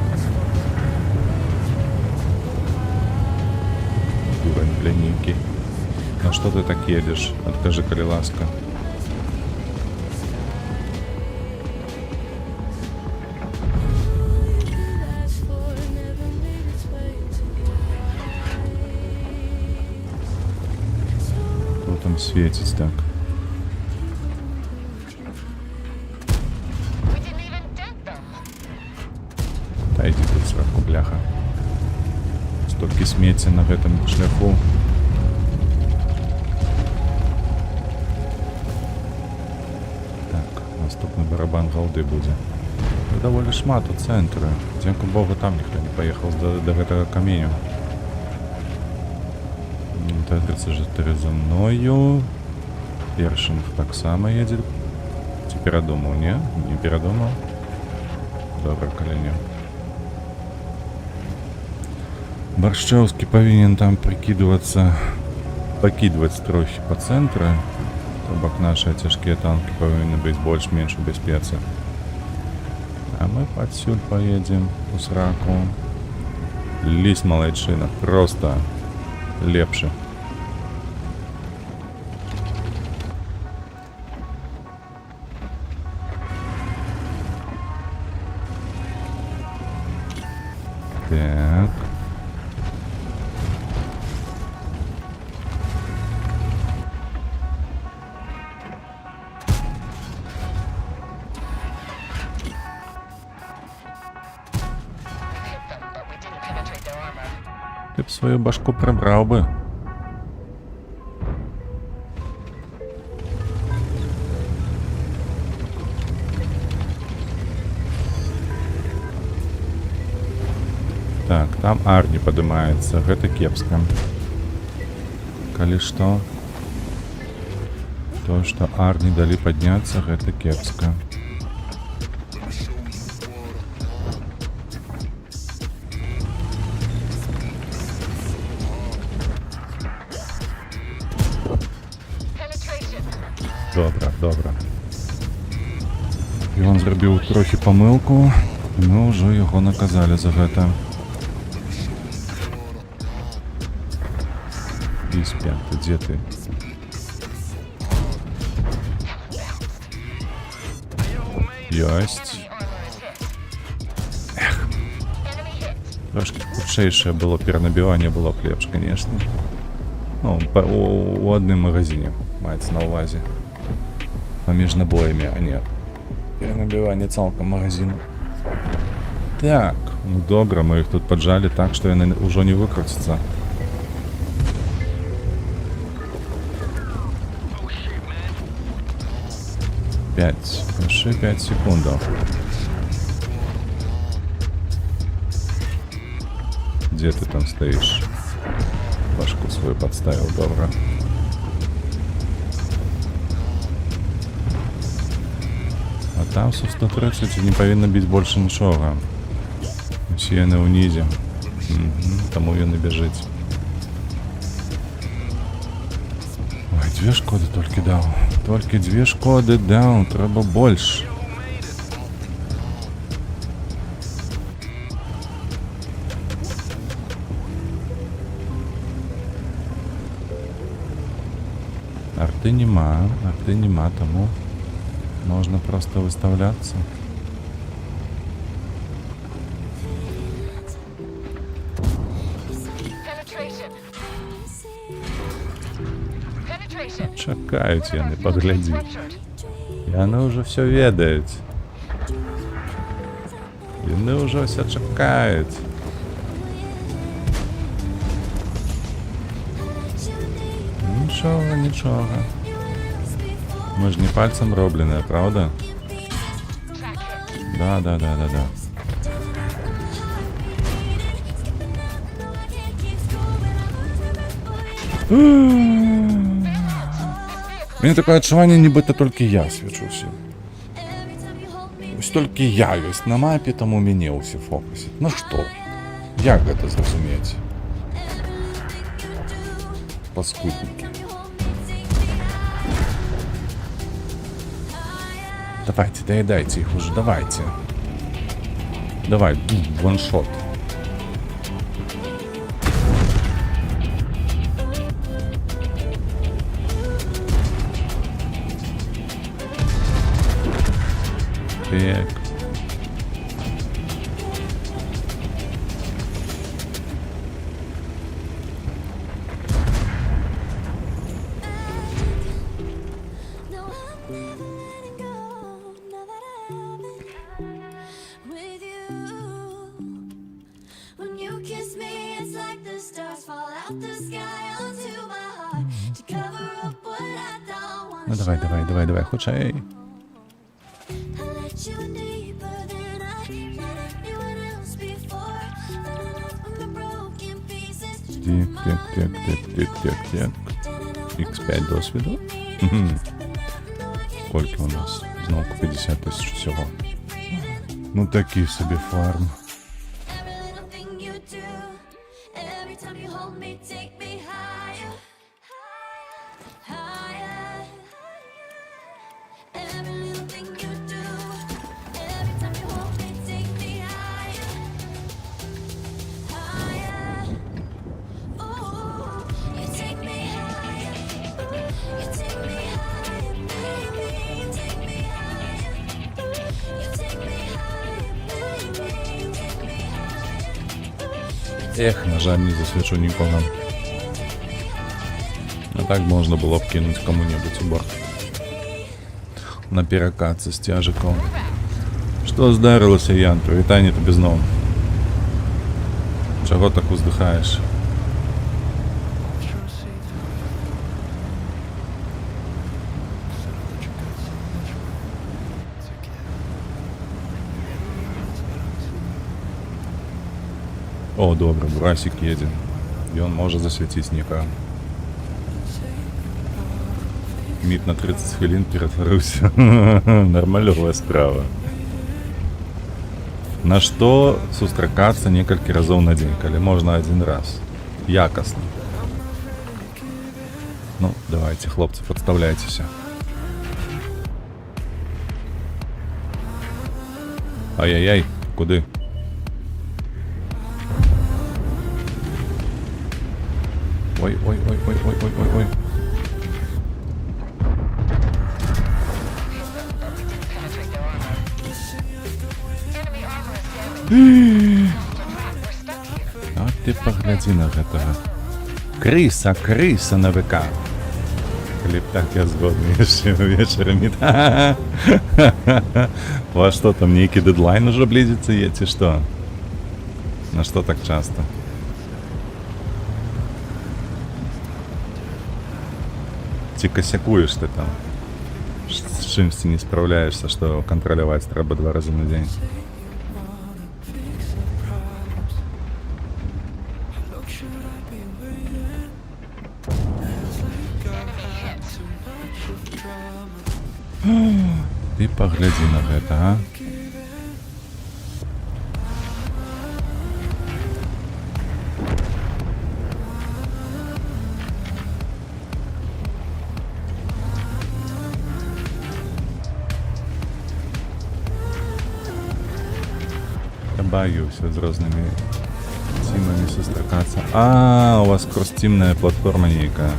Дурень пленненький. На что ты так едешь? Откажи, коли ласка. Там светить так. We didn't even dent them. Та иди тут сверху, бляха. Столько смети на этом шляху. Так, наступный барабан голды будет. Довольно шмат у центра. Дзякуй Богу, там ніхто не поехал до гэтага каменю. Т-34 за мною. Першинг так само едет. Ці передумав, не? Не передумав. Добре, коли Борщевский повинен там покидывать трохи по центру. То бок наши тяжкие танки повинны быть больше-меньше в безпеці. А мы подсюд поедем у сраку. Лись, малайчина, просто лепше. Так. Ты б свою башку прибрав би. Так, там Арни поднимается, гэта кепска. Калі што, то, что Арни дали подняться, гэта кепска. Добре, добре. І він зробив трохи помилку, і ми вже його наказали за гэта. Писпя, ты где ты? Есть. Эх. Трошки худшейшее было перенабивание, было б лепш, конечно. Ну, у одним магазине, мається на увазі. Поміж набоями, а нет. Перенабивание цалком магазину. Так, ну добре, мы их тут поджали так, что они уже не выкрутятся. 5. Еще 5 секундов. Где ты там стоишь? Башку свою подставил, добро. А там со 130 не повинно быть больше ничего. Все на унизе. Тому ее набежить. Ой, 2 шкоды только дал. Только 2 шкоды дал, треба больше. Арты нема, тому можно просто выставляться. Penetration. Penetration. Чакаюць яны, паглядзі. Ruptured. Яны ўжо ўсё ведаюць. Яны ўжо ўсё чакаюць. Нічога, нічога. Мы ж не пальцем робленыя, правда? Track hit. Да. Мне такое адчуванне, нібыта толькі я свечуся. Вось толькі я ёсць на мапе, таму мяне ўсе фокусяць. Ну што? Як гэта зразумець? Паскуднікі. Давайте, доедайте их уже, давайте. Давай, ваншот. Так. No, I'm never letting go. Now that I have it with you. When you kiss me, it's like the stars fall out the sky onto my heart to cover up what I don't want. Ну давай, хочай. I let you deeper than I let anyone else before. Let it off from the broken pieces. Так. X5 досвіду. Скільки у нас? Знову 50 тисяч всього. Ну такий собі фарм. Every little thing you do, every time you hold me, take me higher, higher. Every little thing you do, every time you hold me, take me higher, higher. Ooh, you take me higher, you take me higher, baby, you take me higher, you take me higher, baby, you take me higher. Ех, на жаль, не засвечу нікого. А так можна було б кинуть кому-небудь у борт. На перекатці з тяжиком. Що здарилося, Ян? Привітання тобі знову. Чого так уздихаєш? О, добре, Бурасик їде. І він може засвітити Ніка. Мід на 30 хвилин перетворився. Нормальова справа. На что сустракаться несколько разов на день, коли можно один раз. Якостно. Ну, давайте, хлопцы, подставляйтесь. Ай-яй-яй, куди? Ой. Penetrate their armor. Enemy armor is damaged. We're stuck here. А ти погляди на гэтага. Крыса на ВК. Калі б так я згодны яшчэ вечарамі. У вас што там, нейкі дедлайн ужо блізіцца є, ці што? На што так часто? Ці косякуеш ты там? З чымсьці не спраўляешся, што кантраляваць трэба 2 разы на дзень. Ты паглядзі на гэта, а? Я баюся з рознымі цімамі сустракацца. А, у вас кросцімная платформа нейкая.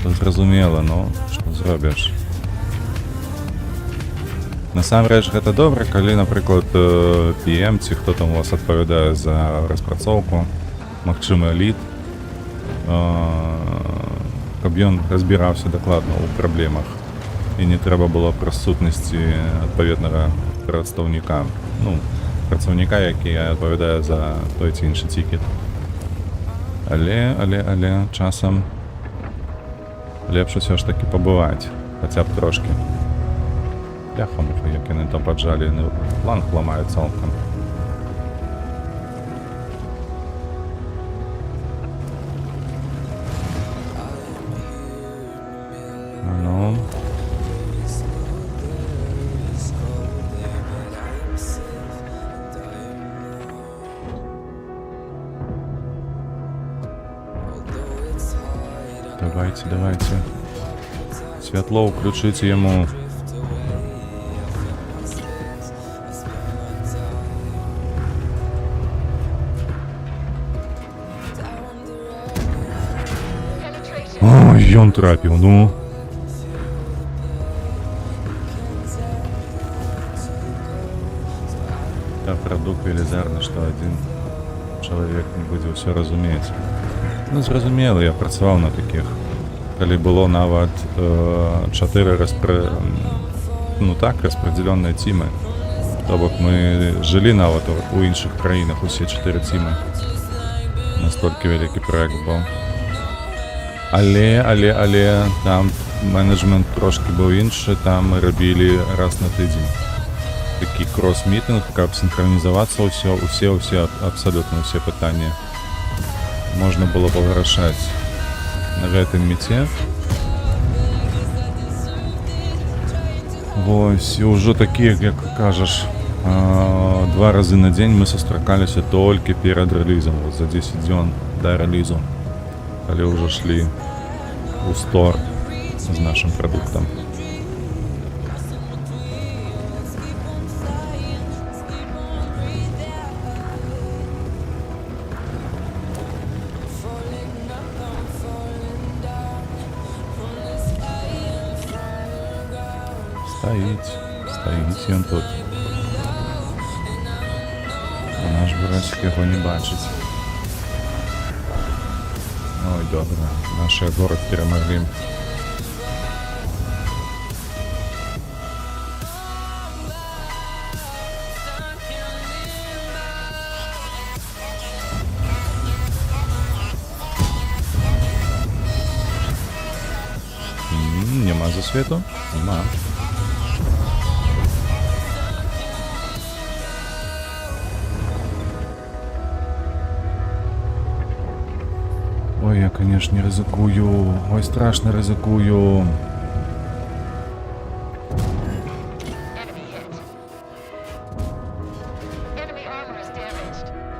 Зразумела, ну, што зробіш? Насамрэч, гэта добра, калі, напрыклад, PM ці хто там у вас адпавядае за распрацоўку, магчымы эліт, каб ён разбіраўся дакладна ў праблемах і не трэба было прысутнасці адпаведнага прадстаўніка, ну, працаўніка, які адпавядае за той ці іншы цікет. Але часам лепш усё ж такі пабываць, хаця б трошкі. Бляха-муха, як яны там паджалі, план ламае цалкам. Ну. Давайте. Святло уключите ему. Ой, ён трапіў, ну. Та прадукт велізарны, што адзін чалавек не будзе ўсё разумець. Ну, зразумела, я працаваў на такіх. Калі было нават 4 распрадзялёныя цімы. То бок мы жылі нават у іншых краінах усе 4 цімы. Настолькі вялікі праект быў. Але там менеджмент трошки быў іншы, там мы рабілі раз на тыдзень. Такі крос-мітынг, каб синхронізавацца ўсе, абсалютна ўсе пытанні. Можна было павырашаць на гэтым міце. Вось, і ўжо такія, як кажаш, 2 разы на дзень мы сустракаліся толькі перад рэлізам, за 10 дзён да рэлізу, калі ўжо шлі у стор з нашым прадуктам. Стаіць ён тут. А наш бурацік яго не бачыць. Ой, добра, наш горад перамаглі. Нема засвету? Нема. Ой, я, конечно, ризикую. Ой, страшно ризикую.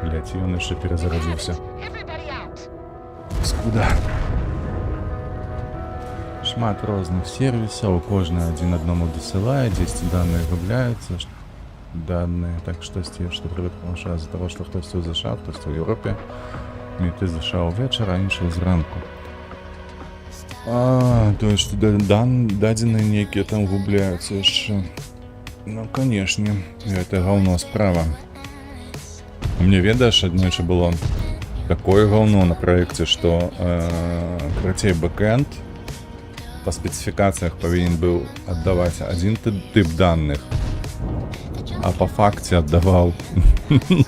Блять, ён яшчэ перезаразіўся. Скуда? Шмат розных сервисов, кожны адзін аднаму дасылае, дзесьці данные губляюцца, данные, так штосьці, што трэба памашаць з-за таго, што хтосьці зашаў, хтосьці ў Еўропе. Ты зашаў вечар, а іншы зранку. То есть дадзеныя нейкія там губляюцца яшчэ. Ну, канешне, гэта гаўно справа. Мне ведаеш, аднойчы было такое гаўно на праекце, што карацей бэкэнд па спецыфікацыях павінен быў аддаваць адзін тып данных, а па факце аддаваў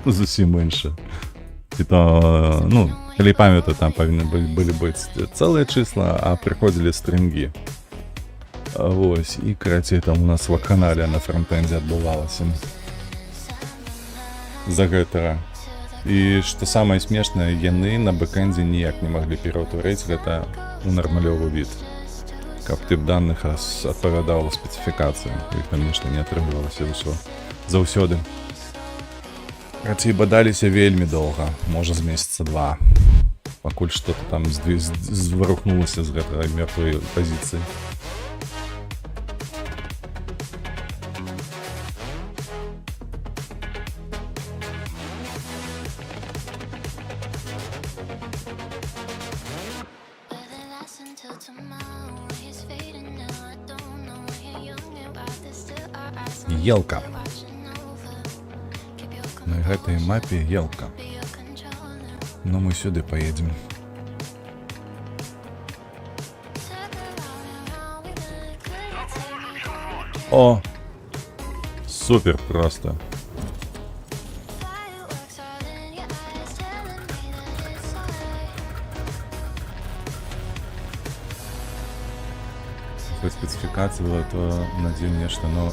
зусім іншы. І то, ну, калі памятаю, там павінны былі быць цэлыя числа, а прыходзілі стрынгі. Вось, і карацей там у нас вакханалія на фронтендзе адбывалася з-за гэтага. І што самае смешнае, яны на бэкэндзе ніяк не маглі пераўтварыць гэта ў нармалёвы від, каб тып данных адпавядаў спецыфікацыі. Іх там нешта не атрымлівалася заўсёды. Карацей, бадаліся вельмі доўга, можа з месяца 2, пакуль што-то там зварухнулася з гэтай мёртвай пазіцыі. Елка. На гэтай мапе елка. Ну мы сюда поедем. О! Супер просто. По специфікації було, то надію нешта, но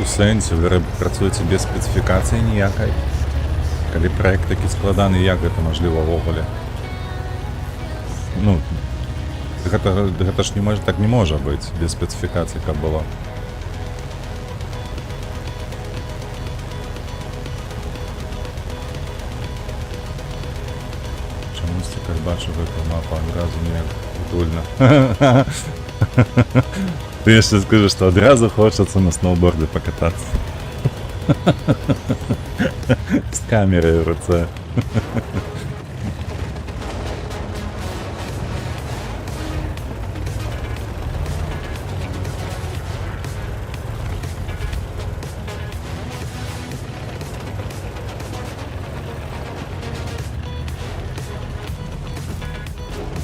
у сенсі ви працюєте без специфікації ніякої. Коли проект такий складаний, як це можливо ввогуле? Ну, гэта ж не може, так не може бути без специфікації, як було. Чомусь як бачу, випав мапа одразу ніяк утульно. Ты ще скажешь, что одразу хочется на сноуборде покататься. С камерой в руце.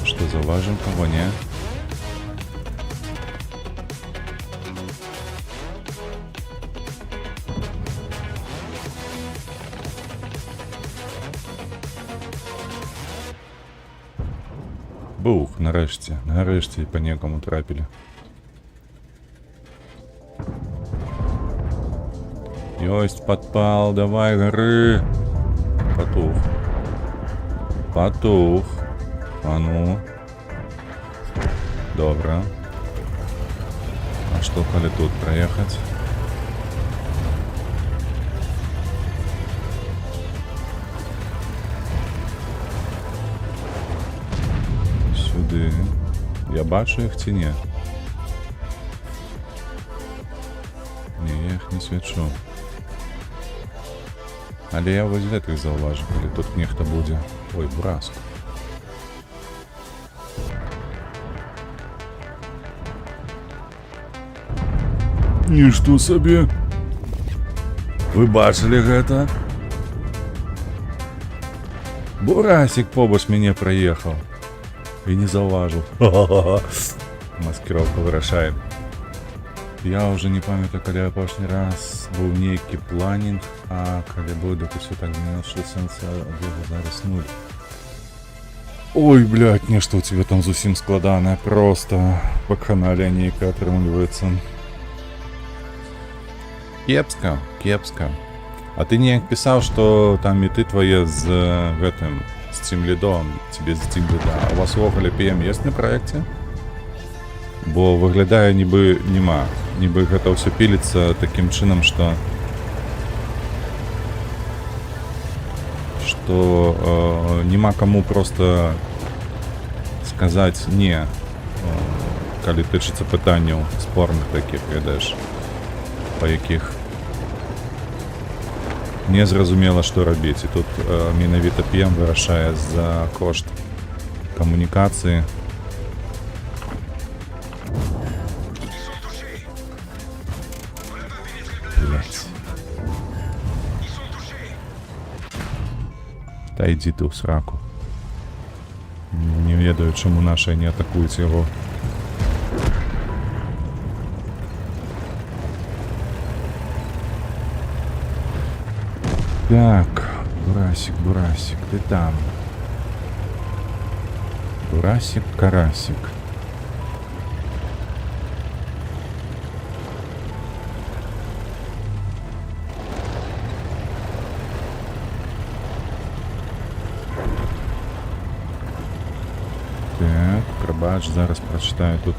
Что зауважим, кого не? Бух, нарешті і по некому трапили. Ёсть, подпал, давай, горы. Потух. А ну. Добре. А что, коли тут проехать? Сюди. Я бачу їх чи ні? Ні, я їх не свічу. Але я ось гэтых зауважу, коли тут нехто буде. Ой, бураск. Нічто собі. Ви бачили гэта? Бурасик побач мяне проехал. И не зауважил. Маскировка вырашает. Я уже не памятаю, когда я прошлый раз был некий планинг, а когда будет все так менялось, что сенса бегу зараз 0. Ой, блядь, нечто у тебя там зусім складане, просто бакханалия нейка отрымливается. Кепска. А ты не писал, что там меты твои с этим, с тем лидом, тебе з тим ліда. А у вас воголя PM є на проекте? Бо виглядає ніби нема. Ніби гэта все пілиться таким чином, що нема кому просто сказати ні, коли тичиться питанням спорних таких, ведеш, по яких не зрозуміло, що робити. І тут менавіта PM вирішає за кошт комунікації. Блять. Та йди ти у сраку. Не ведаю, чому наші не атакують його. Так, Бурасик, ты там. Карасик. Так, пробач, зараз прочитаю тут.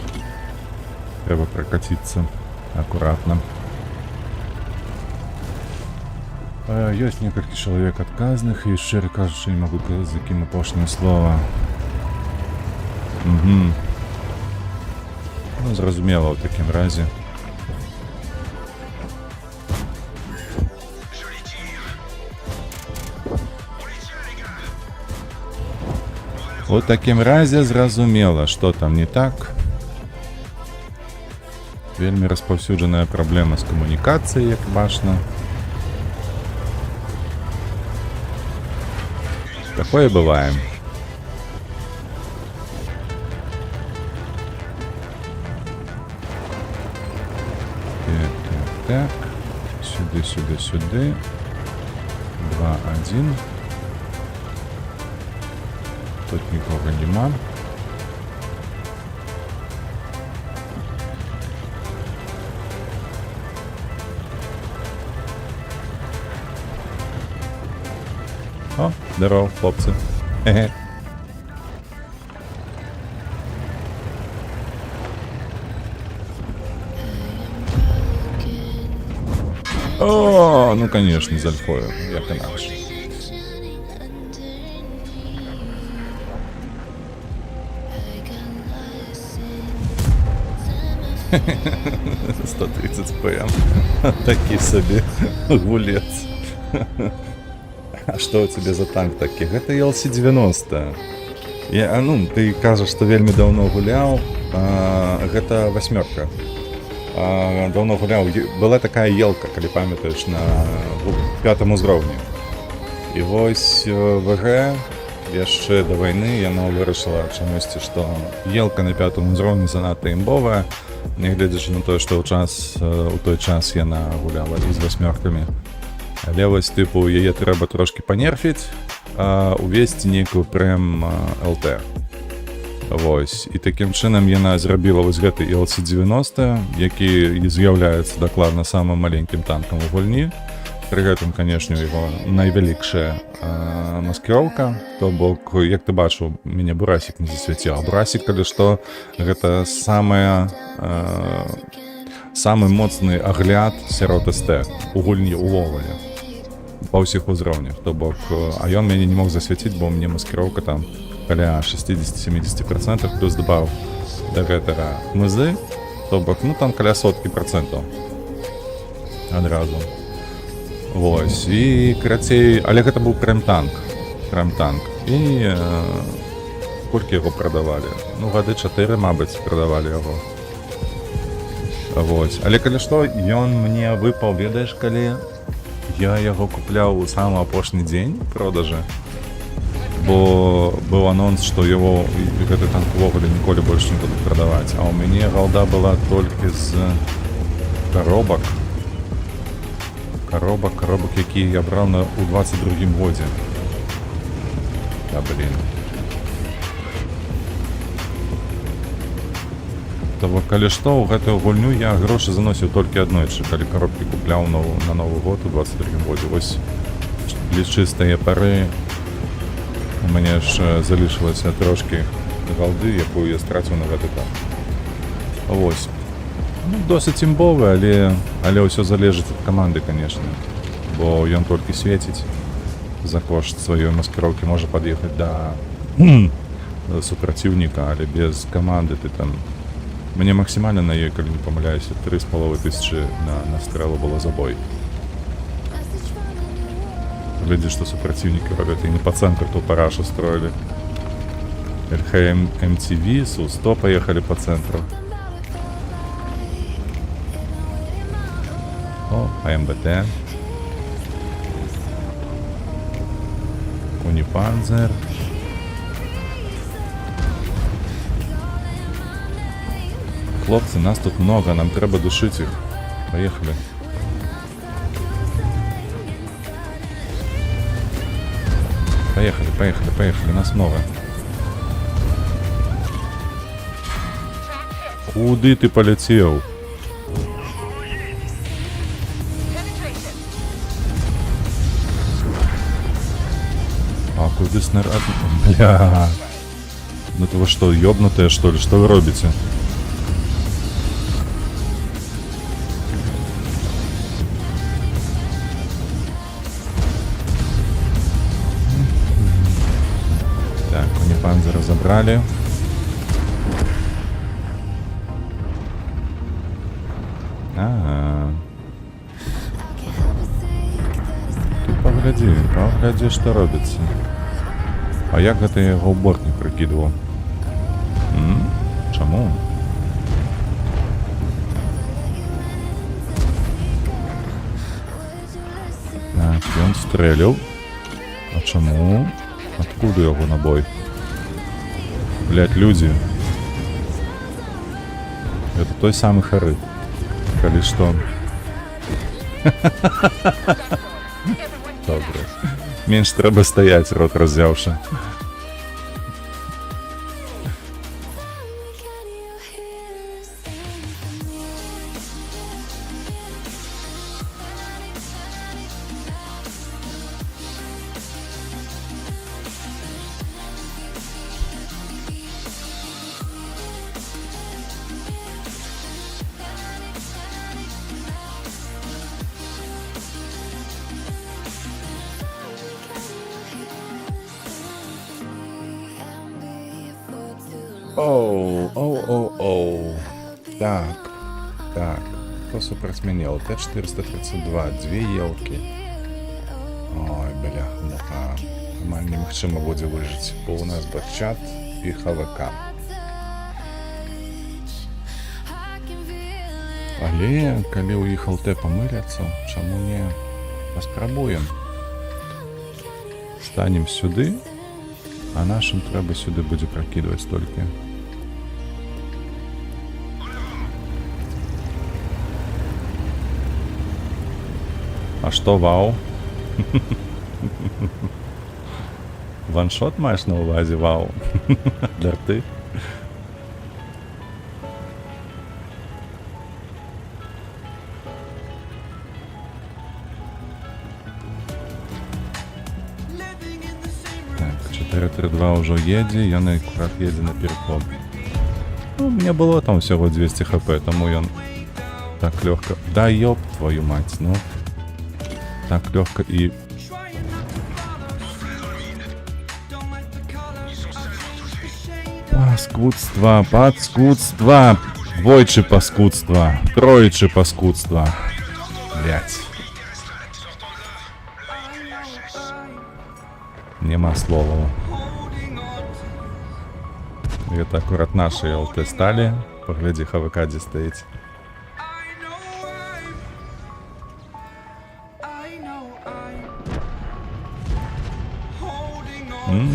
Треба прокатиться аккуратно. Есть несколько человек отказных, и щиро кажучи, не могу закинуть пошлое слово. Угу. Ну, зрозуміло в таким разі. У таким разі зрозуміло, що там не так. Вельми розповсюджена проблема з комунікацією, як бачно. Такое бывает. Так. Сюди. 2-1. Тут нікого нема. О, здорово, хлопці. Хе-хе. О, ну конечно, з Альфою, як інакше. – 130 ПМ. Такий собі гулець. А что у тебя за танк такі? Гэта LC-90. Ну, ты кажаш, што вельмі даўно гуляў. Гэта восьмерка. Даўно гуляў. Была такая елка, калі памятаеш, на 5-м узроўні. І вось ВГ яшчэ да вайны яна вырашыла чамусьці, што елка на 5-м узроўні занадта імбовая, нягледзячы на тое, што у той час яна гуляла і з восьмеркамі. Але вось, типу, яе трэба трошки панерфіць, увесці нейкую прям ЛТ. Вось. І такім чынам яна зрабіла вось гэты LC-90, які з'яўляецца дакладна самым маленькім танкам у гульні. Пры гэтым, канешне, яго найвялікшая маскіроўка. То бок, як ты бачыў, мяне бурасік не засвяціў. А бурасік, калі што, гэта самы моцны агляд сярод СТ у гульні увогуле. Па ўсіх узроўнях. То бок, а ён мяне не мог засвяціць, бо мне маскіроўка там каля 60-70%, плюс дабаў да гэтага мызы, то бок, ну там каля 100% адразу. Вось, і карацей, але гэта быў прям танк. І колькі яго прадавалі? Ну, гады 4, мабыць, прадавалі яго. Вось, але калі што, ён мне выпаў, ведаеш, калі я яго купляў у самы апошні дзень продажы, бо быў анонс, што яго гэты танк увогуле ніколі больш не будуць прадаваць, а ў мяне галда была толькі з коробак, якія я браў у 22-м годзе. Блін. Того, калі што, ў гэтую гульню я грошы заносіў толькі аднойчы, калі коробкі купляў на Новы год у 23-м годзе. Вось, лічы з тае пары у мяне ж залишилася трошки галды, якую я страціў на гэты танк. Вось. Ну, досыць імбовы, але ўсё залежыць ад каманды, канешне. Бо ён толькі свеціць за кошт сваёй маскіроўкі, можа пад'ехаць да супраціўніка, але без каманды ты там... Мне максимально на ёй, калі не памыляюся, 3500 на стрэлу было забой. Глядзі, што супраціўнікі робяць, і не па цэнтру ту парашу строілі. ЛХМТВ, Су-100 паехалі па цэнтру. О, АМБТ. Унипанзер. Хлопцы, нас тут много, нам треба душить их. Поехали. Поехали, нас много. Куды ты полетел? А куды снаряд? Бля. Ну это вы что, ёбнутые, что ли? Что вы робите? Панзера забрали. Ага. Ты погляди, что робится. А як гэта я яго ў борт не прыкідваў? Чаму? Так, ён стрэліў. А чаму? Откуда його набой? Блять, люди. Это той самый Харит. Калі што. Добре. Менш трэба стаяць, рот раззяўшы. Оу. Так. Хто супротьмяніл? Т-432, 2 елки. Ой, бляха-муха. Нормально немагчыма будзе выжыць, бо у нас батчат і ХВК. Але, калі ў іх ЛТ памыляцца, чаму не? Паспрабуем. Станем сюды, а нашим трэба сюды будзе пракідваць толькі. А што, вау? Ваншот маеш на увазе, вау? Дарты? Так, 4-3-2 ўжо едзе, ён акурат едзе на переход. Ну, мне было там всего 200 хп, тому ён так легко. Да ёб твою мать, ну. Так легко и... Паскудство, двойче паскудство, троече паскудство. Блять. Нема слова. Это аккурат наши ЛТ стали. Погляди, ХВК где стоит.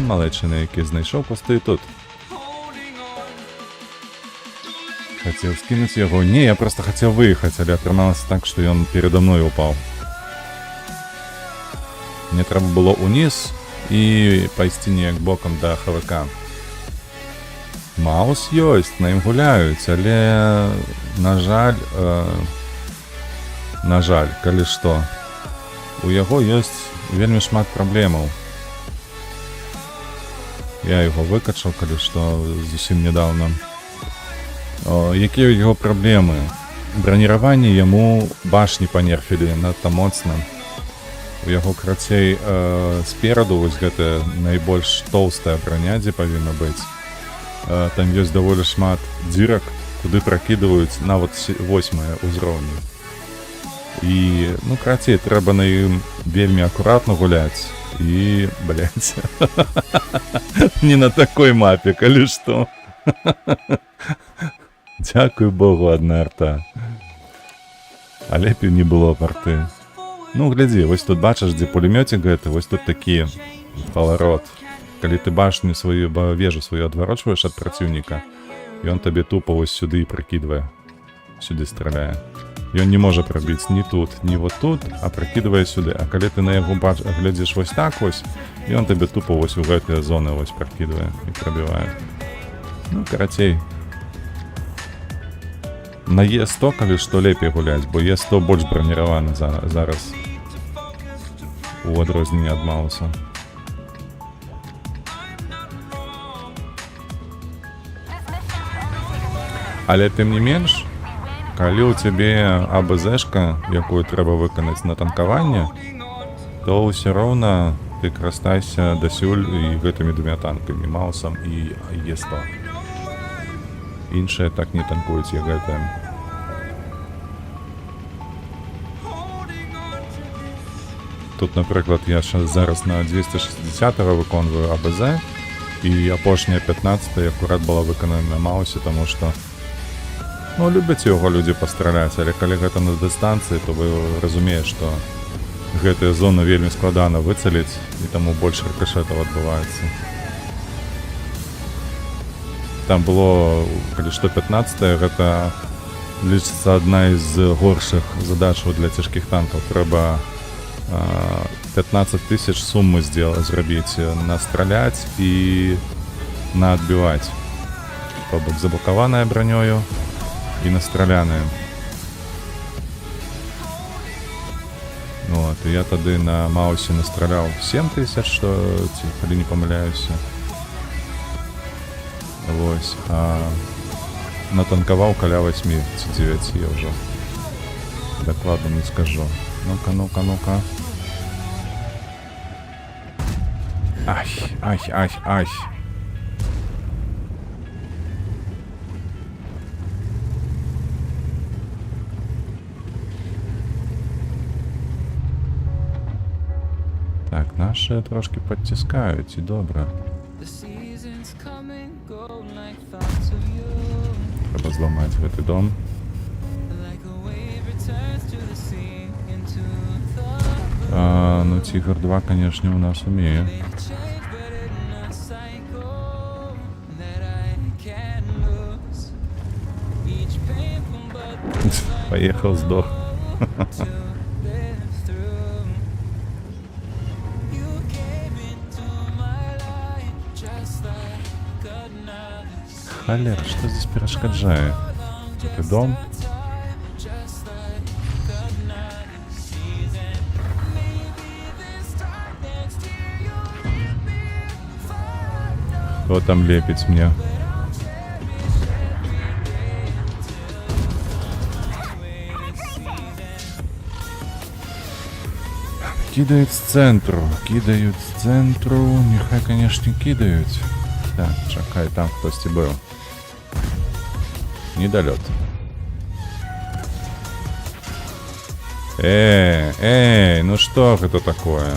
Малечина, який знайшов, постоїть тут. Хотел скинуть его. Не, я просто хотел выехать, але отрывался так, что он передо мной упал. Мне треба было униз и пойти неяк боком до ХВК. Маус ёсць, на ім гуляюць, але на жаль, калі што, у яго ёсць вельмі шмат праблемаў. Я его выкачал, калі што, зусім недавно. Якія ў яго праблемы? Браніраванне яму башні панерфілі надта моцна. У яго крацей спераду вось гэта найбольш тоўстая браня, дзе павінна быць. Там ёсць даволі шмат дзірак, куды пракідваюць нават 8-е ўзроўні. І, ну, крацей, трэба на ім вельмі акуратна гуляць. И, блядь, не на такой мапе, калі што. Дякую Богу, одна арта. А лепей не было парты. Ну, глядзі, вось тут бачыш, дзе пулемётик гэты, вось тут такі поворот. Калі ты башню сваю, вежу свою адварочваеш ад праціўніка, ён табе тупо вось сюды і прыкідвае. Сюды страляе. Ён не можа прабіць ні тут, ні вот тут, а пракідвае сюды. А калі ты на яго глядзіш вось так вось, ён табе тупо вось у гэтыя зоны вось пракідвае і прабівае. Ну, карацей. На Е100, калі што, лепей гуляць, бо Е100 больш браніраваны зараз. У адрозненне ад Мауса. Але тым не менш, калі ў цябе АБЗшка, якую трэба выканаць на танкаванне, то ўсё роўна ты карыстайся дасюль і гэтымі двумя танкамі, Маусам і Е100. Іншыя так не танкуюць, як гэта. Тут, напрыклад, я зараз на 260-го выконваю АБЗ, і апошняя 15-я акурат была выканана на Маусе, таму што, ну, любяць яго людзі пастраляць, але калі гэта на дыстанцыі, то вы разумееш, што гэтую зону вельмі складана выцаліць, і таму больш рыкашэтаў адбываецца. Там было, калі што 15-е, гэта лічыцца адна з горшых задачаў для цяжкіх танкаў. Трэба 15 000 суммы зрабіць, настраляць і наадбіваць. То бок заблакаваная бранёю і настраляная. Вот, і я тады на Маусе настраляў 7000, што, ці, калі не памыляюся. Вось, а натанкаваў каля 8 ці 9 я ўжо. Дакладна не скажу. Ну-ка, ну-ка, ну-ка. Ай, ай, ай, ай. Так, наші трошки підтискають, і добре. Треба зламати цей дом. Ну, Тигр 2, конечно, у нас умеет. Поехал, сдох. Холера, что здесь перешкоджает? Это дом? Кто там лепить мне? Кидают с центру, кидают с центру. Нехай, конечно, кидают. Так, чакай, там хтось был. Недолет. Ну что это такое?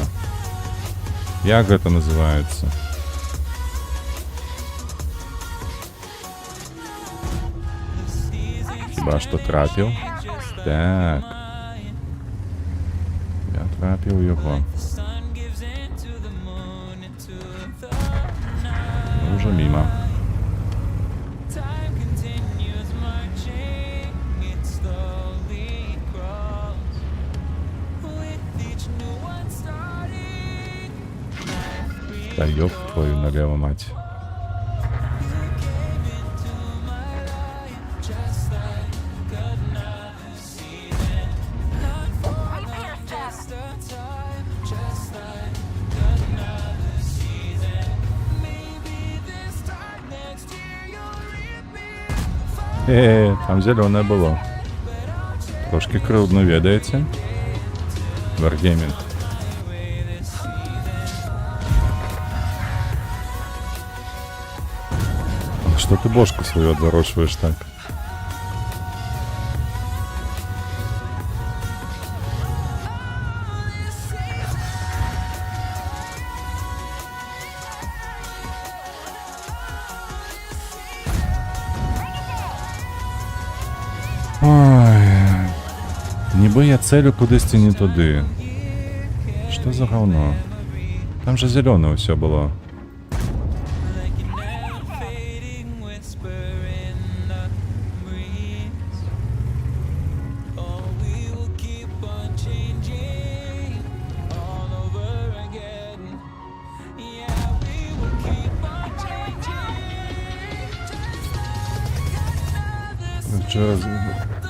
Як это называется? Хіба что трапил? Так. Я трапил его. Уже мимо. Да ёб твою налево, мать. Там зеленое было. Трошки крыльно, ведаете? Wargaming. Что ты бошку свою отворачиваешь так? Ой, ніби я целю кудись не туди. Що за говно? Там же зеленое все было.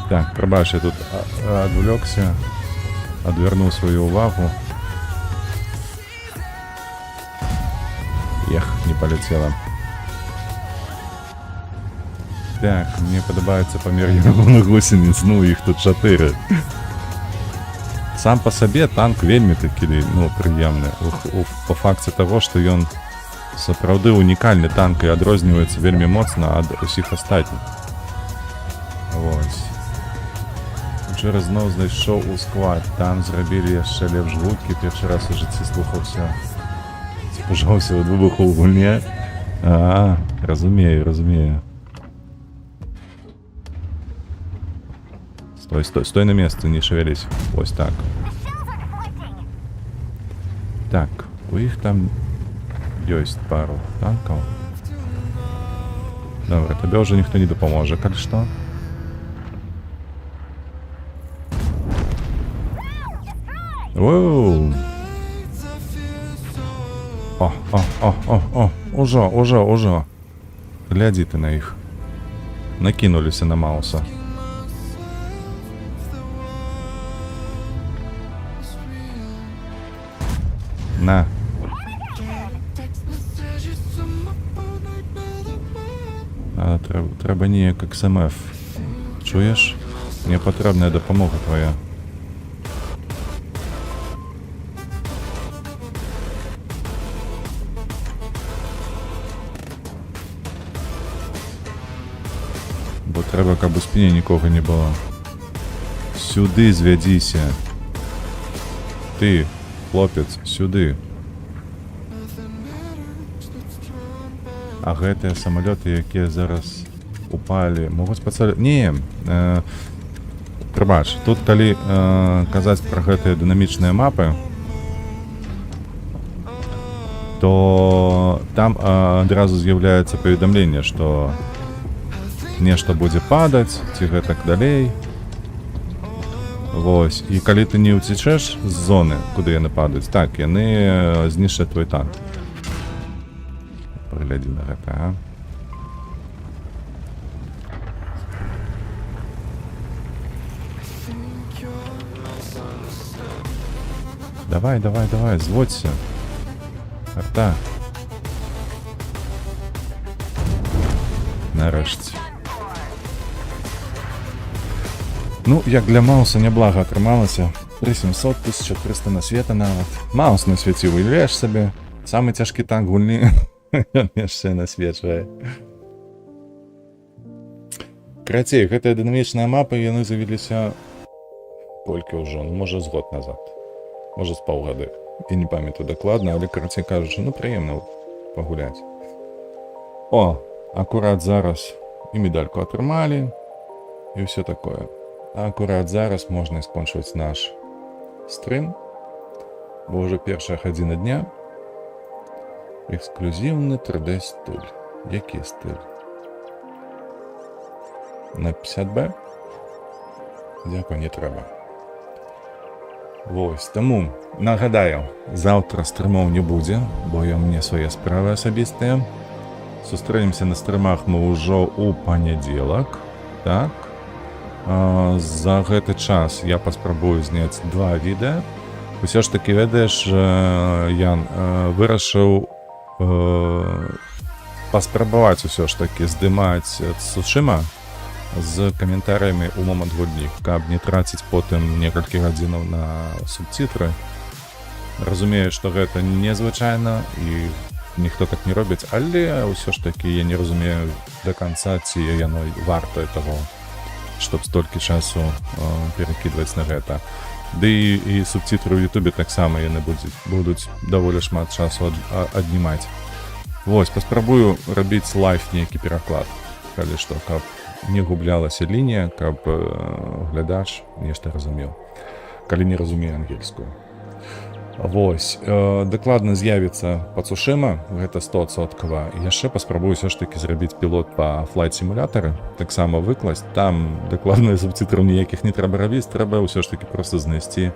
Так, пробач, я тут отвлекся, отвернул свою увагу. Ех, не полетело. Так, мне подобається памір ягоних гусениць, ну їх тут 4. Сам по собі танк вельми такий, ну, приємний. По факті того, що він сапраўды унікальний танк і адрознюється вельми моцно від усіх остальних. Ось. Вчора знову знайшов у склад. Там зробили яшчэ лепш гуки. Перший раз у житті слухався. Спужався від вибуху в гульні. Розумію, розумію. Стой на месте, не шевелись. Ось так. Так, у іх там ёсць пару танкаў. Добра, табе ўжо ніхто не дапаможа, калі што. Воу! О, ужо. Глядзі ты на іх. Накінуліся на Мауса. На. Трэба неяк XMF. Чуеш? Мне патрэбная дапамога твоя. Бо трэба, каб у спіне нікога не было. Сюды звядзіся. Ты, хлопец, сюды. А гэтыя самалёты, якія зараз упалі, могуць пацаліць... Не, прабач, тут калі казаць пра гэтыя дынамічныя мапы, то там адразу з'яўляецца паведамленне, што нешта будзе падаць, ці гэтак далей. Вось, і калі ты не ўцячэш з зоны, куды яны падаюць, так, яны знішчаць твой танк. Паглядзі на гэта, а? Давай, зводься. Арта. Нарэшце. Ну, як для Мауса няблага атрымалася. 3700, 1300 на света нават. Маус на свеце, уявляеш сабе? Самы цяжкі танк гульні. Ён яшчэ насвечвае. Карацей, гэтыя дынамічныя мапы, яны з'явіліся колькі ўжо, ну, можа, з год назад. Можа, з паўгады. Я не памятаю дакладна, але, карацей кажучы, ну, прыемна пагуляць. О, акурат зараз і медальку атрымалі, і ўсё такое. А акурат зараз можна скончваць наш стрым, бо ўжо першая гадзіна дня. Эксклюзіўны 3D стыль. Які стыль? На 50B? Дзякуй, не трэба. Вось, таму нагадаю, заўтра стрымоў не будзе, бо я мне свае справы асабістыя. Сустрэнемся на стрымах мы ўжо ў панядзелак. Так. За гэты час я паспрабую зняць 2 відэа. Усё ж такі, ведаеш, Ян, вырашыў паспрабаваць усё ж такі здымаць Цусшыма з каментарыямі ў момант гульні, каб не траціць потым некалькі гадзінаў на субцітры. Разумею, што гэта незвычайна і ніхто так не робіць, але ўсё ж такі я не разумею да канца, ці яно вартае таго, чтоб столькі часу перакідваць на гэта. Ды і субцітры ў Ютубе таксама яны будуць даволі шмат часу аднімаць. Вось, паспрабую рабіць лайф нейкі пераклад, калі што, каб не гублялася лінія, каб глядач нешта разумеў, калі не разумее ангельскую. Вось, дакладна з'явіцца па Цушыма, гэта 100%. Яшчэ паспрабую ўсё ж такі зрабіць пілот па флайт-сімулятары, таксама выкласць. Там дакладных субцітраў ніякіх не трэба рабіць, трэба ўсё ж такі проста знайсці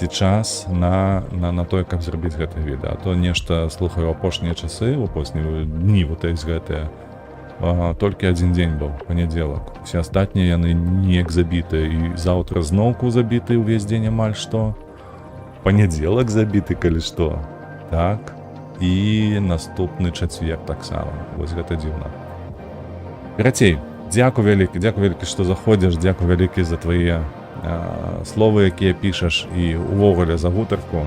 час на тое, каб зрабіць гэта відэа. А то нешта слухаю апошнія часы, апошнія дні, вот эти гэтыя. Толькі адзін дзень быў, панядзелак. Усе астатнія яны неяк забіты, і заўтра зноўку забіты ўвесь дзень амаль што. Панядзелак забіты, калі што. Так. І наступны чацвер таксама. Вось гэта дзіўна. Карацей, дзякуй вялікі, што заходзіш, дзякуй вялікі за твае словы, якія пішаш, і увогуле за гутарку.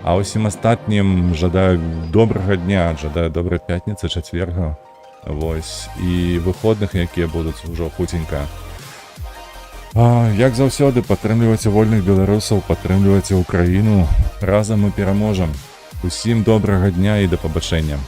А ўсім астатнім жадаю добрага дня, жадаю добрай пятніцы, чацверга. Вось. І выходных, якія будуць ужо хуценька. Як заўсёды, падтрымлівайце вольных беларусаў, падтрымлівайце Украіну. Разам мы пераможам. Усім добрага дня і да пабачэння.